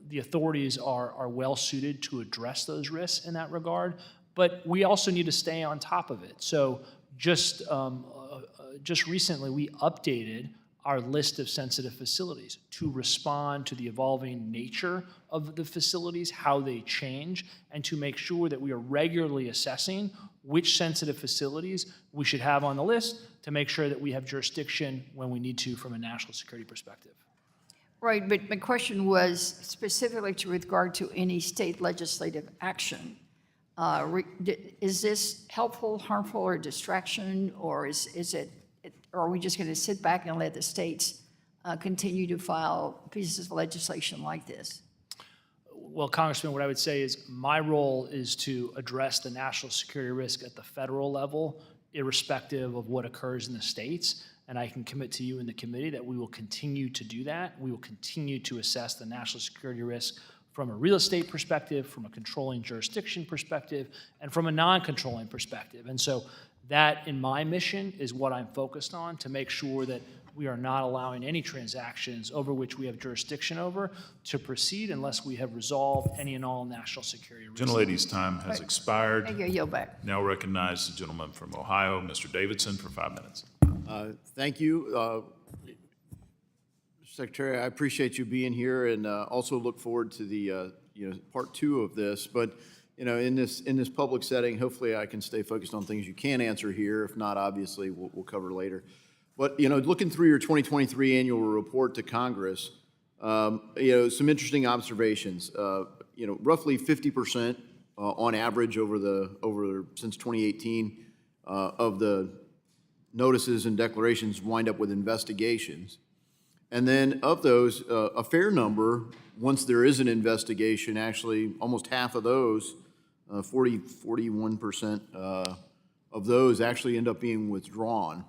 the authorities are well suited to address those risks in that regard, but we also need to stay on top of it. So just recently, we updated our list of sensitive facilities to respond to the evolving nature of the facilities, how they change, and to make sure that we are regularly assessing which sensitive facilities we should have on the list to make sure that we have jurisdiction when we need to from a national security perspective. Right, but my question was specifically to regard to any state legislative action. Is this helpful, harmful, or distraction, or are we just going to sit back and let the states continue to file pieces of legislation like this? Well, Congressman, what I would say is my role is to address the national security risk at the federal level, irrespective of what occurs in the states. And I can commit to you in the committee that we will continue to do that. We will continue to assess the national security risk from a real estate perspective, from a controlling jurisdiction perspective, and from a non-controlling perspective. And so that, in my mission, is what I'm focused on, to make sure that we are not allowing any transactions over which we have jurisdiction over to proceed unless we have resolved any and all national security risks. Gentlelady's time has expired. Thank you. Yield back. Now recognize the gentleman from Ohio, Mr. Davidson, for 5 minutes. Thank you. Mr. Secretary, I appreciate you being here, and also look forward to the part two of this. But in this public setting, hopefully I can stay focused on things you can answer here. If not, obviously we'll cover later. But looking through your 2023 annual report to Congress, some interesting observations. Roughly 50% on average since 2018 of the notices and declarations wind up with investigations. And then of those, a fair number, once there is an investigation, actually almost half of those, 41% of those actually end up being withdrawn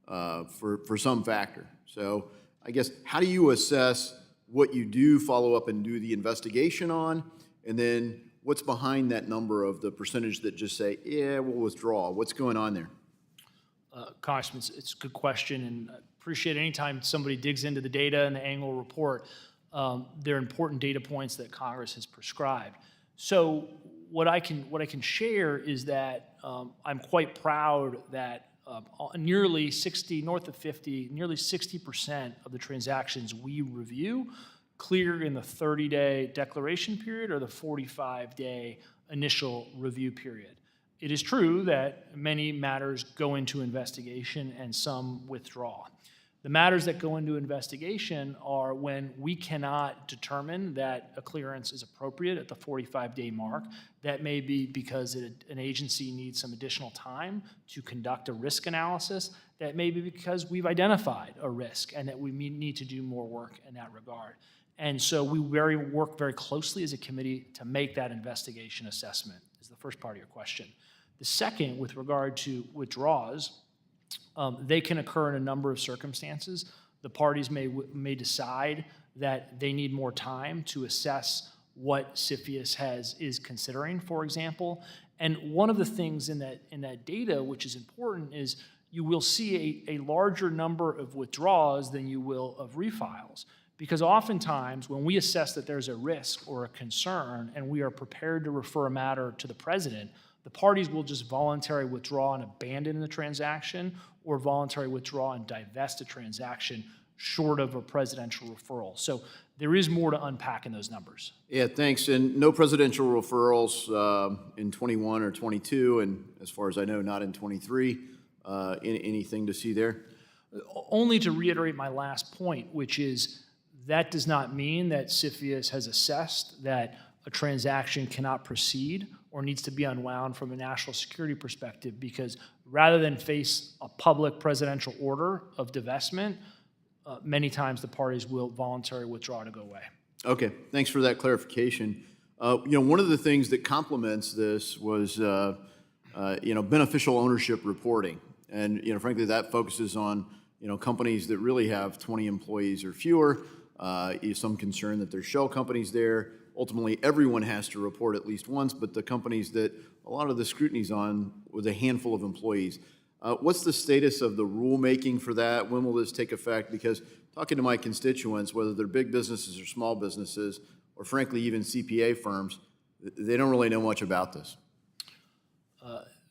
for some factor. So I guess, how do you assess what you do follow up and do the investigation on, And then what's behind that number of the percentage that just say, yeah, we'll withdraw? What's going on there? Congressman, it's a good question, and I appreciate any time somebody digs into the data and the annual report. They're important data points that Congress has prescribed. So what I can share is that I'm quite proud that nearly 60% of the transactions we review clear in the 30-day declaration period or the 45-day initial review period. It is true that many matters go into investigation and some withdraw. The matters that go into investigation are when we cannot determine that a clearance is appropriate at the 45-day mark. That may be because an agency needs some additional time to conduct a risk analysis. That may be because we've identified a risk and that we need to do more work in that regard. And so we work very closely as a committee to make that investigation assessment, is the first part of your question. The second, with regard to withdrawals, they can occur in a number of circumstances. The parties may decide that they need more time to assess what CFIUS is considering, for example. And one of the things in that data, which is important, is you will see a larger number of withdrawals than you will of refiles. Because oftentimes, when we assess that there's a risk or a concern and we are prepared to refer a matter to the president, the parties will just voluntarily withdraw and abandon the transaction or voluntarily withdraw and divest a transaction short of a presidential referral. So there is more to unpack in those numbers. Yeah, thanks. And no presidential referrals in 21 or 22, and as far as I know, not in 23. Anything to see there? Only to reiterate my last point, which is that does not mean that CFIUS has assessed that a transaction cannot proceed or needs to be unwound from a national security perspective, because rather than face a public presidential order of divestment, many times the parties will voluntarily withdraw to go away. Okay, thanks for that clarification. One of the things that complements this was, beneficial ownership reporting. And, frankly, that focuses on, companies that really have 20 employees or fewer. Some concern that there's shell companies there. Ultimately, everyone has to report at least once, but the companies that a lot of the scrutiny's on with a handful of employees. What's the status of the rulemaking for that? When will this take effect? Because talking to my constituents, whether they're big businesses or small businesses, or frankly even CPA firms, they don't really know much about this.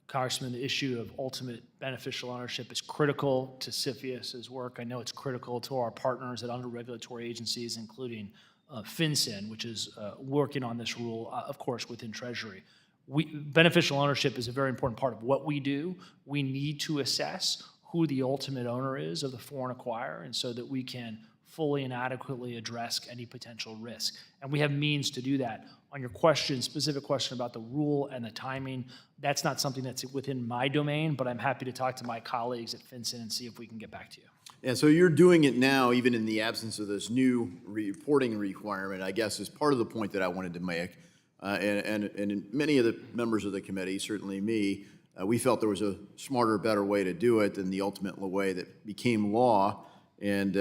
Congressman, the issue of ultimate beneficial ownership is critical to CFIUS's work. I know it's critical to our partners at other regulatory agencies, including FinCEN, which is working on this rule, of course, within Treasury. Beneficial ownership is a very important part of what we do. We need to assess who the ultimate owner is of the foreign acquirer, and so that we can fully and adequately address any potential risk. And we have means to do that. On your specific question about the rule and the timing, that's not something that's within my domain, but I'm happy to talk to my colleagues at FinCEN and see if we can get back to you. And so you're doing it now, even in the absence of this new reporting requirement, I guess, is part of the point that I wanted to make. And many of the members of the committee, certainly me, we felt there was a smarter, better way to do it than the ultimate way that became law. And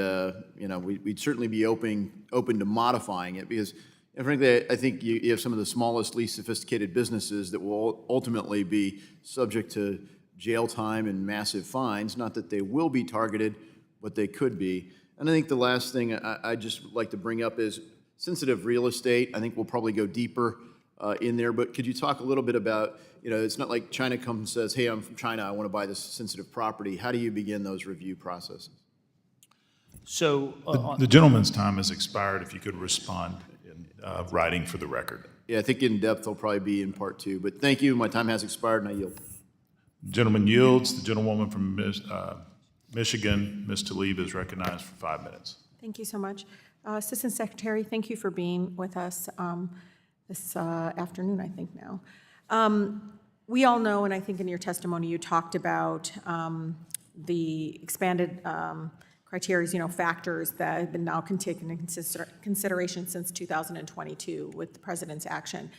we'd certainly be open to modifying it, because, frankly, I think you have some of the smallest, least sophisticated businesses that will ultimately be subject to jail time and massive fines. Not that they will be targeted, but they could be. And I think the last thing I'd just like to bring up is sensitive real estate. I think we'll probably go deeper in there, but could you talk a little bit about, it's not like China comes and says, hey, I'm from China, I want to buy this sensitive property. How do you begin those review processes? So the gentleman's time has expired. If you could respond in writing for the record. Yeah, I think in depth will probably be in part 2, but thank you. My time has expired and I yield. Gentleman yields. The gentlewoman from Michigan, Ms. Tlaib, is recognized for 5 minutes. Thank you so much. Assistant Secretary, thank you for being with us this afternoon, I think now. We all know, and I think in your testimony you talked about the expanded criteria, factors that have been now taken into consideration since 2022 with the President's action.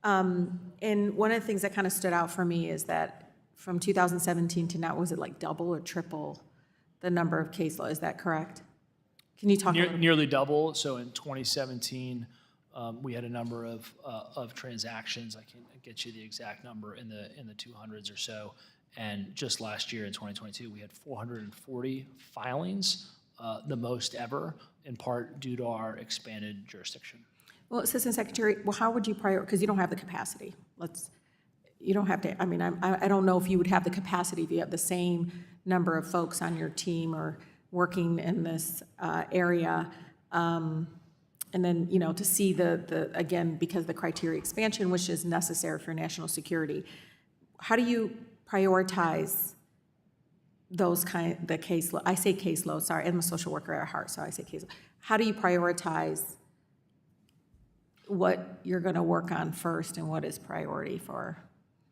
And one of the things that kind of stood out for me is that from 2017 to now, was it like double or triple the number of case law? Is that correct? Can you talk nearly double. So in 2017, We had a number of transactions. I can get you the exact number in the 200s or so. And just last year in 2022, we had 440 filings, the most ever, in part due to our expanded jurisdiction. Well, Assistant Secretary, well, how would you because you don't have the capacity. You don't have to, I mean, I don't know if you would have the capacity if you have the same number of folks on your team or working in this area. And then, to see again, because the criteria expansion, which is necessary for national security, how do you prioritize those I say caseload, sorry, I'm a social worker at heart, so I say caseload. How do you prioritize what you're going to work on first and what is priority for?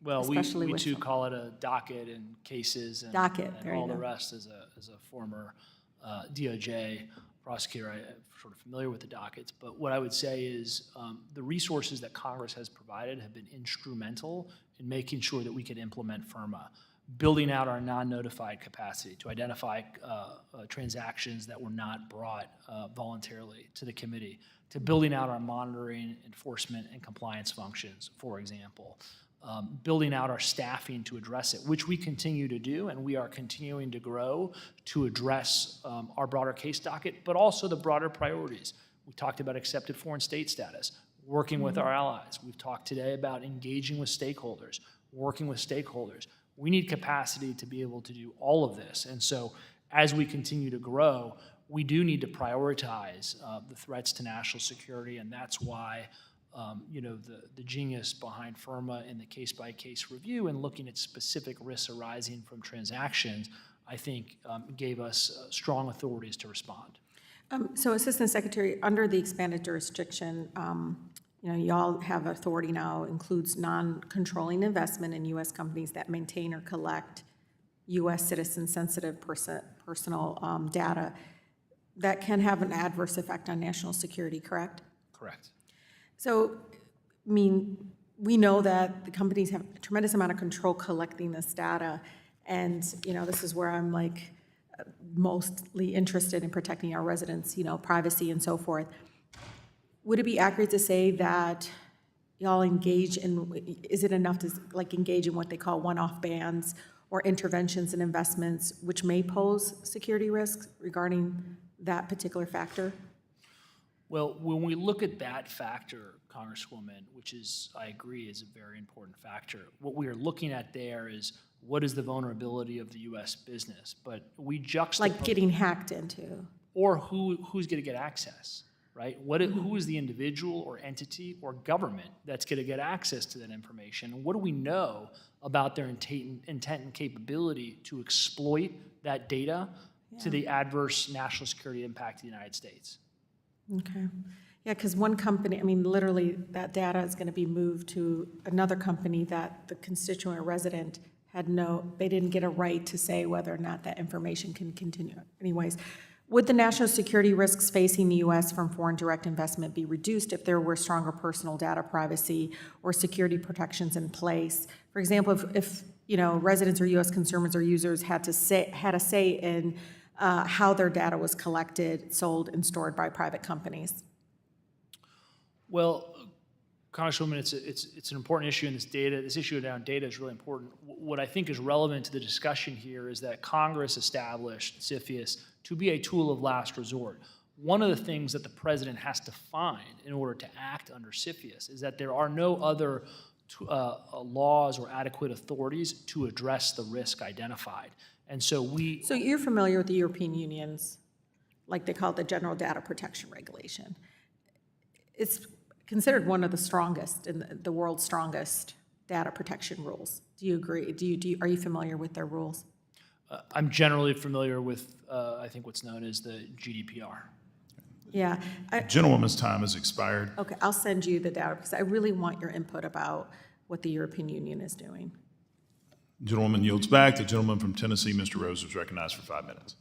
Well, we too call it a docket and cases and, all the rest. As a former DOJ prosecutor, I'm sort of familiar with the dockets. But what I would say is the resources that Congress has provided have been instrumental in making sure that we could implement FIRMA, building out our non-notified capacity to identify transactions that were not brought voluntarily to the committee, to building out our monitoring, enforcement, and compliance functions, for example. Building out our staffing to address it, which we continue to do, and we are continuing to grow to address our broader case docket, but also the broader priorities. We talked about accepted foreign state status, working with our allies. We've talked today about engaging with stakeholders, working with stakeholders. We need capacity to be able to do all of this. And so as we continue to grow, we do need to prioritize the threats to national security, and that's why the genius behind FIRMA and the case-by-case review and looking at specific risks arising from transactions, I think gave us strong authorities to respond. So Assistant Secretary, under the expanded jurisdiction, y'all have authority now, includes non-controlling investment in U.S. companies that maintain or collect U.S. citizen-sensitive personal data that can have an adverse effect on national security, correct? Correct. So, I mean, we know that the companies have a tremendous amount of control collecting this data, and, this is where I'm mostly interested in protecting our residents, privacy and so forth. Would it be accurate to say that y'all engage in, is it enough to engage in what they call one-off bans or interventions and investments which may pose security risks regarding that particular factor? Well, when we look at that factor, Congresswoman, which is, I agree, is a very important factor, what we are looking at there is what is the vulnerability of the U.S. business, but we juxtapose... Like getting hacked into. Or who's going to get access, right? Who is the individual or entity or government that's going to get access to that information? And what do we know about their intent and capability to exploit that data to the adverse national security impact of the United States? Okay. Yeah, because one company, I mean, literally that data is going to be moved to another company that the constituent or resident they didn't get a right to say whether or not that information can continue. Anyways, would the national security risks facing the U.S. from foreign direct investment be reduced if there were stronger personal data privacy or security protections in place? For example, if residents or U.S. consumers or users had a say in how their data was collected, sold, and stored by private companies? Well, Congresswoman, it's an important issue, and this issue around data is really important. What I think is relevant to the discussion here is that Congress established CFIUS to be a tool of last resort. One of the things that the president has to find in order to act under CFIUS is that there are no other laws or adequate authorities to address the risk identified. And so So you're familiar with the European Union's, like they call it the General Data Protection Regulation. It's considered one of the strongest, in the world's strongest data protection rules. Do you agree? Are you familiar with their rules? I'm generally familiar with, I think, what's known as the GDPR. Yeah. Gentlewoman's time has expired. Okay, I'll send you the data because I really want your input about what the European Union is doing. Gentlewoman yields back. The gentleman from Tennessee, Mr. Rose, is recognized for 5 minutes.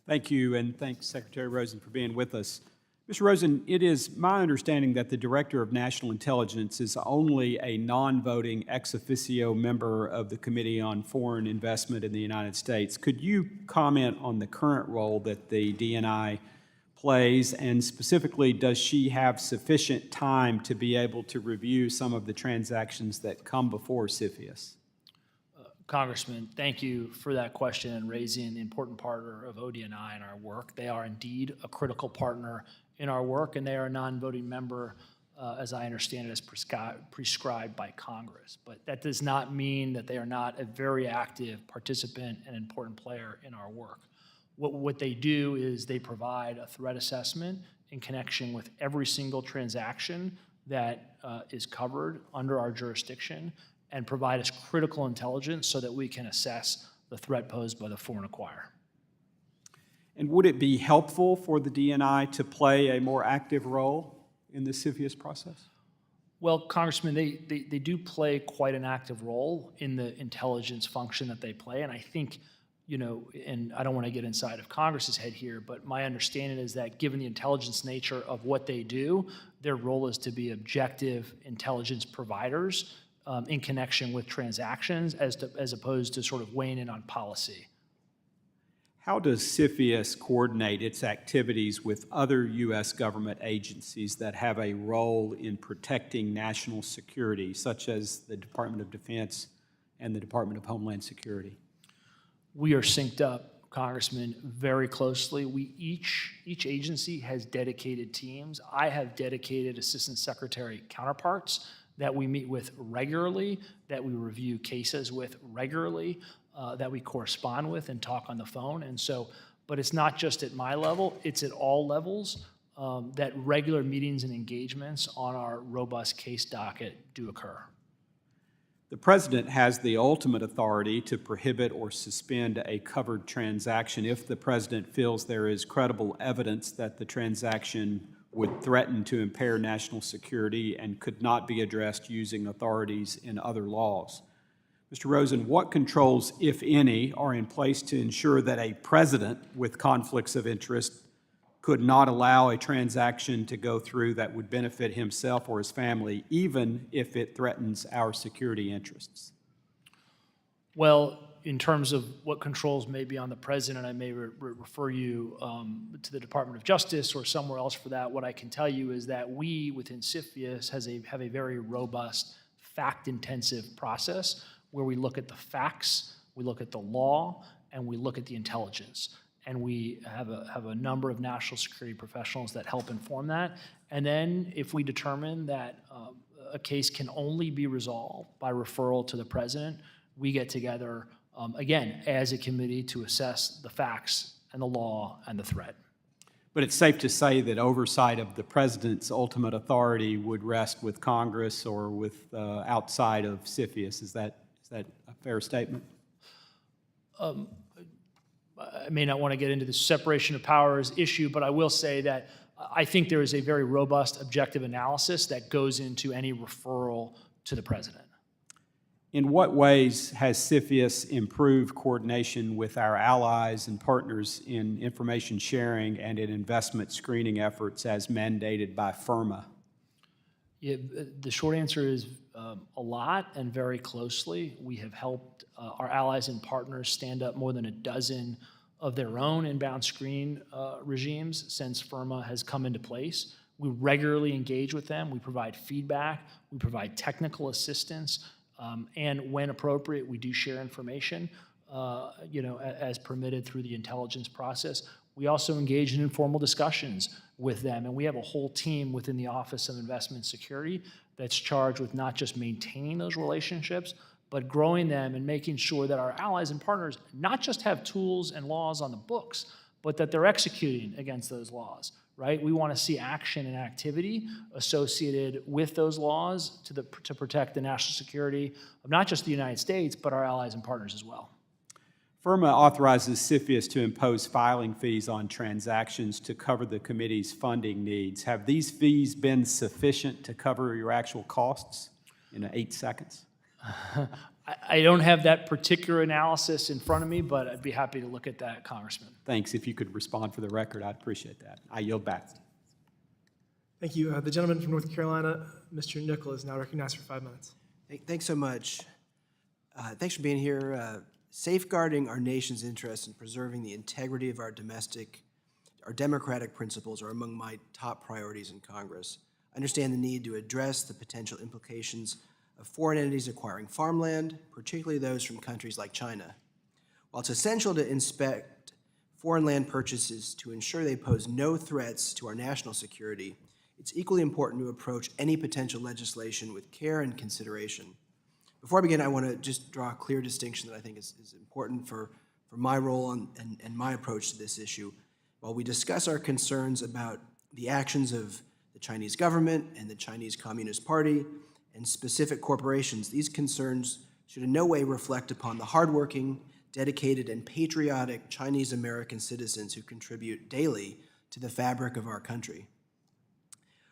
Thank you, and thanks, Secretary Rosen, for being with us. Mr. Rosen, it is my understanding that the Director of National Intelligence is only a non-voting ex officio member of the Committee on Foreign Investment in the United States. Could you comment on the current role that the DNI plays, and specifically, does she have sufficient time to be able to review some of the transactions that come before CFIUS? Congressman, thank you for that question and raising the important partner of ODNI in our work. They are indeed a critical partner in our work, and they are a non-voting member, as I understand it, as prescribed by Congress. But that does not mean that they are not a very active participant and important player in our work. What they do is they provide a threat assessment in connection with every single transaction that is covered under our jurisdiction and provide us critical intelligence so that we can assess the threat posed by the foreign acquirer. And would it be helpful for the DNI to play a more active role in the CFIUS process? Well, Congressman, they do play quite an active role in the intelligence function that they play, and I think, you know, and I don't want to get inside of Congress's head here, but my understanding is that given the intelligence nature of what they do, their role is to be objective intelligence providers in connection with transactions as opposed to sort of weighing in on policy. How does CFIUS coordinate its activities with other U.S. government agencies that have a role in protecting national security, such as the Department of Defense and the Department of Homeland Security? We are synced up, Congressman, very closely. Each agency has dedicated teams. I have dedicated Assistant Secretary counterparts that we meet with regularly, that we review cases with regularly, that we correspond with and talk on the phone. And so, but it's not just at my level, it's at all levels that regular meetings and engagements on our robust case docket do occur. The President has the ultimate authority to prohibit or suspend a covered transaction if the President feels there is credible evidence that the transaction would threaten to impair national security and could not be addressed using authorities in other laws. Mr. Rosen, what controls, if any, are in place to ensure that a president with conflicts of interest could not allow a transaction to go through that would benefit himself or his family, even if it threatens our security interests? Well, in terms of what controls may be on the president, I may refer you to the Department of Justice or somewhere else for that. What I can tell you is that we, within CFIUS, have a very robust, fact-intensive process where we look at the facts, we look at the law, and we look at the intelligence. And we have a number of national security professionals that help inform that. And then if we determine that a case can only be resolved by referral to the president, we get together, again, as a committee to assess the facts and the law and the threat. But it's safe to say that oversight of the president's ultimate authority would rest with Congress or with outside of CFIUS. Is that a fair statement? I may not want to get into the separation of powers issue, but I will say that I think there is a very robust objective analysis that goes into any referral to the president. In what ways has CFIUS improved coordination with our allies and partners in information sharing and in investment screening efforts as mandated by FIRMA? Yeah, the short answer is a lot and very closely. We have helped our allies and partners stand up more than a dozen of their own inbound screen regimes since FIRMA has come into place. We regularly engage with them. We provide feedback. We provide technical assistance. And when appropriate, we do share information, as permitted through the intelligence process. We also engage in informal discussions with them, and we have a whole team within the Office of Investment Security that's charged with not just maintaining those relationships, but growing them and making sure that our allies and partners not just have tools and laws on the books, but that they're executing against those laws, right? We want to see action and activity associated with those laws to protect the national security of not just the United States, but our allies and partners as well. FIRMA authorizes CFIUS to impose filing fees on transactions to cover the committee's funding needs. Have these fees been sufficient to cover your actual costs in 8 seconds? I don't have that particular analysis in front of me, but I'd be happy to look at that, Congressman. Thanks. If you could respond for the record, I'd appreciate that. I yield back. Thank you. The gentleman from North Carolina, Mr. Nickel, is now recognized for 5 minutes. Thanks so much. Thanks for being here. Safeguarding our nation's interests and preserving the integrity of our our democratic principles are among my top priorities in Congress. I understand the need to address the potential implications of foreign entities acquiring farmland, particularly those from countries like China. While it's essential to inspect foreign land purchases to ensure they pose no threats to our national security, it's equally important to approach any potential legislation with care and consideration. Before I begin, I want to just draw a clear distinction that I think is important for my role and my approach to this issue. While we discuss our concerns about the actions of the Chinese government and the Chinese Communist Party and specific corporations, these concerns should in no way reflect upon the hardworking, dedicated, and patriotic Chinese American citizens who contribute daily to the fabric of our country.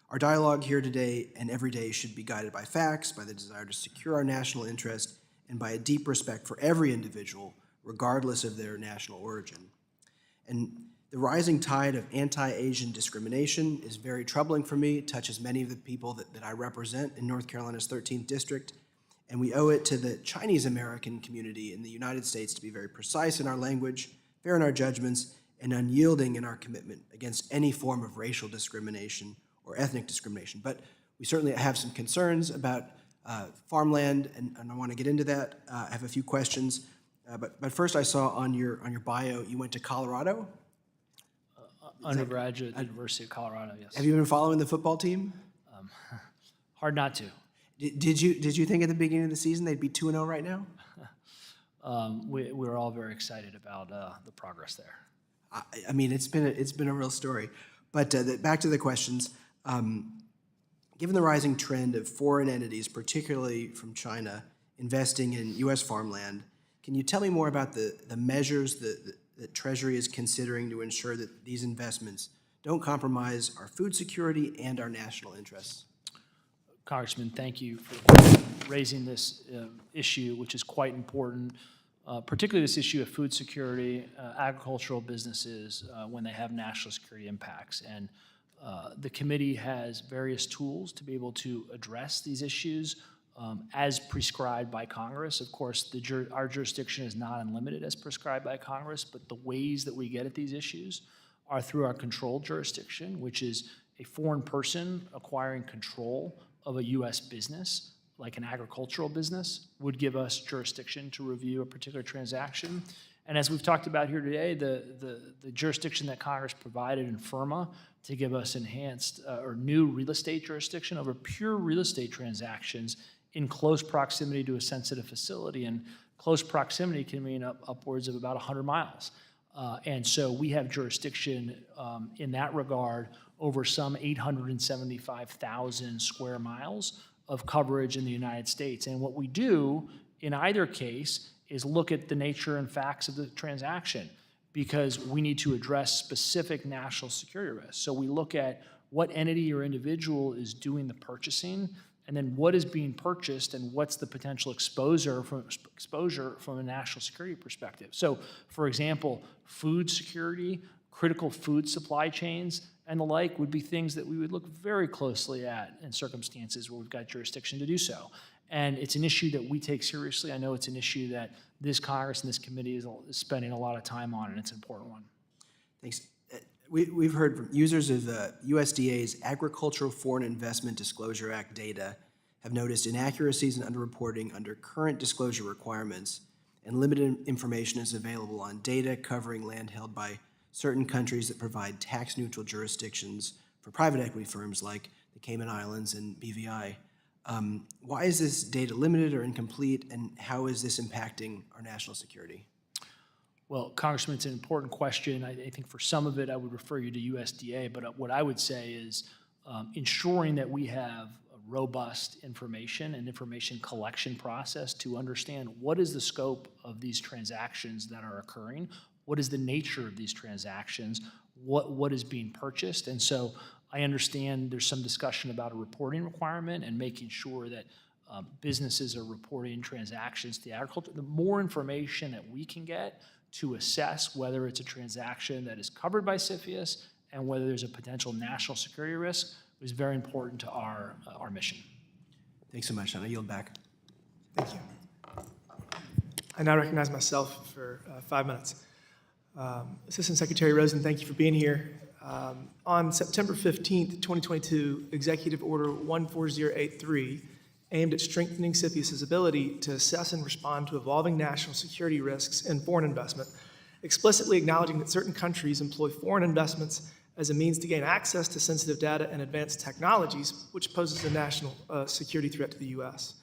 Our dialogue here today and every day should be guided by facts, by the desire to secure our national interest, and by a deep respect for every individual, regardless of their national origin. And the rising tide of anti-Asian discrimination is very troubling for me. It touches many of the people that I represent in North Carolina's 13th District, and we owe it to the Chinese American community in the United States to be very precise in our language, fair in our judgments, and unyielding in our commitment against any form of racial discrimination or ethnic discrimination. But we certainly have some concerns about farmland, and I want to get into that. I have a few questions. But first, I saw on your bio you went to Colorado. Undergraduate at the University of Colorado, yes. Have you been following the football team? Hard not to. Did you think at the beginning of the season they'd be 2-0 right now? We're all very excited about the progress there. I mean, it's been a real story. But back to the questions. Given the rising trend of foreign entities, particularly from China, investing in U.S. farmland, can you tell me more about the measures that Treasury is considering to ensure that these investments don't compromise our food security and our national interests? Congressman, thank you for raising this issue, which is quite important, particularly this issue of food security, agricultural businesses, when they have national security impacts. And the committee has various tools to be able to address these issues as prescribed by Congress. Of course, our jurisdiction is not unlimited as prescribed by Congress, but the ways that we get at these issues are through our controlled jurisdiction, which is a foreign person acquiring control of a U.S. business, like an agricultural business, would give us jurisdiction to review a particular transaction. And as we've talked about here today, the jurisdiction that Congress provided in FIRMA to give us enhanced or new real estate jurisdiction over pure real estate transactions in close proximity to a sensitive facility. And close proximity can mean upwards of about 100 miles. And so we have jurisdiction in that regard over some 875,000 square miles of coverage in the United States. And what we do in either case is look at the nature and facts of the transaction, because we need to address specific national security risks. So we look at what entity or individual is doing the purchasing, and then what is being purchased and what's the potential exposure from a national security perspective. So, for example, food security, critical food supply chains, and the like would be things that we would look very closely at in circumstances where we've got jurisdiction to do so. And it's an issue that we take seriously. I know it's an issue that this Congress and this committee is spending a lot of time on, and it's an important one. Thanks. We've heard from users of the USDA's Agricultural Foreign Investment Disclosure Act data have noticed inaccuracies and underreporting under current disclosure requirements, and limited information is available on data covering land held by certain countries that provide tax-neutral jurisdictions for private equity firms like the Cayman Islands and BVI. Why is this data limited or incomplete, and how is this impacting our national security? Well, Congressman, it's an important question. I think for some of it, I would refer you to USDA, but what I would say is ensuring that we have a robust information and information collection process to understand what is the scope of these transactions that are occurring, what is the nature of these transactions, what is being purchased. And so I understand there's some discussion about a reporting requirement and making sure that businesses are reporting transactions to the agriculture. The more information that we can get to assess whether it's a transaction that is covered by CFIUS and whether there's a potential national security risk is very important to our mission. Thanks so much, I yield back. Thank you. I now recognize myself for 5 minutes. Assistant Secretary Rosen, thank you for being here. On September 15th, 2022, Executive Order 14083, aimed at strengthening CFIUS's ability to assess and respond to evolving national security risks and foreign investment, explicitly acknowledging that certain countries employ foreign investments as a means to gain access to sensitive data and advanced technologies, which poses a national security threat to the U.S.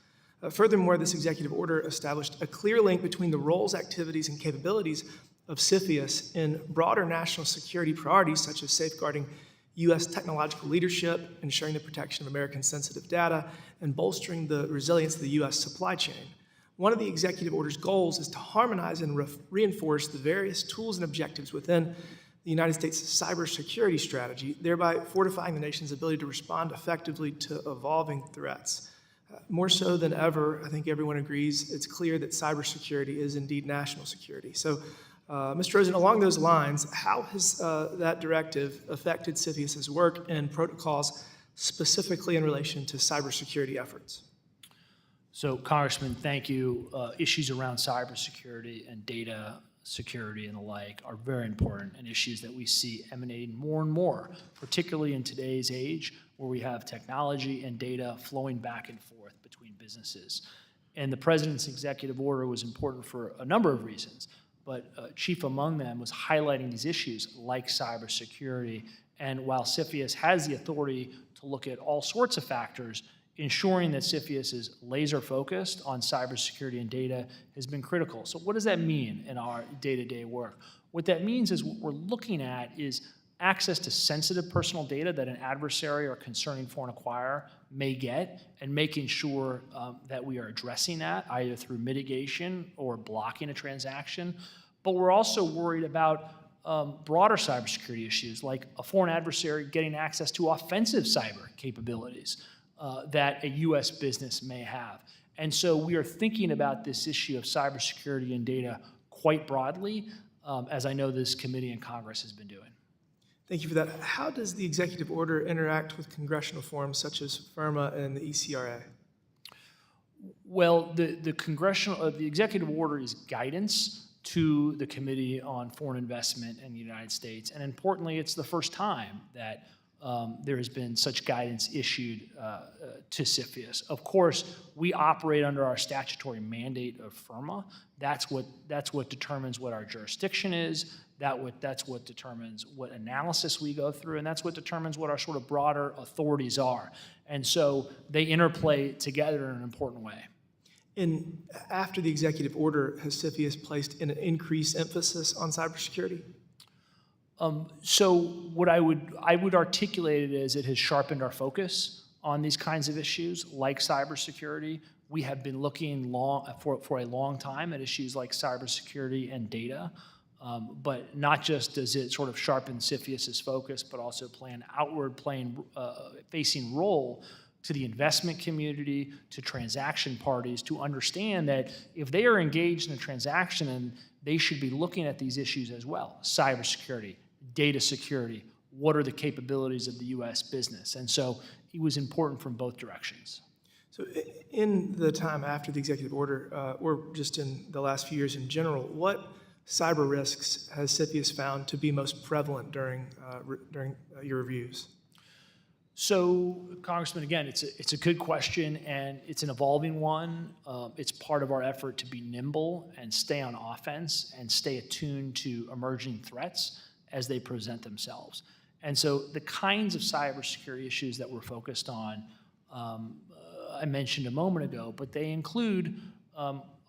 Furthermore, this executive order established a clear link between the roles, activities, and capabilities of CFIUS in broader national security priorities, such as safeguarding U.S. technological leadership, ensuring the protection of American sensitive data, and bolstering the resilience of the U.S. supply chain. One of the executive order's goals is to harmonize and reinforce the various tools and objectives within the United States cybersecurity strategy, thereby fortifying the nation's ability to respond effectively to evolving threats. More so than ever, I think everyone agrees, it's clear that cybersecurity is indeed national security. So, Mr. Rosen, along those lines, how has that directive affected CFIUS's work and protocols specifically in relation to cybersecurity efforts? So, Congressman, thank you. Issues around cybersecurity and data security and the like are very important and issues that we see emanating more and more, particularly in today's age where we have technology and data flowing back and forth between businesses. And the President's executive order was important for a number of reasons, but chief among them was highlighting these issues like cybersecurity. And while CFIUS has the authority to look at all sorts of factors, ensuring that CFIUS is laser focused on cybersecurity and data has been critical. So what does that mean in our day-to-day work? What that means is what we're looking at is access to sensitive personal data that an adversary or concerning foreign acquirer may get, and making sure that we are addressing that either through mitigation or blocking a transaction. But we're also worried about broader cybersecurity issues like a foreign adversary getting access to offensive cyber capabilities that a U.S. business may have. And so we are thinking about this issue of cybersecurity and data quite broadly, as I know this committee in Congress has been doing. Thank you for that. How does the executive order interact with congressional forums such as FIRMA and the ECRA? Well, the executive order is guidance to the Committee on Foreign Investment in the United States. And importantly, it's the first time that there has been such guidance issued to CFIUS. Of course, we operate under our statutory mandate of FIRMA. That's what determines what our jurisdiction is. That's what determines what analysis we go through, and that's what determines what our sort of broader authorities are. And so they interplay together in an important way. And after the executive order, has CFIUS placed an increased emphasis on cybersecurity? So what I would articulate it as it has sharpened our focus on these kinds of issues like cybersecurity. We have been looking for a long time at issues like cybersecurity and data, but not just does it sort of sharpen CFIUS's focus, but also play an outward-facing role to the investment community, to transaction parties, to understand that if they are engaged in a transaction, and they should be looking at these issues as well: cybersecurity, data security, what are the capabilities of the U.S. business? And so it was important from both directions. So in the time after the executive order, or just in the last few years in general, what cyber risks has CFIUS found to be most prevalent during your reviews? So, Congressman, again, it's a good question, and it's an evolving one. It's part of our effort to be nimble and stay on offense and stay attuned to emerging threats as they present themselves. And so the kinds of cybersecurity issues that we're focused on, I mentioned a moment ago, but they include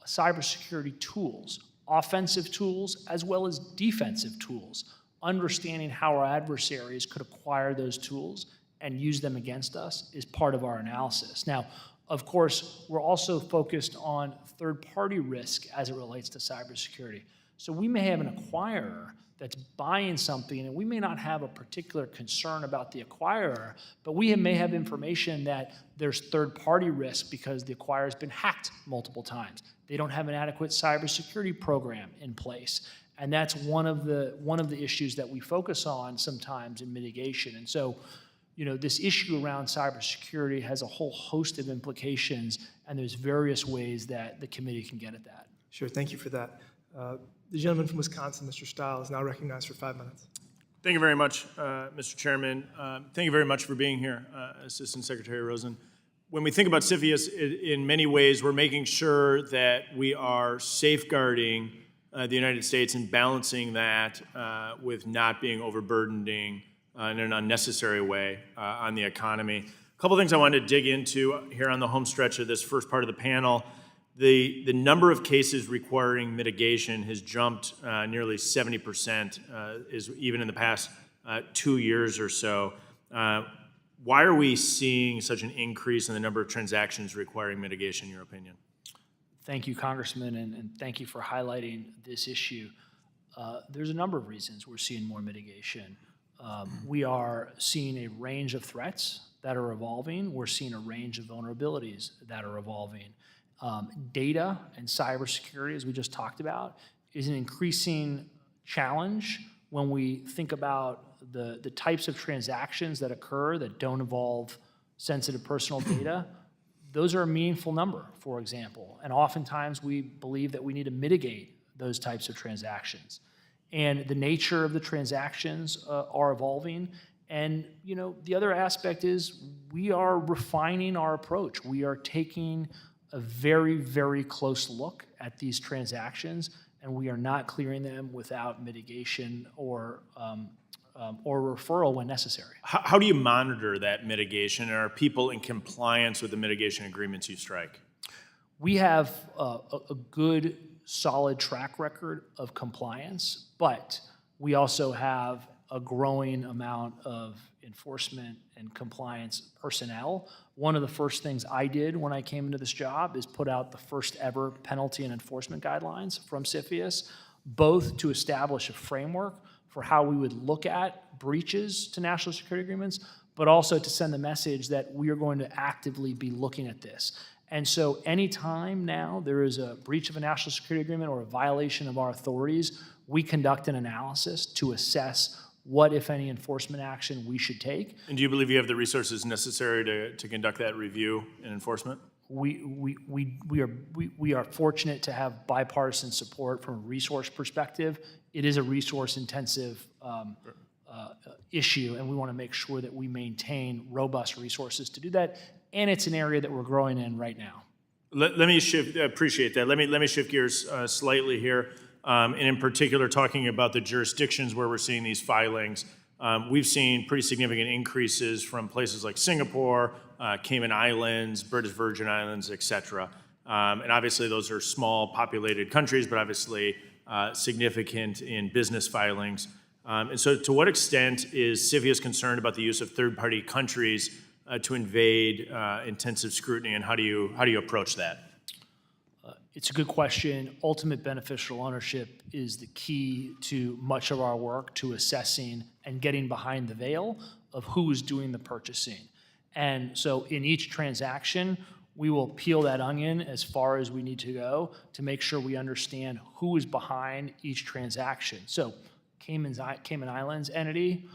cybersecurity tools, offensive tools as well as defensive tools, understanding how our adversaries could acquire those tools and use them against us is part of our analysis. Now, of course, we're also focused on third-party risk as it relates to cybersecurity. So we may have an acquirer that's buying something, and we may not have a particular concern about the acquirer, but we may have information that there's third-party risk because the acquirer has been hacked multiple times. They don't have an adequate cybersecurity program in place. And that's one of the issues that we focus on sometimes in mitigation. And so, you know, this issue around cybersecurity has a whole host of implications, and there's various ways that the committee can get at that. Sure, thank you for that. The gentleman from Wisconsin, Mr. Stiles, is now recognized for 5 minutes. Thank you very much, Mr. Chairman. Thank you very much for being here, Assistant Secretary Rosen. When we think about CFIUS, in many ways, we're making sure that we are safeguarding the United States and balancing that with not being overburdening in an unnecessary way on the economy. A couple things I wanted to dig into here on the home stretch of this first part of the panel. The number of cases requiring mitigation has jumped nearly 70%, even in the past 2 years or so. Why are we seeing such an increase in the number of transactions requiring mitigation, in your opinion? Thank you, Congressman, and thank you for highlighting this issue. There's a number of reasons we're seeing more mitigation. We are seeing a range of threats that are evolving. We're seeing a range of vulnerabilities that are evolving. Data and cybersecurity, as we just talked about, is an increasing challenge when we think about the types of transactions that occur that don't involve sensitive personal data. Those are a meaningful number, for example, and oftentimes we believe that we need to mitigate those types of transactions. And the nature of the transactions are evolving. And the other aspect is we are refining our approach. We are taking a very, very close look at these transactions, and we are not clearing them without mitigation or referral when necessary. How do you monitor that mitigation? And are people in compliance with the mitigation agreements you strike? We have a good, solid track record of compliance, but we also have a growing amount of enforcement and compliance personnel. One of the first things I did when I came into this job is put out the first ever penalty and enforcement guidelines from CFIUS, both to establish a framework for how we would look at breaches to national security agreements, but also to send the message that we are going to actively be looking at this. And so anytime now there is a breach of a national security agreement or a violation of our authorities, we conduct an analysis to assess what, if any, enforcement action we should take. And do you believe you have the resources necessary to conduct that review and enforcement? We are fortunate to have bipartisan support from a resource perspective. It is a resource-intensive issue, and we want to make sure that we maintain robust resources to do that. And it's an area that we're growing in right now. Let me shift. Appreciate that. Let me shift gears slightly here, and in particular, talking about the jurisdictions where we're seeing these filings. We've seen pretty significant increases from places like Singapore, Cayman Islands, British Virgin Islands, et cetera. And obviously, those are small populated countries, but obviously significant in business filings. And so to what extent is CFIUS concerned about the use of third-party countries to invade intensive scrutiny, and how do you approach that? It's a good question. Ultimate beneficial ownership is the key to much of our work, to assessing and getting behind the veil of who is doing the purchasing. And so in each transaction, we will peel that onion as far as we need to go to make sure we understand who is behind each transaction. So Cayman Islands entity,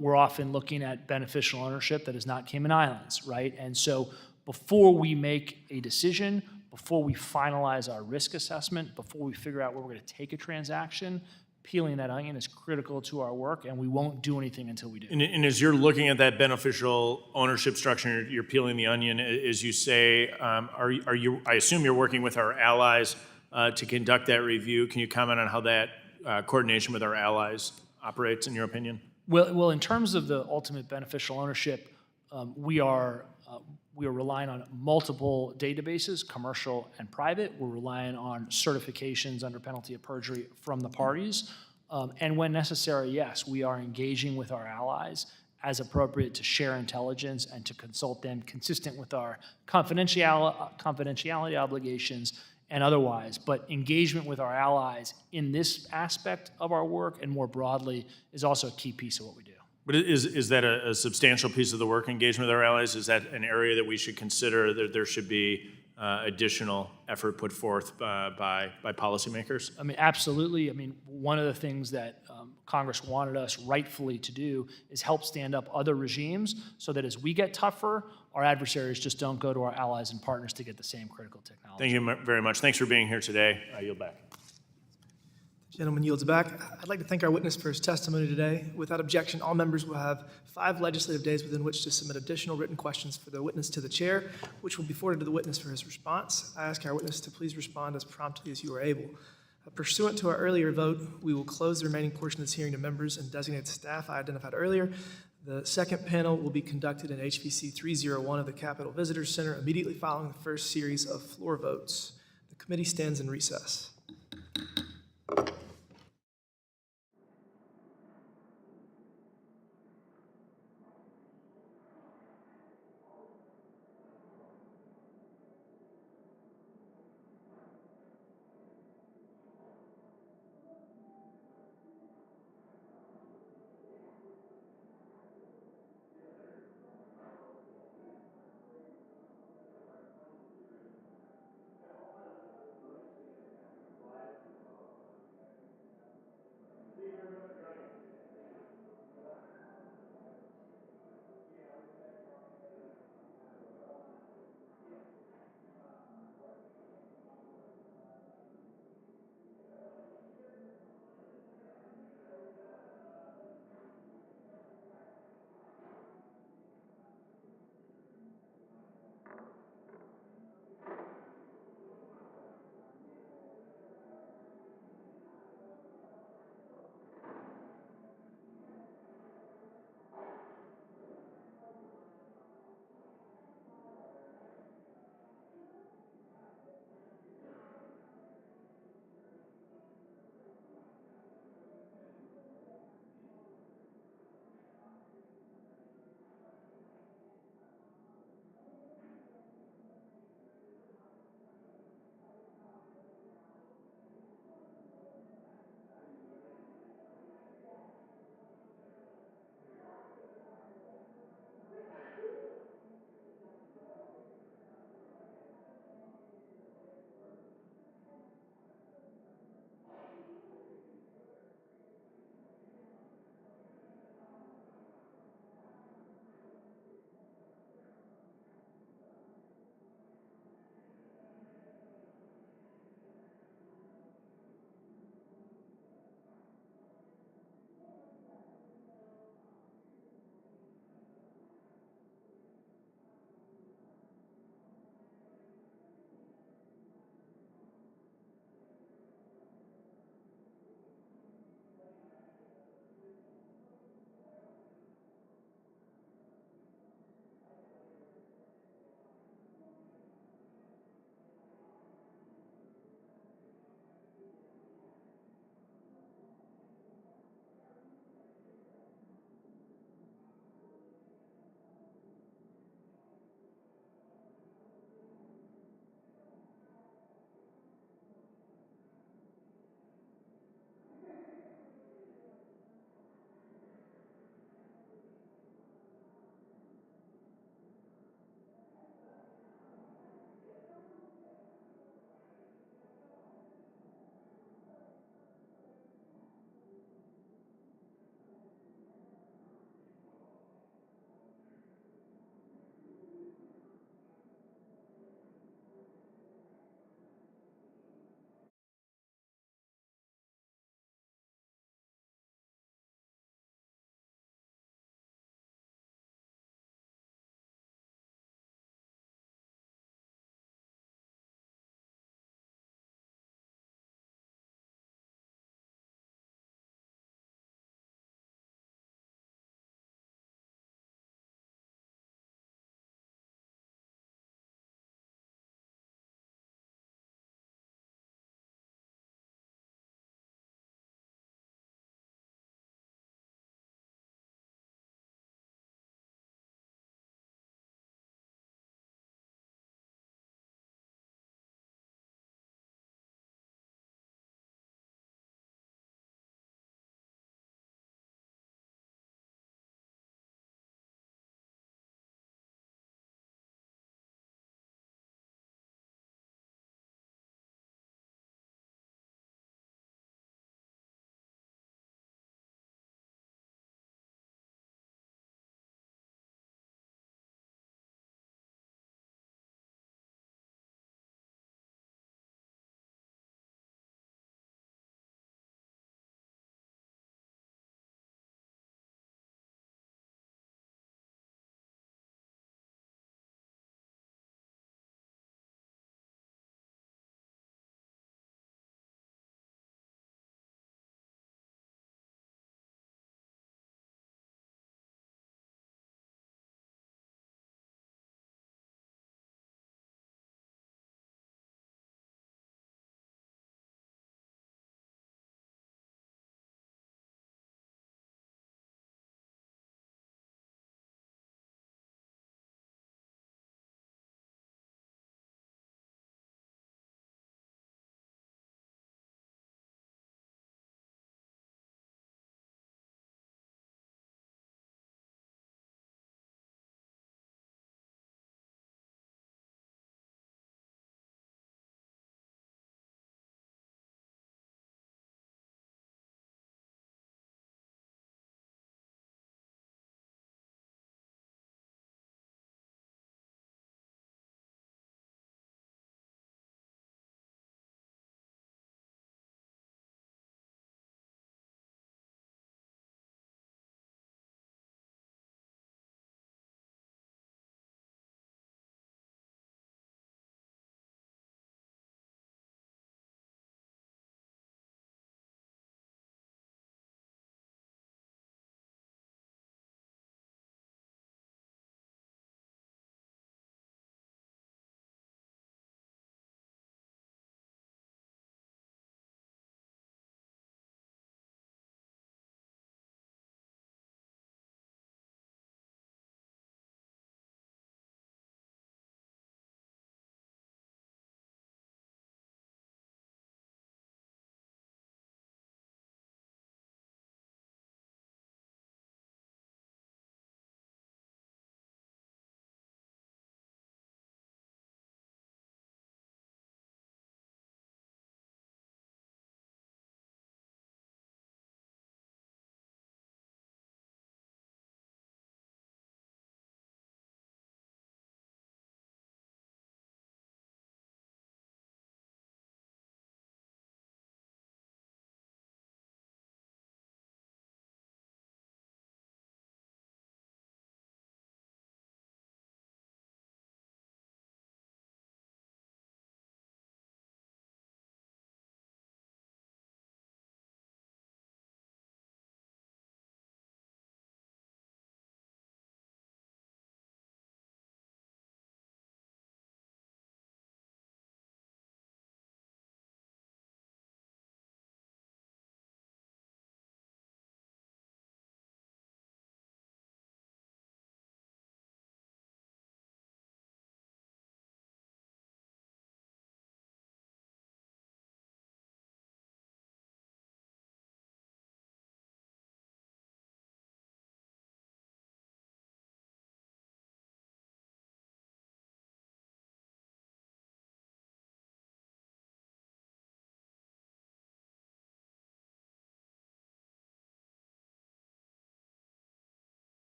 we're often looking at beneficial ownership that is not Cayman Islands, right? And so before we make a decision, before we finalize our risk assessment, before we figure out where we're going to take a transaction, peeling that onion is critical to our work, and we won't do anything until we do. And as you're looking at that beneficial ownership structure, you're peeling the onion, as you say, are you? I assume you're working with our allies to conduct that review. Can you comment on how that coordination with our allies operates, in your opinion? Well, in terms of the ultimate beneficial ownership, we are relying on multiple databases, commercial and private. We're relying on certifications under penalty of perjury from the parties. And when necessary, yes, we are engaging with our allies as appropriate to share intelligence and to consult them consistent with our confidentiality obligations and otherwise. But engagement with our allies in this aspect of our work and more broadly is also a key piece of what we do. But is that a substantial piece of the work, engagement with our allies? Is that an area that we should consider that there should be additional effort put forth by policymakers? I mean, absolutely. I mean, one of the things that Congress wanted us rightfully to do is help stand up other regimes so that as we get tougher, our adversaries just don't go to our allies and partners to get the same critical technology. Thank you very much. Thanks for being here today. I yield back. Gentleman yields back. I'd like to thank our witness for his testimony today. Without objection, all members will have 5 legislative days within which to submit additional written questions for the witness to the chair, which will be forwarded to the witness for his response. I ask our witness to please respond as promptly as you are able. Pursuant to our earlier vote, we will close the remaining portion of this hearing to members and designated staff I identified earlier. The second panel will be conducted in HVC 301 of the Capitol Visitor Center immediately following the first series of floor votes. The committee stands in recess.